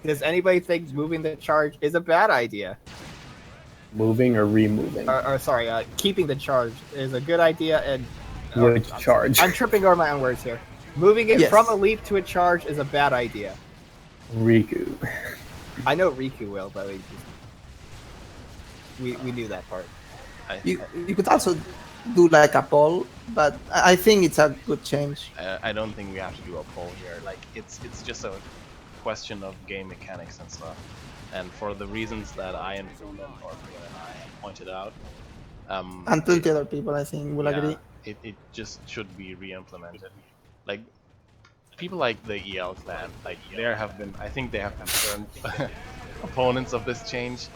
does anybody think moving the charge is a bad idea? Moving or removing? Or sorry, keeping the charge is a good idea. And Which charge? I'm tripping over my own words here. Moving it Yes. from a leap to a charge is a bad idea. Riku. I know Riku will, but we knew that part. You could also do like a poll, but I think it's a good change. I don't think we have to do a poll here. Like it's just a question of game mechanics and stuff. And for the reasons that I and Freeman or Freeman and I have pointed out, And 20 other people, I think, will agree. it just should be re-implemented. Like people like the EL clan, like I think they have been turned opponents of this change,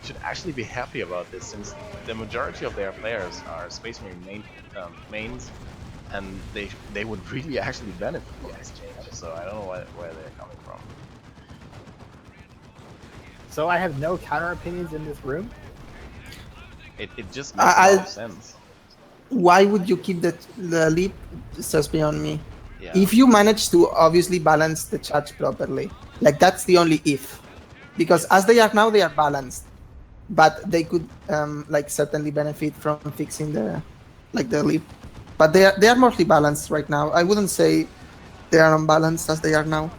should actually be happy about this, since the majority of their players are Space Marine mains, and they would really actually benefit from this change. So I don't know where they're coming from. So I have no counter opinions in this room. It just makes a lot of sense. Why would you keep the leap? It's just beyond me. Yeah. If you manage to obviously balance the charge properly, like that's the only if, because as they are now, they are balanced, but they could like certainly benefit from fixing the leap. But they are mostly balanced right now. I wouldn't say they are unbalanced as they are now.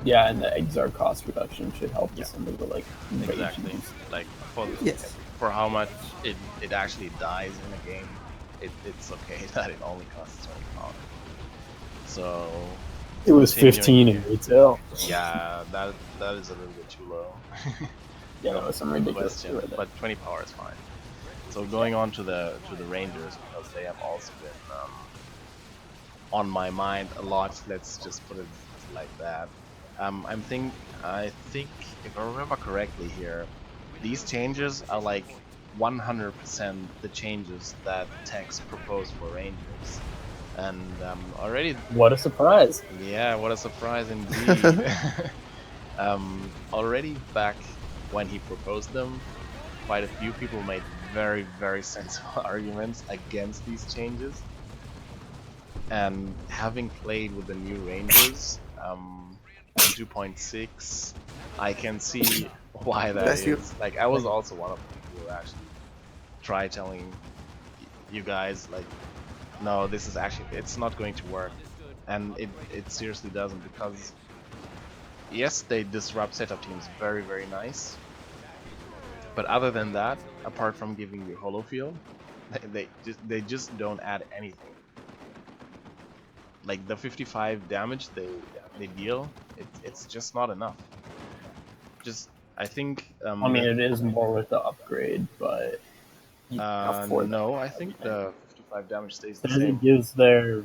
Yeah, and the Exar cost reduction should help with some of the like Exactly. invasions. Like Yes. for how much it actually dies in a game, it's okay that it only costs 20 power. So It was continuing 15 in retail. Yeah, that is a little bit too low. Yeah, that was some ridiculous. Question, but 20 power is fine. So going on to the Rangers, because they have also been on my mind a lot. Let's just put it like that. I think if I remember correctly here, these changes are like 100% the changes that Tex proposed for Rangers, and already. What a surprise! Yeah, what a surprise indeed. Already back when he proposed them, quite a few people made very, very sensible arguments against these changes. And having played with the new Rangers in 2.6, I can see why that Bless is. you. Like, I was also one of the people who actually tried telling you guys, like, no, this is actually, it's not going to work. And it seriously doesn't, because yes, they disrupt setup teams very, very nice. But other than that, apart from giving you holo field, they just don't add anything. Like the 55 damage they deal, it's just not enough. I think. I mean, it is more with the upgrade, but no, I think the 55 damage stays the then same. it gives their.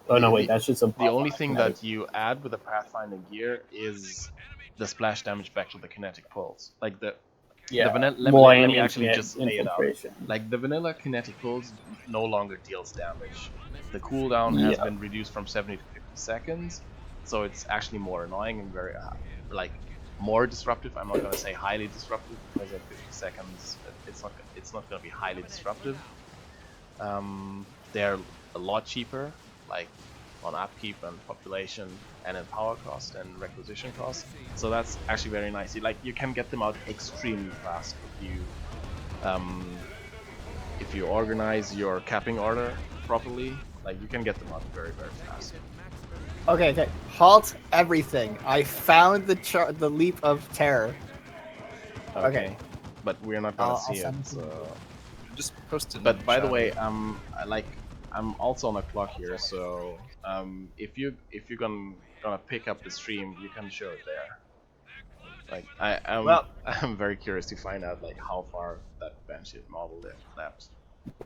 Oh no, wait, that's just a. The only thing that you add with the Pathfinder gear is the splash damage back to the kinetic pulse. Like the vanilla. Let me actually just lay it out. Like the vanilla kinetic pulse no longer deals damage. The cooldown has been reduced from 70 to 50 seconds, so it's actually more annoying and very like more disruptive. I'm not gonna say highly disruptive, because at 50 seconds it's not gonna be highly disruptive. They're a lot cheaper, like on upkeep and population and in power cost and requisition cost. So that's actually very nice. You can get them out extremely fast if you organize your capping order properly. Like you can get them out very, very fast. Okay. Halt everything. I found the leap of terror. Okay. But we're not gonna see I'll it. So. Just posted. But by the way, like I'm also on a clock here, so if you're gonna pick up the stream, you can show it there. Like I'm very curious to find out like how far that Banshee model left.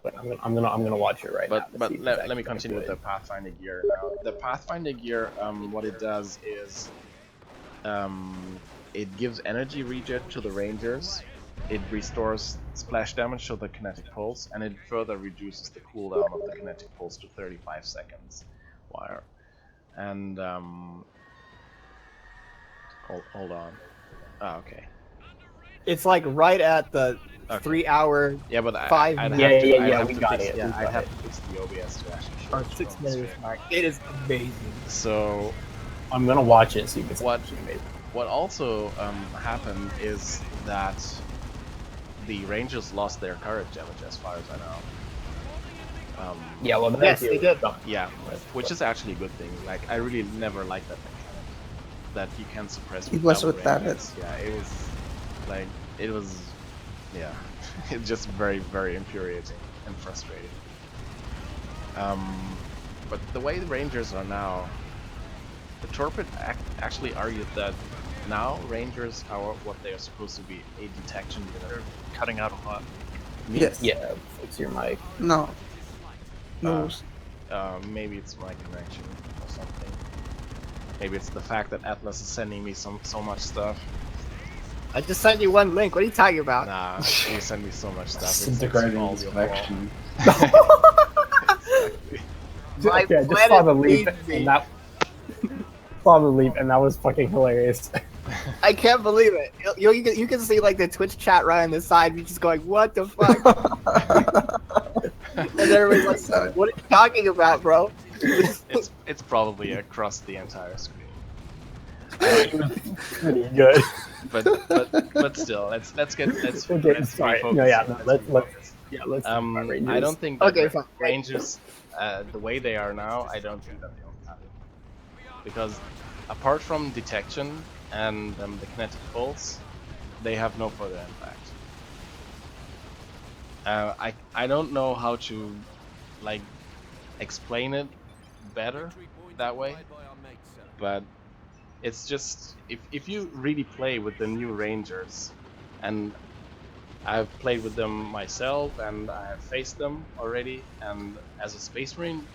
But I'm gonna watch it right now. But let me continue with the Pathfinder gear now. The Pathfinder gear, what it does is, it gives energy regen to the Rangers. It restores splash damage to the kinetic pulse, and it further reduces the cooldown of the kinetic pulse to 35 seconds. Wire. And hold on. Ah, okay. It's like right at the 3 hour. Yeah, but 5 I'd minutes. I'd have to fix the OBS to actually show Or it 6 on the minutes stream. mark. It is amazing. So I'm gonna watch it and see if it's what actually amazing. what also happened is that the Rangers lost their courage damage, as far as I know. Yeah, well, Yes, they did. Yeah, which is actually a good thing. Like, I really never liked that mechanic. That you can suppress. It was double retarded. Rangers. Yeah, it was, yeah, it's just very, very infuriating and frustrating. But the way the Rangers are now, the Torpid actually argued that now Rangers are what they are supposed to be, a detection unit. They're cutting out a lot. Yes. Yeah, fix your mic. No. No. Maybe it's my connection or something. Maybe it's the fact that Atlas is sending me so much stuff. I just sent you one link. What are you talking about? Nah, you send me so much stuff. Disintegrating all his your connection. My Okay, I just planet saw the leap, needs me. and that saw the leap, and that was fucking hilarious. I can't believe it. You can see like the Twitch chat right on the side. You're just going, what the fuck? And everybody's like, what are you talking about, bro? It's probably across the entire screen. Pretty good. But still, let's Okay, sorry. refocus. No, yeah, here, no, let's let's refocus. yeah, let's. talk about Rangers. I don't think that Okay, fine. Rangers, the way they are now, I don't think that they'll cut it. Because apart from detection and the kinetic pulse, they have no further impact. I don't know how to like explain it better that way, but it's just if you really play with the new Rangers, and I've played with them myself and I have faced them already, and as a Space Marine,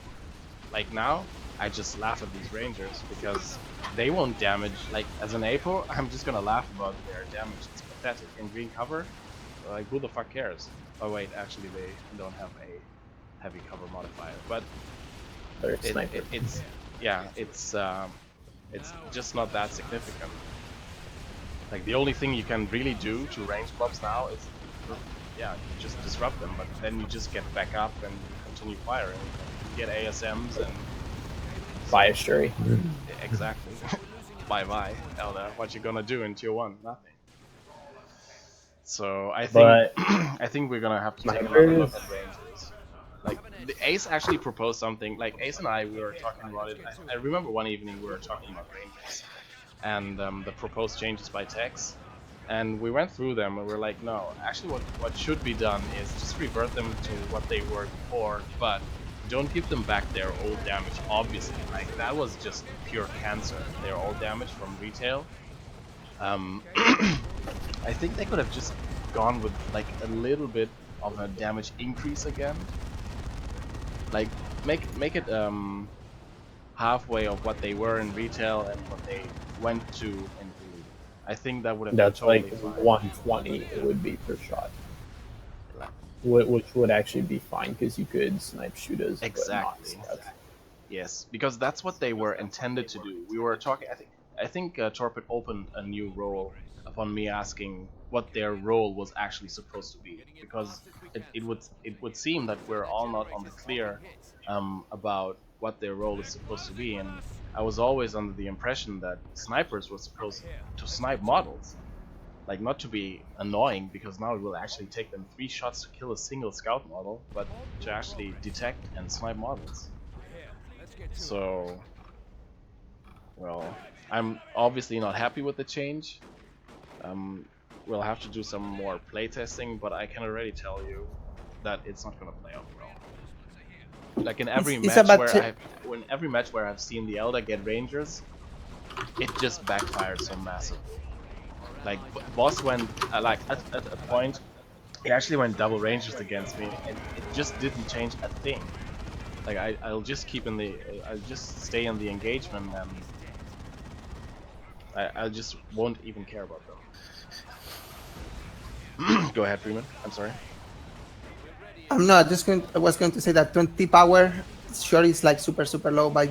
like now, I just laugh at these Rangers because they won't damage. Like as an APO, I'm just gonna laugh about their damage. It's pathetic. In green cover, like who the fuck cares? Oh wait, actually they don't have a heavy cover modifier, but it's just not that significant. Like the only thing you can really do to range blobs now is, yeah, you just disrupt them, but then you just get back up and continue firing. You get ASMs and Bias jury. exactly. Bye bye, Eldar. What you gonna do in tier 1? Nothing. So I think I think we're gonna have to take another look at Rangers. Like the Ace actually proposed something. Like Ace and I, we were talking about it. I remember one evening we were talking about Rangers and the proposed changes by Tex, and we went through them and we're like, no, actually what should be done is just revert them to what they were before, but don't give them back their old damage. Obviously, like that was just pure cancer. Their old damage from retail. I think they could have just gone with like a little bit of a damage increase again. Like make it halfway of what they were in retail and what they went to in blue. I think that would have That's been totally like fine. 120 it would be per shot, which would actually be fine because you could snipe shooters. Exactly. But not Yes, because that's what they were intended to do. We were talking. I think Torpid opened a new role upon me asking what their role was actually supposed to be, because it would seem that we're all not on the clear about what their role is supposed to be, and I was always under the impression that snipers were supposed to snipe models, like not to be annoying, because now it will actually take them 3 shots to kill a single scout model, but to actually detect and snipe models. So, well, I'm obviously not happy with the change. We'll have to do some more playtesting, but I can already tell you that it's not going to play out well. Like in every It's match about where every match where I've seen the Eldar get Rangers, it just backfired so massively. Like boss went like at a point, it actually went double Rangers against me, and it just didn't change a thing. Like I'll just keep in the I'll just stay in the engagement, and I just won't even care about them. Go ahead, Freeman. I'm sorry. I'm not just going. I was going to say that 20 power sure is like super low, but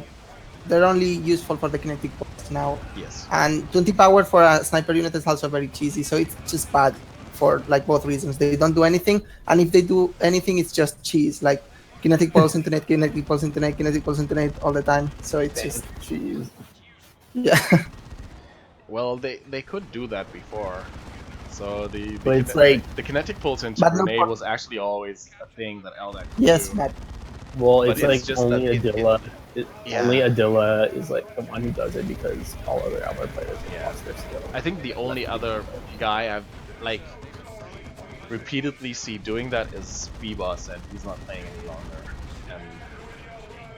they're only useful for the kinetic pulse now. Yes. And 20 power for a sniper unit is also very cheesy, so it's just bad for like both reasons. They don't do anything, and if they do anything, it's just cheese. Like kinetic pulse into net, kinetic pulse into net, kinetic pulse into net all the time. So it's just cheese. Yeah. Well, they could do that before. So the kinetic pulse into grenade was actually always a thing that Eldar could yes, do. but well, it's but like just only Adilla. Only Yeah. Adilla is like the one who does it because all other Eldar players have lost their skill. I think the only other guy I've like repeatedly see doing that is Beboss, and he's not playing any longer. And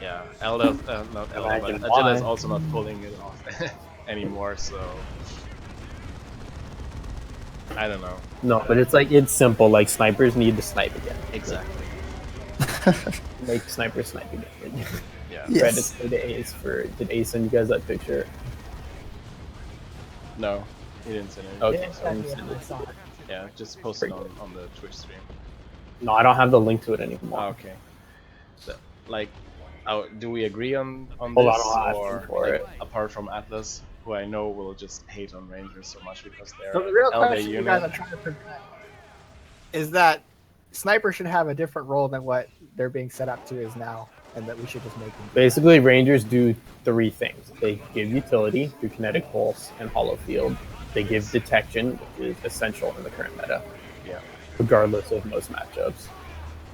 yeah, Eldar, not Eldar, but Adilla is also not pulling it off anymore. So I don't know. No, but it's like it's simple. Like snipers need to snipe again. Exactly. Make snipers snipe again. Yeah. Credits to the Ace for. Did Ace send you guys that picture? No, he didn't send it. Okay, So, so send it. yeah, just post it on the Twitch stream. No, I don't have the link to it anymore. Oh, okay. Like, do we agree on Hold this, on, I'll ask or him for like, it. apart from Atlas, who I know will just hate on Rangers so much because they're So the real Eldar question you unit. guys are trying to prevent is that snipers should have a different role than what they're being set up to is now, and that we should just make them. Basically, Rangers do 3 things. They give utility through kinetic pulse and hollow field. They give detection, which is essential in the current meta, Yeah. regardless of most matchups.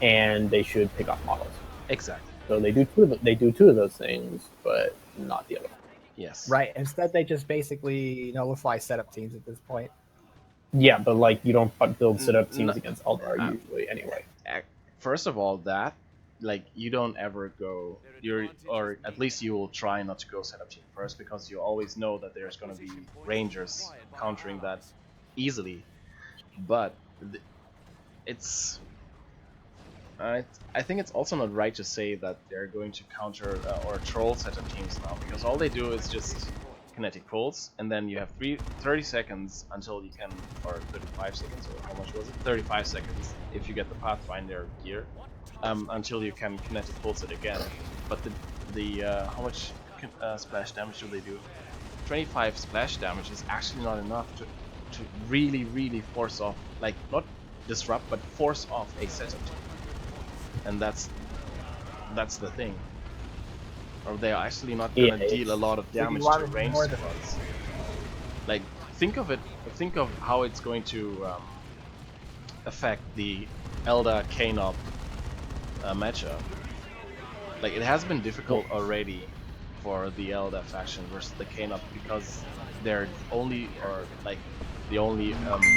And they should pick off models. Exactly. So they do two of those things, but not the other one. Yes. Right. Instead, they just basically nullify setup teams at this point. Yeah, but like you don't build setup teams against Eldar usually anyway. First of all, that like you don't ever go or at least you will try not to go setup team first, because you always know that there's going to be Rangers countering that easily. But it's I think it's also not right to say that they're going to counter or troll setup teams now, because all they do is just kinetic pulse, and then you have 30 seconds until you can, or 35 seconds, or how much was it? 35 seconds if you get the Pathfinder gear, until you can kinetic pulse it again. But the how much splash damage do they do? 25 splash damage is actually not enough to really force off, like not disrupt, but force off a setup team. And that's the thing. Or they are actually not gonna deal a lot of damage to ranged squads. Like think of how it's going to affect the Eldar Kanob matchup. Like it has been difficult already for the Eldar faction versus the Kanob, because they're only the only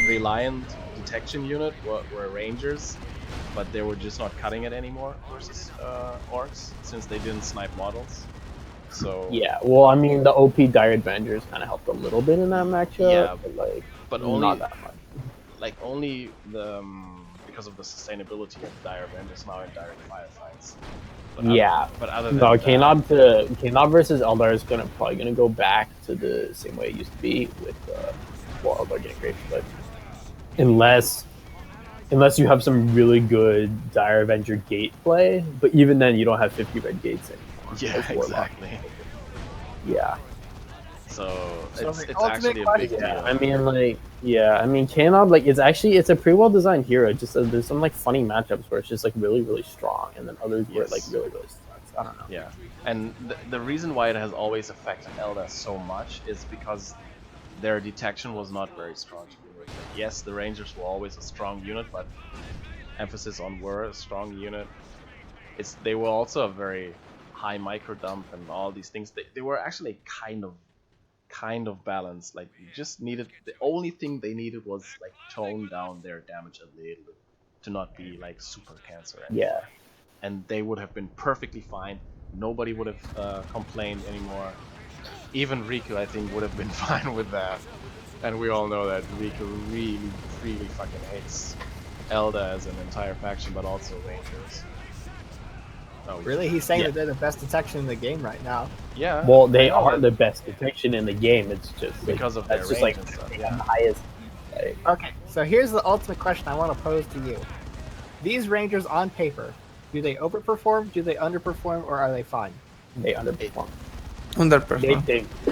reliant detection unit were Rangers, but they were just not cutting it anymore versus Orcs, since they didn't snipe models. So yeah, well, I mean, the OP Dire Avengers kind of helped a little bit in that matchup, yeah, but only not that much. Like only the because of the sustainability of Dire Avengers now in direct firefights. But other than that, Kanob versus Eldar is probably gonna go back to the same way it used to be with Eldar getting great, but unless you have some really good Dire Avenger gate play, but even then you don't have 50 red gates anymore. Yeah, exactly. Yeah. So it's actually a big deal. I mean, Kanob, like it's a pretty well designed hero. Just there's some like funny matchups where it's just like really strong, and then others where it like really sucks. I don't know. Yeah, and the reason why it has always affected Eldar so much is because their detection was not very strong to begin with. Like, yes, the Rangers were always a strong unit, but emphasis on were a strong unit. They were also a very high micro dump and all these things. They were actually kind of balanced. Like you just needed, the only thing they needed was like tone down their damage a little bit to not be like super cancer anymore. Yeah. and they would have been perfectly fine. Nobody would have complained anymore. Even Riku, I think, would have been fine with that. And we all know that Riku really fucking hates Eldar as an entire faction, but also Rangers. Oh, Really? He's saying that they're the best detection in the game right now. Yeah. Well, they are the best detection in the game. It's just because of their that's just range like and stuff. the highest. Like, Okay, so here's the ultimate question I want to pose to you. These Rangers on paper, do they overperform, do they underperform, or are they fine? they underperform. Underperform.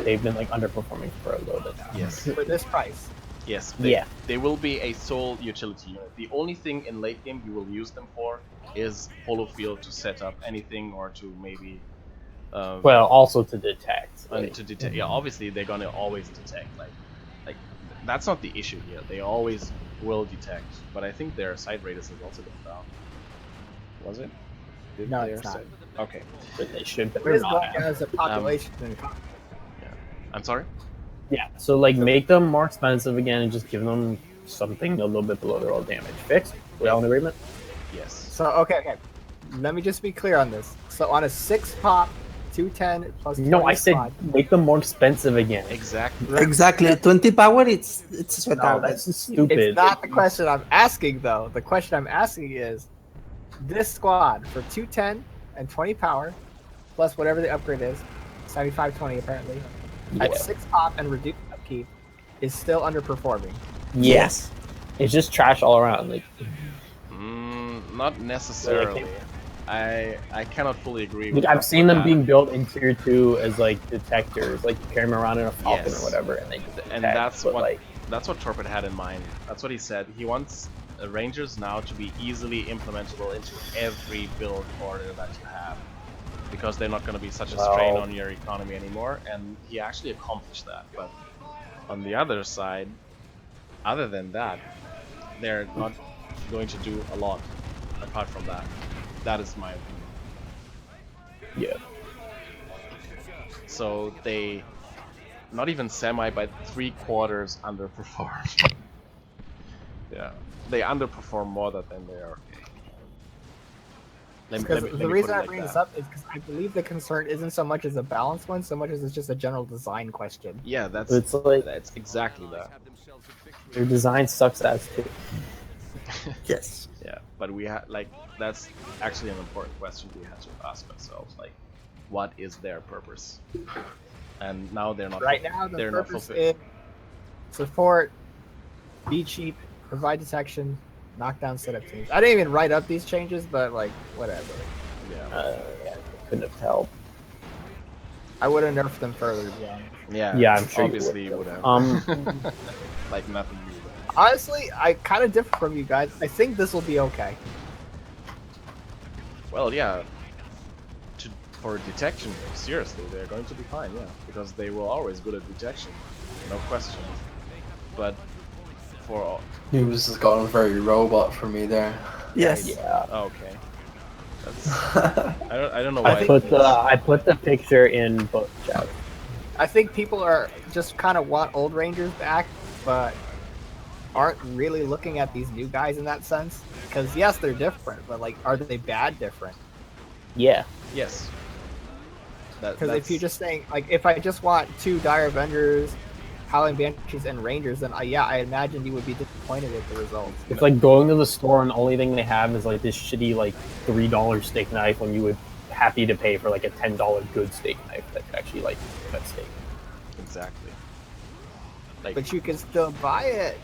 They've been like underperforming for a little bit now. Yes. For this price. Yes. Yeah. They will be a sole utility unit. The only thing in late game you will use them for is holo field to set up anything or to maybe. Well, also to detect. And to detect. Yeah, obviously they're gonna always detect. Like that's not the issue here. They always will detect. But I think their side radius has also gone down. Was it? No, it's not. Okay. But they should. But It is they're going not. as a population. Yeah. I'm sorry. Yeah. So like, make them more expensive again, and just give them something a little bit below their old damage. Fixed. We all in agreement? Yes. So okay. Let me just be clear on this. So on a 6 pop, 210 plus. No, 20 I said squad, make them more expensive again. Exactly. Exactly. 20 power, it's sweat No, out. that's just stupid. It's not the question I'm asking though. The question I'm asking is, this squad for 210 and 20 power, plus whatever the upgrade is, 7520 apparently, at 6 pop and reduced upkeep, is still underperforming. Yes. It's just trash all around. Like, Not necessarily. I cannot fully agree with I've seen them that. being built in tier 2 as like detectors, like you carry them around in a falcon Yes. or whatever, and they just And detect, that's but, what like, Torpid had in mind. That's what he said. He wants Rangers now to be easily implementable into every build order that you have, because they're not going to be such a strain on your economy anymore. And he actually accomplished that. But on the other side, other than that, they're not going to do a lot apart from that. That is my opinion. yeah. So they not even semi, but 3/4 underperformed. Yeah, they underperform more than they are. Because the reason I bring this up is because I believe the concern isn't so much as a balanced one, so much as it's just a general design question. Yeah, that's exactly that. Their design sucks ass too. Yes. Yeah, but we had that's actually an important question we had to ask ourselves. Like, what is their purpose? And now they're not. Right now, the they're not purpose fulfilled. is support, be cheap, provide detection, knock down setup teams. I didn't even write up these changes, but like whatever. Yeah. Yeah, couldn't have helped. I would have nerfed them further. To be honest. Yeah, I'm sure obviously you you would would have. Like nothing. You would have. Honestly, I kind of differ from you guys. I think this will be okay. Well, yeah. For detection, seriously, they're going to be fine. Yeah, because they were always good at detection, no question. But for News has gone very robot for me there. Yes. Yeah. okay, that's I don't know why. I put the picture in both chats. I think people are just kind of want old Rangers back, but aren't really looking at these new guys in that sense. Because yes, they're different, but like, are they bad different? Yeah. Yes. Because if you're just saying, like, if I just want 2 Dire Avengers, Howling Banshees, and Rangers, then I imagine you would be disappointed with the results. It's like going to the store and the only thing they have is like this shitty like $3 steak knife when you would happy to pay for like a $10 good steak knife that could actually like cut steak. Exactly. Like, But you can still buy it.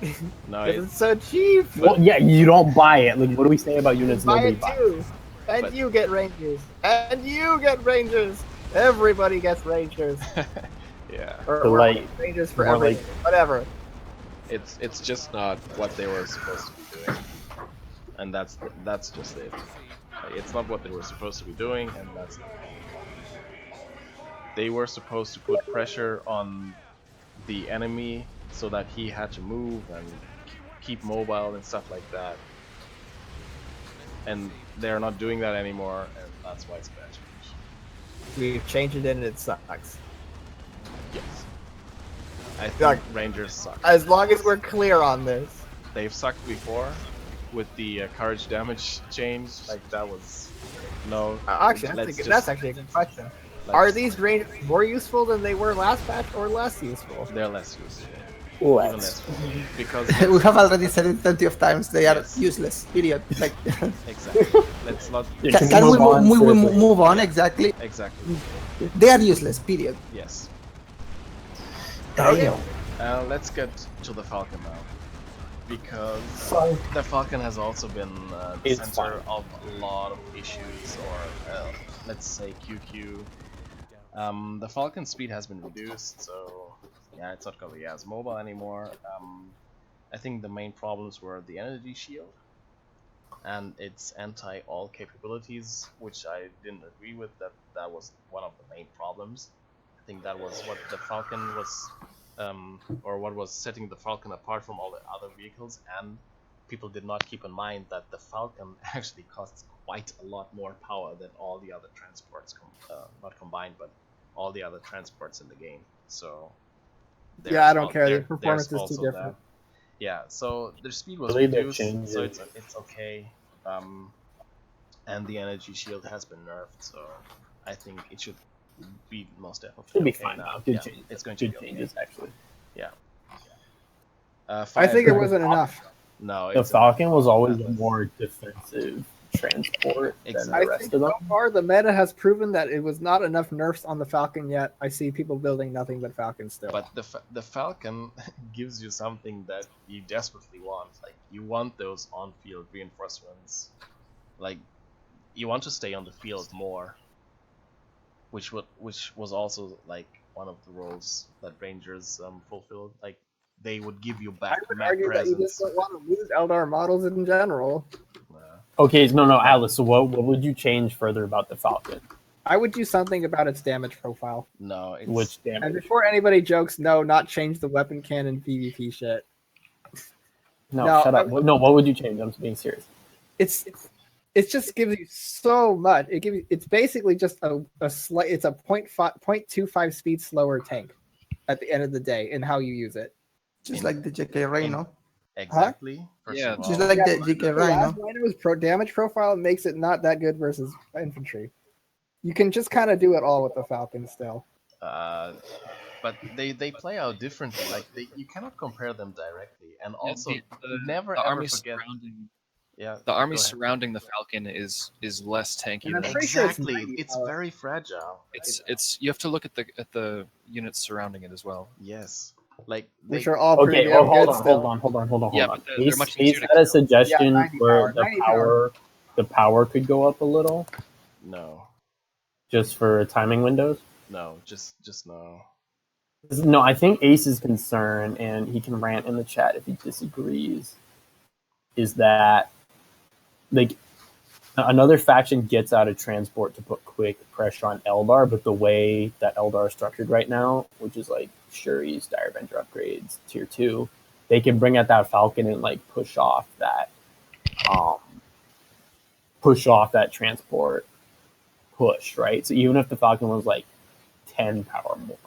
No, because it's so cheap. Well, yeah, you don't buy it. Like, what do we say about units Buy nobody it buys? too. And But- you get Rangers. And you get Rangers. Everybody gets Rangers. yeah, Or like, Rangers for more everything. Whatever. it's just not what they were supposed to be doing, and that's just it. Like, it's not what they were supposed to be doing, and that's. They were supposed to put pressure on the enemy so that he had to move and keep mobile and stuff like that. And they're not doing that anymore, and that's why it's bad change. We've changed it and it sucks. Yes. I think Like, Rangers suck. As long as we're clear on this. They've sucked before with the courage damage change. Like, that was No. Actually, that's actually a good question. Are these range more useful than they were last patch, or less useful? They're less useful. What? Even less useful. Because We have already said it plenty of times. They are Yes. useless. Period. Like. Exactly. Let's not. Can we move on? Exactly. Exactly. They are useless. Period. Yes. Damn. Let's get to the Falcon now, because the Falcon has also been the center of a lot of issues, or let's say QQ. The Falcon speed has been reduced, so yeah, it's not gonna be as mobile anymore. I think the main problems were the energy shield and its anti-all capabilities, which I didn't agree with. That was one of the main problems. I think that was what the Falcon was, or what was setting the Falcon apart from all the other vehicles, and people did not keep in mind that the Falcon actually costs quite a lot more power than all the other transports, not combined, but all the other transports in the game. So yeah, I don't care. The performance is too different. That. Yeah, so their speed was reduced, so it's okay. And the energy shield has been nerfed, so I think it should be most definitely It'll be okay fine now. Good Yeah, changes. it's going to Good be changes okay. actually. Yeah. I think it wasn't enough. No, The Falcon was always a more defensive transport than the rest of them. So far, the meta has proven that it was not enough nerfs on the Falcon yet. I see people building nothing but Falcons still. But the Falcon gives you something that you desperately want. Like, you want those on-field reinforcements. Like, you want to stay on the field more, which was also like one of the roles that Rangers fulfilled. Like, they would give you back I would map argue presence. that you just don't want to lose Eldar models in general. Okay, no, Alice. So what would you change further about the Falcon? I would do something about its damage profile. No, it's... Which damage? And before anybody jokes, no, not change the weapon cannon PvP shit. No, shut up. No, what would you change? I'm being serious. It just gives you so much. It's basically just a slight. It's a 0.25 speed slower tank at the end of the day in how you use it. Just like the JK Rhino. Exactly. Yeah, just like the JK Rhino. Rhino's damage profile makes it not that good versus infantry. You can just kind of do it all with the Falcon still. But they play out differently. Like, you cannot compare them directly, and also never the ever army forget. The army surrounding the Falcon is less tanky. And I'm than pretty sure Exactly, it's very fragile. It's you have to look at the units surrounding it as well. Yes, like which are all okay. pretty Well, hold on. Yeah, on. but they're much easier Ace to had a kill. suggestion 90 where power, the power could go up a little, No, just for timing windows. no, just no. No, I think Ace's concern, and he can rant in the chat if he disagrees, is that like another faction gets out of transport to put quick pressure on Eldar, but the way that Eldar is structured right now, which is like Shuri's Dire Avenger upgrades, tier 2, they can bring out that Falcon and like push off that transport push, right? So even if the Falcon was like 10 power more,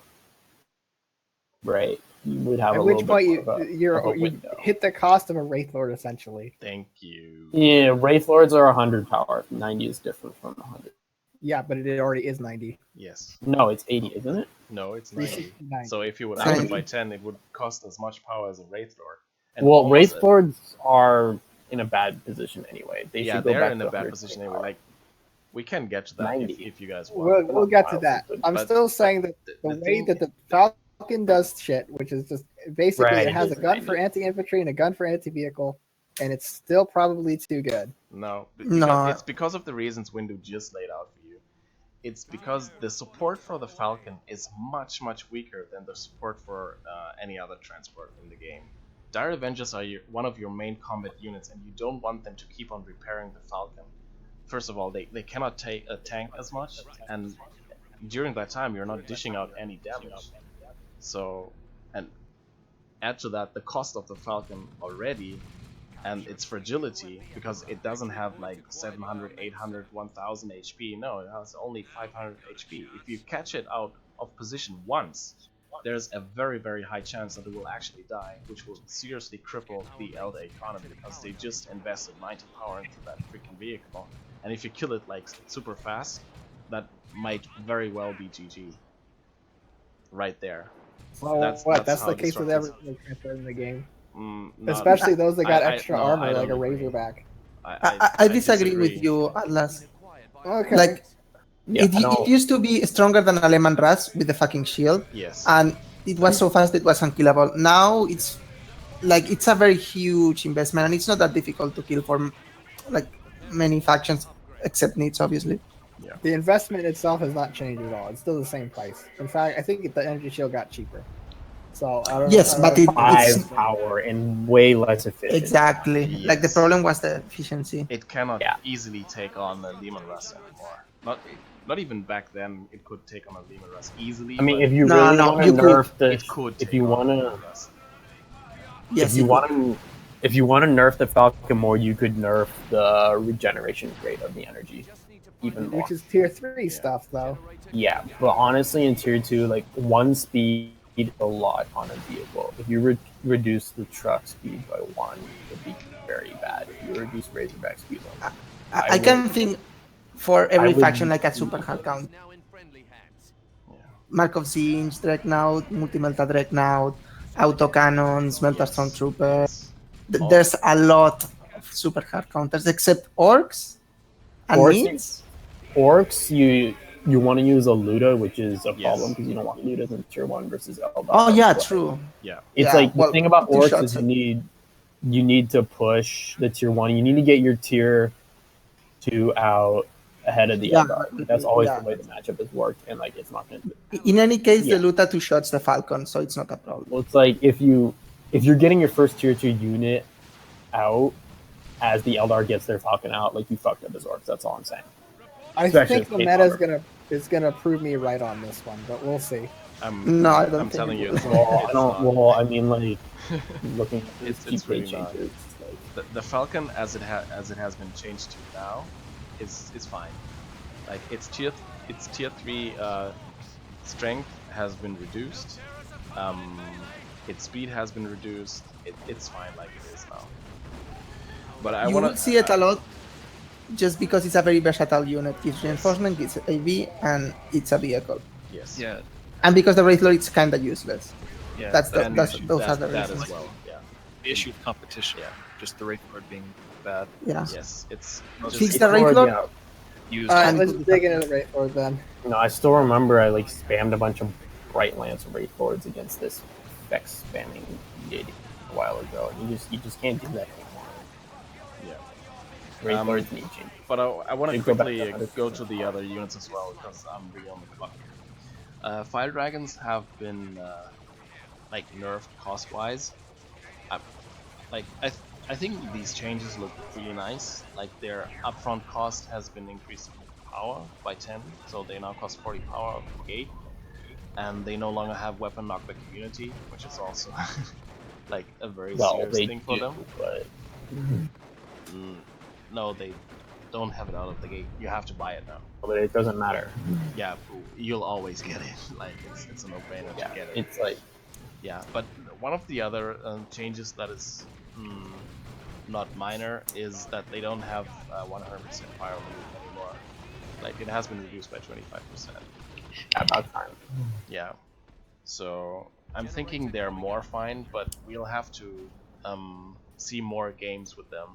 right, you would have At a which little point bit more of a you window. hit the cost of a Wraith Lord essentially. Thank you. Yeah, Wraith Lords are 100 power. 90 is different from 100. Yeah, but it already is 90. Yes. No, it's 80, isn't it? No, it's 90. 90. So if you would It's up 90. it by 10, it would cost as much power as a Wraith Lord. And Well, almost Wraith Lords are in a bad position anyway. They yeah, should go they're back in to a bad 120 position anyway. power. Like, we can get to that 90. if you guys want. We'll get to that. I'm But- still saying that the way that the Falcon does shit, which is just basically Right, it has it a is gun 90. for anti-infantry and a gun for anti-vehicle, and it's still probably too good. No, No. it's because of the reasons Windu just laid out for you. It's because the support for the Falcon is much, much weaker than the support for any other transport in the game. Dire Avengers are one of your main combat units, and you don't want them to keep on repairing the Falcon. First of all, they cannot take a tank as much, and during that time you're not dishing out any damage. So, and add to that the cost of the Falcon already, and its fragility, because it doesn't have like 700, 800, 1000 HP. No, it has only 500 HP. If you catch it out of position once, there's a very, very high chance that it will actually die, which will seriously cripple the Eldar economy, because they just invested 90 power into that freaking vehicle, and if you kill it like super fast, that might very well be GG. Right there. Well, that's how the case with every destructive- character in the game, not- especially those that got I- extra no, I armor, like a don't agree. Razorback. I disagree with you, Atlas. Okay. Like, Yeah, it used to be stronger than Aleman Ras with the fucking shield, Yes. and it was so fast it was unkillable. Now it's like it's a very huge investment, and it's not that difficult to kill for like many factions, except needs, obviously. The investment itself has not changed at all. It's still the same price. In fact, I think the energy shield got cheaper. So I don't Yes, I don't but know it- if- 5 power and way less efficient. Exactly. Like the Yes. problem was the efficiency. It cannot Yeah. easily take on a Lehman Russ anymore. Not even back then. It could take on a Lehman Russ easily. I mean, but if you No, really no, want to you could- nerf the, it could. if take you on want a to, Lehman Russ. Yes, if you it want to, if you want to nerf the Falcon more, you could nerf the regeneration rate of the energy even more. which is tier 3 stuff, though. Yeah, but honestly, in tier 2, like 1 speed a lot on a vehicle. If you reduce the truck speed by 1, it'd be very bad. If you reduce Razorback speed by 1. I can think for every would- faction like a super hard count. Mark of Zinj, Dreadnought, Multi-Melta Dreadnought, Autocannons, Melta Stormtrooper. There's a lot of super hard counters, except Orcs and Orcs- Needs. Orcs, you want to use a Luda, which is a Yes. problem because you don't want Ludas in tier 1 versus Eldar. Oh yeah, But true. Yeah. It's Yeah, like well, the thing about 2 Orcs shots is you need to push the tier 1. You need to get your tier 2 out ahead of the Yeah, Eldar. That's always yeah. the way the matchup has worked, and like it's not going to. In any case, Yeah. the Luta 2 shots the Falcon, so it's not a problem. Well, it's like if you're getting your first tier 2 unit out as the Eldar gets their Falcon out, like you fucked up as Orcs. That's all I'm saying. I Especially think the with meta K-Bomber. is gonna prove me right on this one, but we'll see. No, I don't I'm think telling it you. will. it's Well, it's I don't. not. Well, I mean, like looking at It's these really key not. changes. Like, The Falcon, as it has been changed to now, is fine. Like its tier 3 strength has been reduced. Its speed has been reduced. It's fine like it is now. But I You want will see it a lot just because it's a very versatile unit. Gives reinforcement, gives AV, and it's a vehicle. Yes. Yeah, And because the Wraith Lord is kind of useless. yeah. That's the, And those are the that reasons. as well. Yeah. The issue of competition. Yeah. Just the Wraith Lord being bad. Yeah. Yes. It's Just Fix the Wraith Lord. Used Alright, And- let's dig into the Wraith Lord then. No, I still remember I like spammed a bunch of Bright Lance Wraith Lords against this Vex spamming deity a while ago. And you just can't do that anymore. yeah. Wraith Lords need change. But I want to You go back quickly to others. go to the other units as well because I'm really on the clock here. Fire Dragons have been like nerfed cost-wise. I think these changes look really nice. Like their upfront cost has been increased in power by 10, so they now cost 40 power out of the gate, and they no longer have weapon knockback immunity, which is also like a very Well, serious they thing for do, them. but No, they don't have it out of the gate. You have to buy it now. but it doesn't matter. Yeah, you'll always get it. Like it's a no-brainer Yeah, to get it. it's like Yeah, but one of the other changes that is not minor is that they don't have 100% fire limit anymore. Like it has been reduced by 25%. about time. Yeah, so I'm thinking they're more fine, but we'll have to see more games with them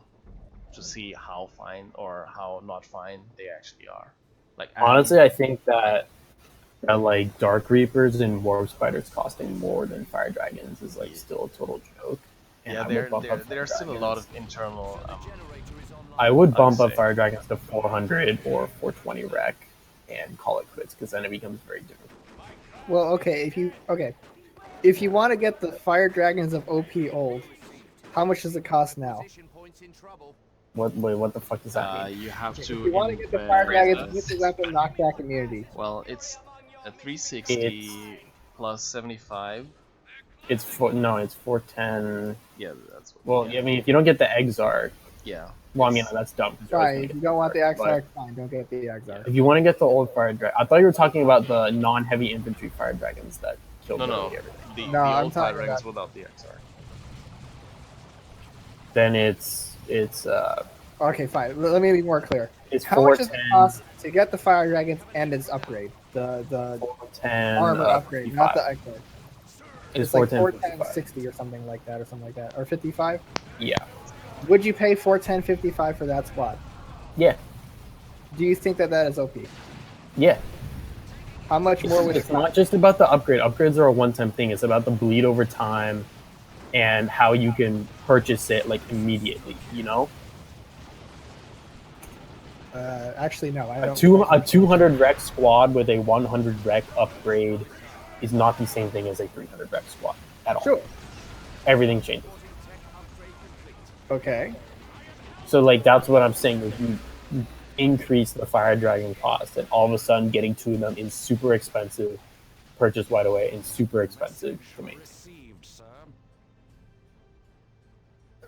to see how fine or how not fine they actually are. Like Honestly, I think that like Dark Reapers and Warp Spiders costing more than Fire Dragons is like still a total joke. And yeah, I would bump up Fire there's still a Dragons. lot of internal. I would bump I'd up say. Fire Dragons to 400 or 420 rec and call it quits because then it becomes very difficult. Well, okay, if you want to get the Fire Dragons of OP old, how much does it cost now? What the fuck does that mean? You have If to. you want to get the Fire Dragons with invest- the weapon knockback immunity, Well, it's a 360 plus 75. It's 410. Yeah, that's. Well, yeah. I mean, if you don't get the Exarch, Yeah. well, I mean that's dumb. 'cause you're always fine. gonna If get you don't want the Exarch, but Exarch, fine, don't get the Exarch. If you want to get the old Fire Dragon, I thought you were talking about the non-heavy infantry Fire Dragons that kill No, literally everything. The, No, the I'm old Fire talking Dragons about- without the XR. Then it's Okay, fine. Let me be more clear. It's How much does it 410. cost to get the fire dragons and its upgrade? The 410, armor upgrade, 55. not the upgrade. It's like 410, 410 60 or something like that, or 55. Yeah. Would you pay 410 55 for that squad? Yeah. Do you think that is OP? Yeah. How much more would It's not just about the upgrade. Upgrades are a one-time thing. It's about the bleed over time and how you can purchase it like immediately, you know? Actually, no. I don't. A 200 rec squad with a 100 rec upgrade is not the same thing as a 300 rec squad at all. Sure. Everything changes. Okay. So, like, that's what I'm saying. If you increase the fire dragon cost, and all of a sudden getting two of them is super expensive, purchase right away, and super expensive to make.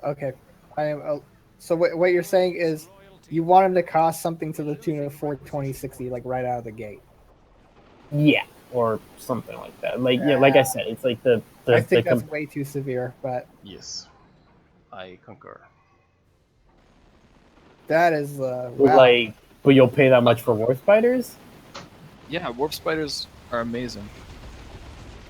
Okay. I am. So what you're saying is, you want them to cost something to the tune of 420.60, like right out of the gate. Yeah, or something like that. Like like I said, it's like the I think that's way too severe, but yes, I concur. That is wow. Like, but you'll pay that much for warp spiders? Yeah, warp spiders are amazing.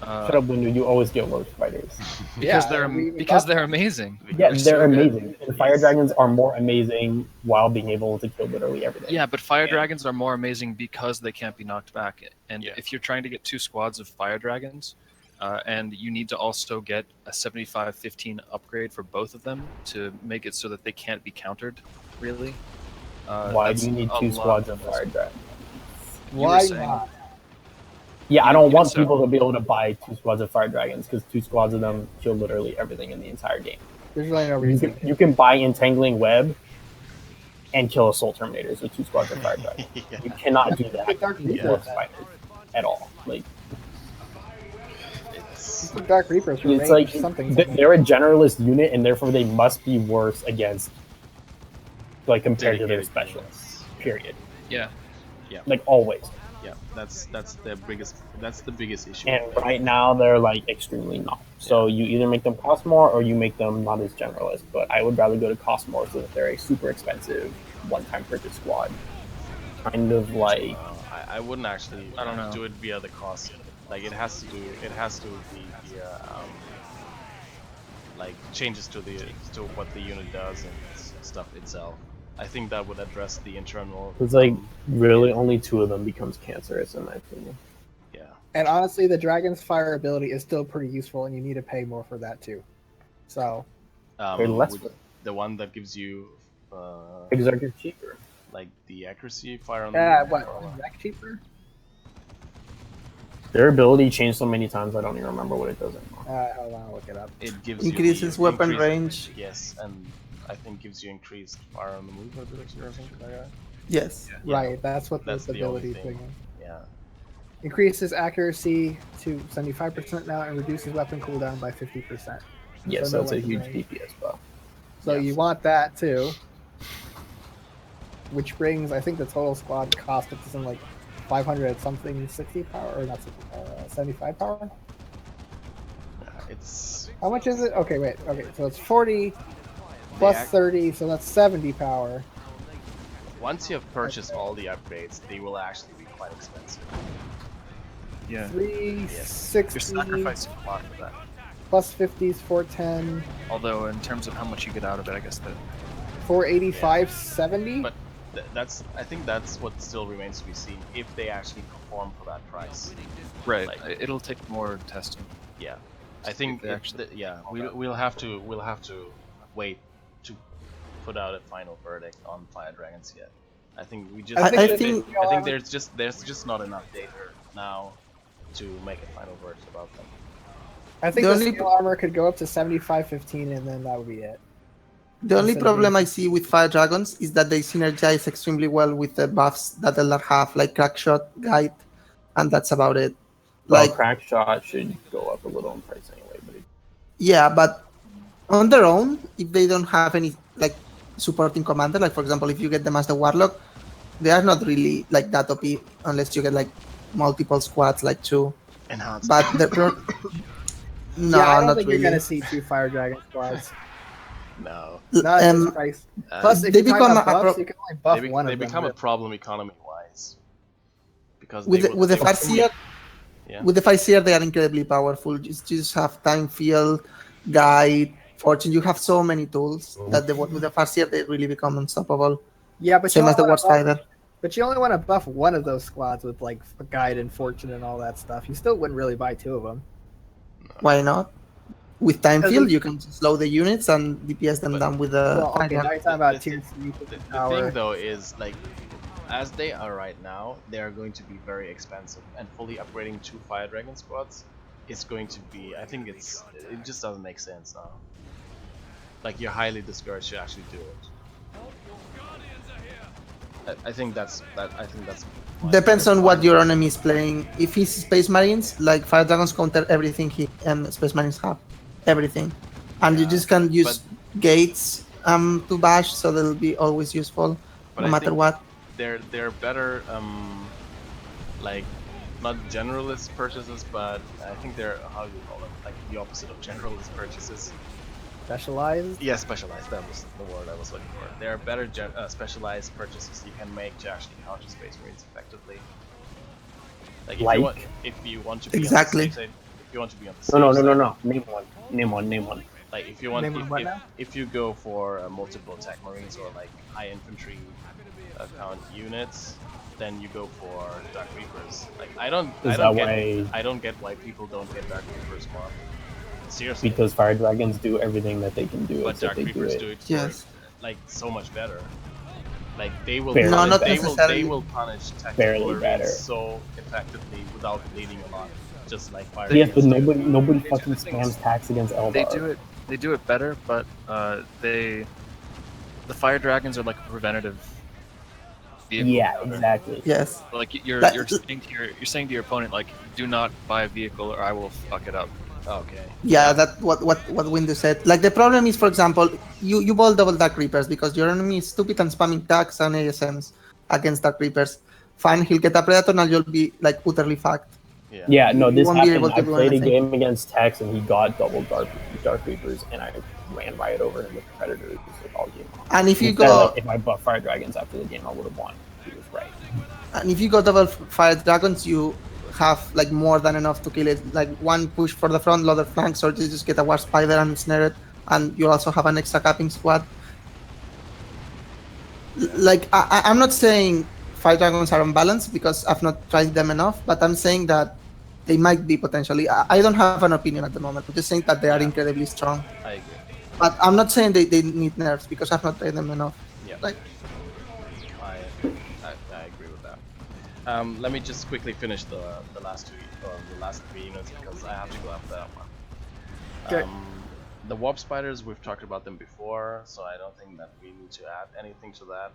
Shut up, Windu. You always get warp spiders. Because they're amazing. Yeah, they're amazing. And fire dragons are more amazing while being able to kill literally everything. Yeah, but fire dragons are more amazing because they can't be knocked back. And if you're trying to get 2 squads of fire dragons, and you need to also get a 75-15 upgrade for both of them to make it so that they can't be countered, really. Why do you need 2 squads of fire dragons? Why not? Yeah, I don't want people to be able to buy 2 squads of fire dragons because 2 squads of them kill literally everything in the entire game. There's really no reason. You can buy Entangling Web and kill Assault Terminators with 2 squads of fire dragons. You cannot do that with spiders at all. Like, Dark Reapers for it's like something. They're a generalist unit, and therefore they must be worse against, like, compared to their specialists. Period. Yeah. Like, always. Yeah, that's the biggest issue. And right now they're like extremely not. So you either make them cost more or you make them not as generalist. But I would rather go to cost more so that they're a super expensive one-time purchase squad. Kind of like I wouldn't actually do it via the cost. Like it has to be like changes to what the unit does and stuff itself. I think that would address the internal. It's like really only 2 of them becomes cancerous in my opinion. Yeah. And honestly, the Dragon's Fire ability is still pretty useful, and you need to pay more for that too. So. The one that gives you. Exarch cheaper. Like the accuracy fire on the. What? Exarch cheaper? Their ability changed so many times I don't even remember what it does anymore. Hold on, I'll look it up. It gives increases weapon range. Yes, and I think gives you increased fire on the move ability or something like that. Yes. Yeah. Right, that's what this ability thing is. Yeah. Increases accuracy to 75% now and reduces weapon cooldown by 50%. Yes, so that's a huge DPS buff. So you want that too. Which brings, I think, the total squad cost up to something like 500 something 60 power, or not 60 power, 75 power? It's... How much is it? Okay, wait. Okay, so it's 40 plus 30, so that's 70 power. Once you have purchased all the upgrades, they will actually be quite expensive. Yeah. 360. You're sacrificing a lot for that. Plus 50s 410. Although in terms of how much you get out of it, I guess that 485 70. But I think that's what still remains to be seen if they actually perform for that price. Right. Like, it'll take more testing. Yeah. I think we'll have to wait to put out a final verdict on Fire Dragons yet. I think we just I think there's just not enough data now to make a final verdict about them. I think the steel armor could go up to 75-15 and then that would be it. The only problem I see with Fire Dragons is that they synergize extremely well with the buffs that Eldar have, like Crackshot, Guide, and that's about it. Like Crackshot should go up a little in price anyway, but yeah, but on their own, if they don't have any like supporting commander, like for example, if you get them as the Warlock, they are not really like that OP unless you get like multiple squads, like 2. Enhanced. But the no, I don't not think really. You're gonna see 2 Fire Dragon squads. No. No, it's just price. Plus, if they you become talk about a buffs, you can only buff one They of them. become a really. problem economy-wise. Because with they the, will- with the they will- Farseer. Yeah. With the Farseer, they are incredibly powerful. Just have time, field, guide, fortune. You have so many tools that with the Farseer they really become unstoppable. Yeah, but Same you as the only wanna Warspider. But you only want to buff one of those squads with like guide and fortune and all that stuff. You still wouldn't really buy two of them. Why not? With time Because field, it's- you can slow the units and DPS them But- down with the. Well, okay, now you're talking about tier 3 The power. thing though is like, as they are right now, they are going to be very expensive, and fully upgrading 2 Fire Dragon squads is going to be. I think it just doesn't make sense now. Like you're highly discouraged to actually do it. I think that's. Depends on what your enemy is playing. If he's Space Marines, like Fire Dragons counter everything Space Marines have, everything, and you just can use gates to bash, so they'll be always useful, no matter what. They're better like not generalist purchases, but I think they're, how do you call it, like the opposite of generalist purchases. Specialized? Yeah, specialized. That was the word I was looking for. There are better specialized purchases you can make to actually counter Space Marines effectively. Like if you want to be exactly. on the safe side, if you want to be on the safe side. No. Name one. Like if you want, if you go for multiple attack Marines or like high infantry count units, then you go for Dark Reapers. Like I don't get why people don't get Dark Reapers more. Seriously. Because Fire Dragons do everything that they can do. But Dark they Reapers do it. for, like so much better. Like they will Barely. No, not they necessarily. will punish Barely tactical better. arrays so effectively without bleeding a lot. Just like Fire Yes, but Dragons do. nobody fucking spams tax against Eldar. They do it better, but the Fire Dragons are like a preventative vehicle. Yeah, exactly. Yes. Like you're saying to your opponent, like, do not buy a vehicle or I will fuck it up. Okay. Yeah, that's what Windu said. Like the problem is, for example, you ball double Dark Reapers because your enemy is stupid and spamming tags and ASMs against Dark Reapers. Fine, he'll get a Predator and you'll be like utterly fucked. Yeah, no, You this won't be able happened. to I do played a anything. game against Tex and he got double Dark Reapers and I ran right over him with Predators all game. And if you Instead go, of, if I buffed Fire Dragons after the game, I would have won. He was right. and if you go double Fire Dragons, you have like more than enough to kill it. Like one push for the front, loader flanks, or you just get a War Spider and snare it, and you also have an extra capping squad. Like I'm not saying Fire Dragons are unbalanced because I've not tried them enough, but I'm saying that they might be potentially. I don't have an opinion at the moment. I'm just saying that they are incredibly strong. I agree. But I'm not saying they need nerfs because I've not played them enough. Yeah. Like, I agree with that. Let me just quickly finish the last three units because I have to go after that one. Okay. The Warp Spiders, we've talked about them before, so I don't think that we need to add anything to that.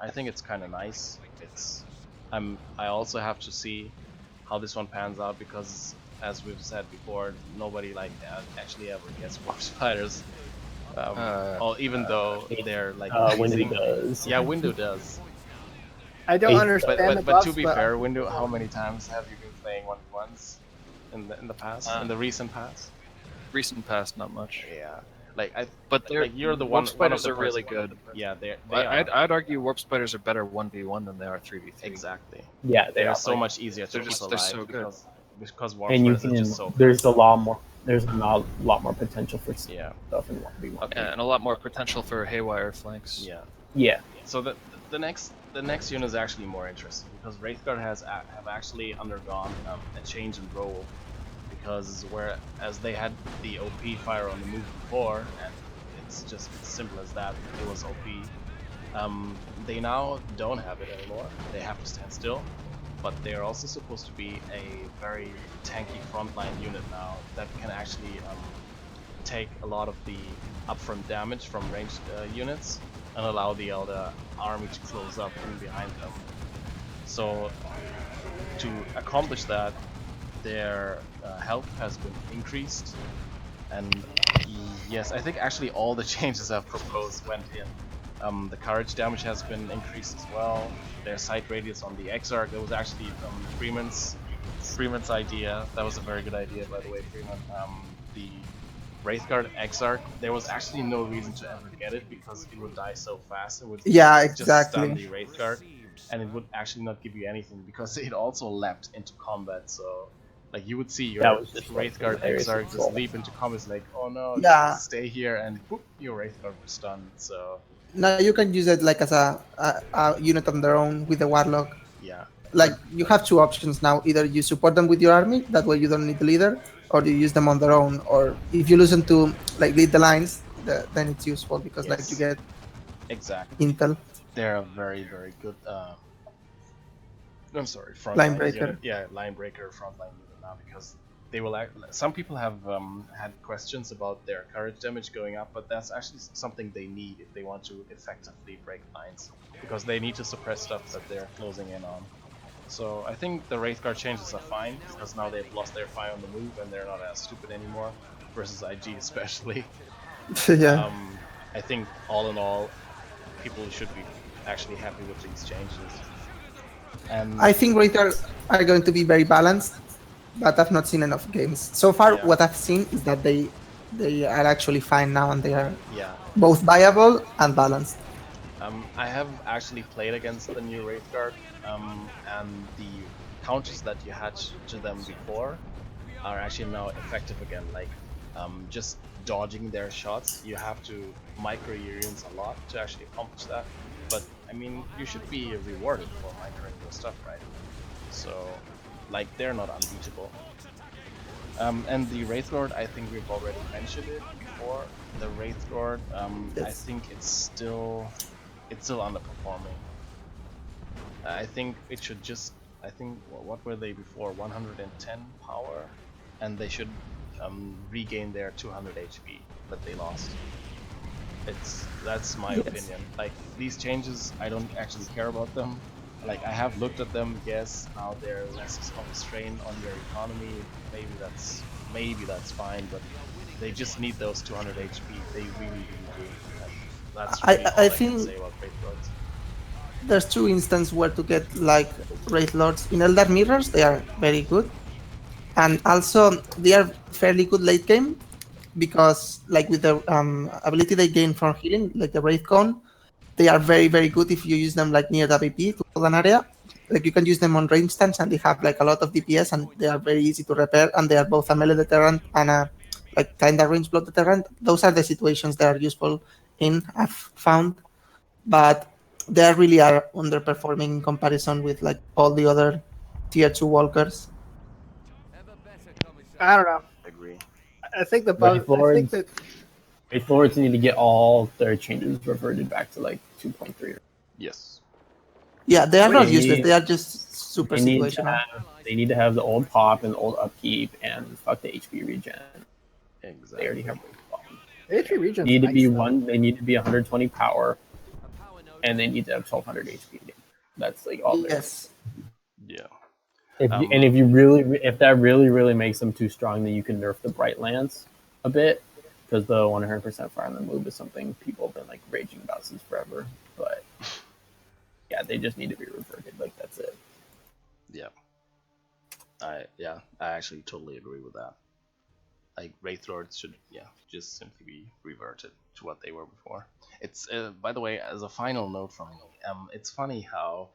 I think it's kind of nice. I also have to see how this one pans out because, as we've said before, nobody actually ever gets Warp Spiders. Even though they're like Windu does. Yeah, Windu does. I don't understand the But buffs, to be fair, Windu, how many times have you been playing 1v1s in the past, in the recent past? Recent past, not much. Yeah, but you're the Warp one. Spiders one of the are really first good. One. Yeah, they I'd argue Warp Spiders are better 1v1 than they are 3v3. Exactly. Yeah, they are so much easier to they're keep just alive so good. because Warp And Spiders are just so. There's a lot more. There's a lot more potential for stuff in 1v1. Okay. And a lot more potential for haywire flanks. Yeah. Yeah. So the next unit is actually more interesting because Wraithguard have actually undergone a change in role because whereas they had the OP fire on the move before and it's just as simple as that, it was OP. They now don't have it anymore. They have to stand still, but they're also supposed to be a very tanky frontline unit now that can actually take a lot of the upfront damage from ranged units and allow the Eldar army to close up in behind them. So to accomplish that, their health has been increased, and yes, I think actually all the changes I've proposed went in. The courage damage has been increased as well. Their sight radius on the Exarch, that was actually Freeman's idea. That was a very good idea, by the way, Freeman. Wraithguard Exarch, there was actually no reason to ever get it because it would die so fast. It would Yeah, just stun exactly. the Wraithguard, and it would actually not give you anything because it also leapt into combat. So, like, you would see your That was just, like, Wraithguard hilarious Exarch as just well. leap into combat. It's like, oh no, Yeah. just stay here, and boop, your Wraithguard was stunned. So, Now you can use it like as a unit on their own with the Warlock. yeah. Like you have two options now: either you support them with your army, that way you don't need the leader, or you use them on their own. Or if you listen to like lead the lines, then it's useful because like you Yes. get Exactly. intel. They're a very, very good. I'm sorry, Line frontline breaker. unit. Yeah, line breaker, frontline unit now because they will. Some people have had questions about their courage damage going up, but that's actually something they need if they want to effectively break lines because they need to suppress stuff that they're closing in on. So I think the Wraithguard changes are fine because now they've lost their fire on the move and they're not as stupid anymore versus IG especially. Yeah. I think all in all, people should be actually happy with these changes. And I think Raiders are going to be very balanced, but I've not seen enough games. So far, Yeah. what I've seen is that they are actually fine now and they are yeah, both viable and balanced. I have actually played against the new Wraithguard, and the counters that you had to them before are actually now effective again. Like, just dodging their shots, you have to micro your units a lot to actually accomplish that. But I mean, you should be rewarded for microing your stuff, right? So, like, they're not unbeatable. And the Wraithguard, I think we've already mentioned it before. The Wraithguard, I Yes. think it's still underperforming. I think it should just. I think what were they before? 110 power, and they should regain their 200 HP that they lost. That's my Yes. opinion. Like, these changes, I don't actually care about them. Like, I have looked at them. Yes, now they're less of a strain on your economy. Maybe that's fine, but they just need those 200 HP. They really do. And that's really all I can think say about Wraithguards. there's two instances where to get like Wraith Lords. In Eldar Mirrors, they are very good. And also, they are fairly good late game because, like, with the ability they gain from healing, like the Wraith Cone, they are very, very good if you use them like near the VP to hold an area. Like, you can use them on range stance and they have like a lot of DPS and they are very easy to repair. And they are both a melee deterrent and a like kind of range block deterrent. Those are the situations that are useful in, I've found. But they really are underperforming in comparison with like all the other tier 2 walkers. I don't know. Agree. I think the Wraith bug. I think Lords, that Wraith Lords need to get all their changes reverted back to like 2.3. Yes. Yeah, they are not They useless. need- They are just super They need, to situational. have the old pop and the old upkeep and fuck the HP regen. They Exactly. already have HP region need to be one. They need to be 120 power, and they need to have 1200 HP. That's like all. Yes. Yeah. If that really makes them too strong, then you can nerf the Bright Lance a bit, because the 100% fire on the move is something people have been like raging about since forever. But yeah, they just need to be reverted. Like, that's it. Yeah. I actually totally agree with that. Like, Wraith Lords should just simply be reverted to what they were before. It's by the way, as a final note from me, it's funny how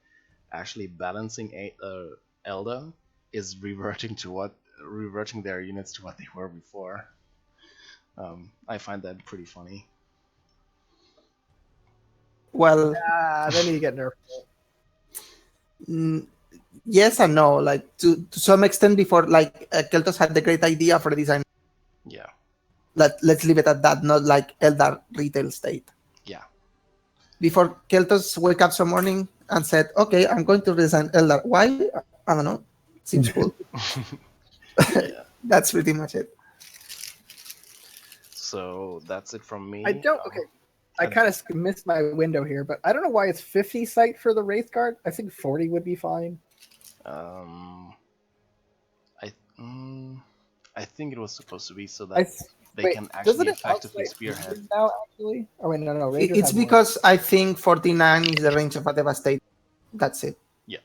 actually balancing Eldar is reverting their units to what they were before. I find that pretty funny. Well, then you get nerfed. Yes and no. Like, to some extent, before, like, Keltos had the great idea for the design. Yeah. Let's leave it at that, not like Eldar retail state. Yeah. Before Keltos wake up some morning and said, okay, I'm going to design Eldar. Why? I don't know. Seems cool. Yeah. That's pretty much it. So that's it from me. I don't. Okay. I kind of missed my window here, but I don't know why it's 50 sight for the Wraith Guard. I think 40 would be fine. I think it was supposed to be so that they can doesn't actually it effectively outside spearhead. Rangers now, actually? Oh wait, no. Rangers It's have more. because I think 49 is the range of a Devastate. That's it. Yeah.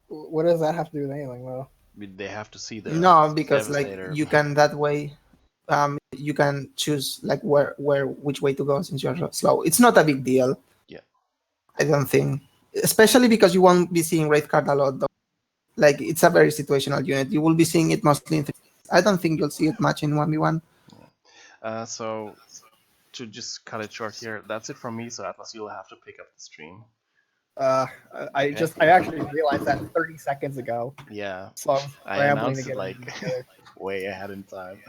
What does that have to do with anything, though? They have to see the No, because like Devastator. you can that way. you can choose like which way to go since you're slow. It's not a big deal. Yeah. I don't think, especially because you won't be seeing Wraith card a lot. Though. Like it's a very situational unit. You will be seeing it mostly in. I don't think you'll see it much in 1v1. So to just cut it short here, that's it from me. So Atlas, you'll have to pick up the stream. I actually realized that 30 seconds ago. Yeah. So I announced it like way ahead in time.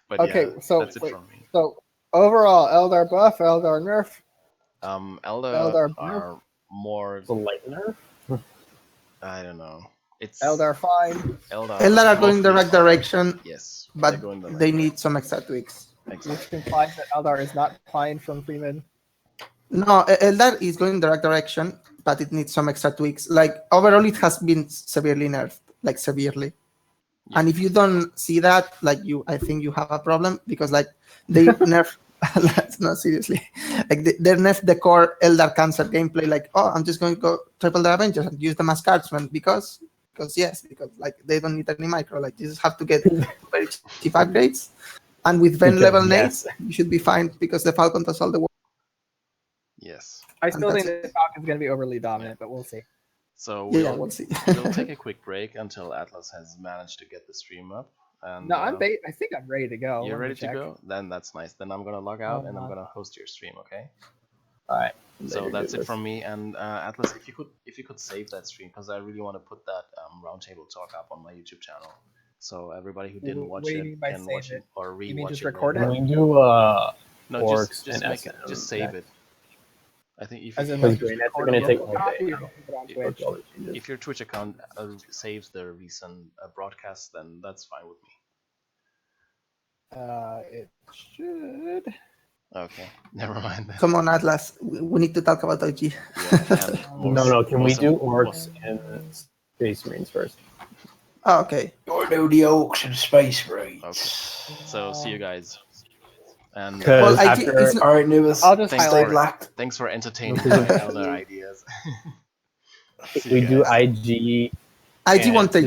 But okay, yeah, so that's it from me. So overall, Eldar buff, Eldar nerf. Eldar are more The light nerf. I don't know. It's Eldar fine. Eldar are going the right direction. Yes, but right they need some extra tweaks. Exactly. Which implies that Eldar is not fine from Freeman. No, Eldar is going the right direction, but it needs some extra tweaks. Like overall, it has been severely nerfed, like severely. Yeah. And if you don't see that, like I think you have a problem because like they nerf. No, seriously, like they nerf the core Eldar cancer gameplay. Like, oh, I'm just going to go triple the Avengers and use them as cardsmen because like they don't need any micro. Like you just have to get very cheap upgrades, and with Ven level nades, you should be fine because the Falcon does all the work. Yes. I still think the Falcon's going to be overly dominant, but we'll see. So we'll see. We'll take a quick break until Atlas has managed to get the stream up. And, no, I think I'm ready to go. You're ready to go? Then that's nice. Then I'm gonna log out and I'm gonna host your stream. Okay. All right. So that's it from me. And Atlas, if you could save that stream because I really want to put that roundtable talk up on my YouTube channel, so everybody who didn't watch it can watch it or rewatch it. You mean just record it? Can we do no, just save it. I think if if your Twitch account saves the recent broadcast, then that's fine with me. It should. Okay, never mind. Come on, Atlas. We need to talk about OG. Yeah, no. Can we do orcs and space marines first? Oh, okay. Or do the orcs and space marines. Okay. So see you guys. And all right, Nubis. I'll just highlight black. Thanks for entertaining my other ideas. We do IG. IG won't take long.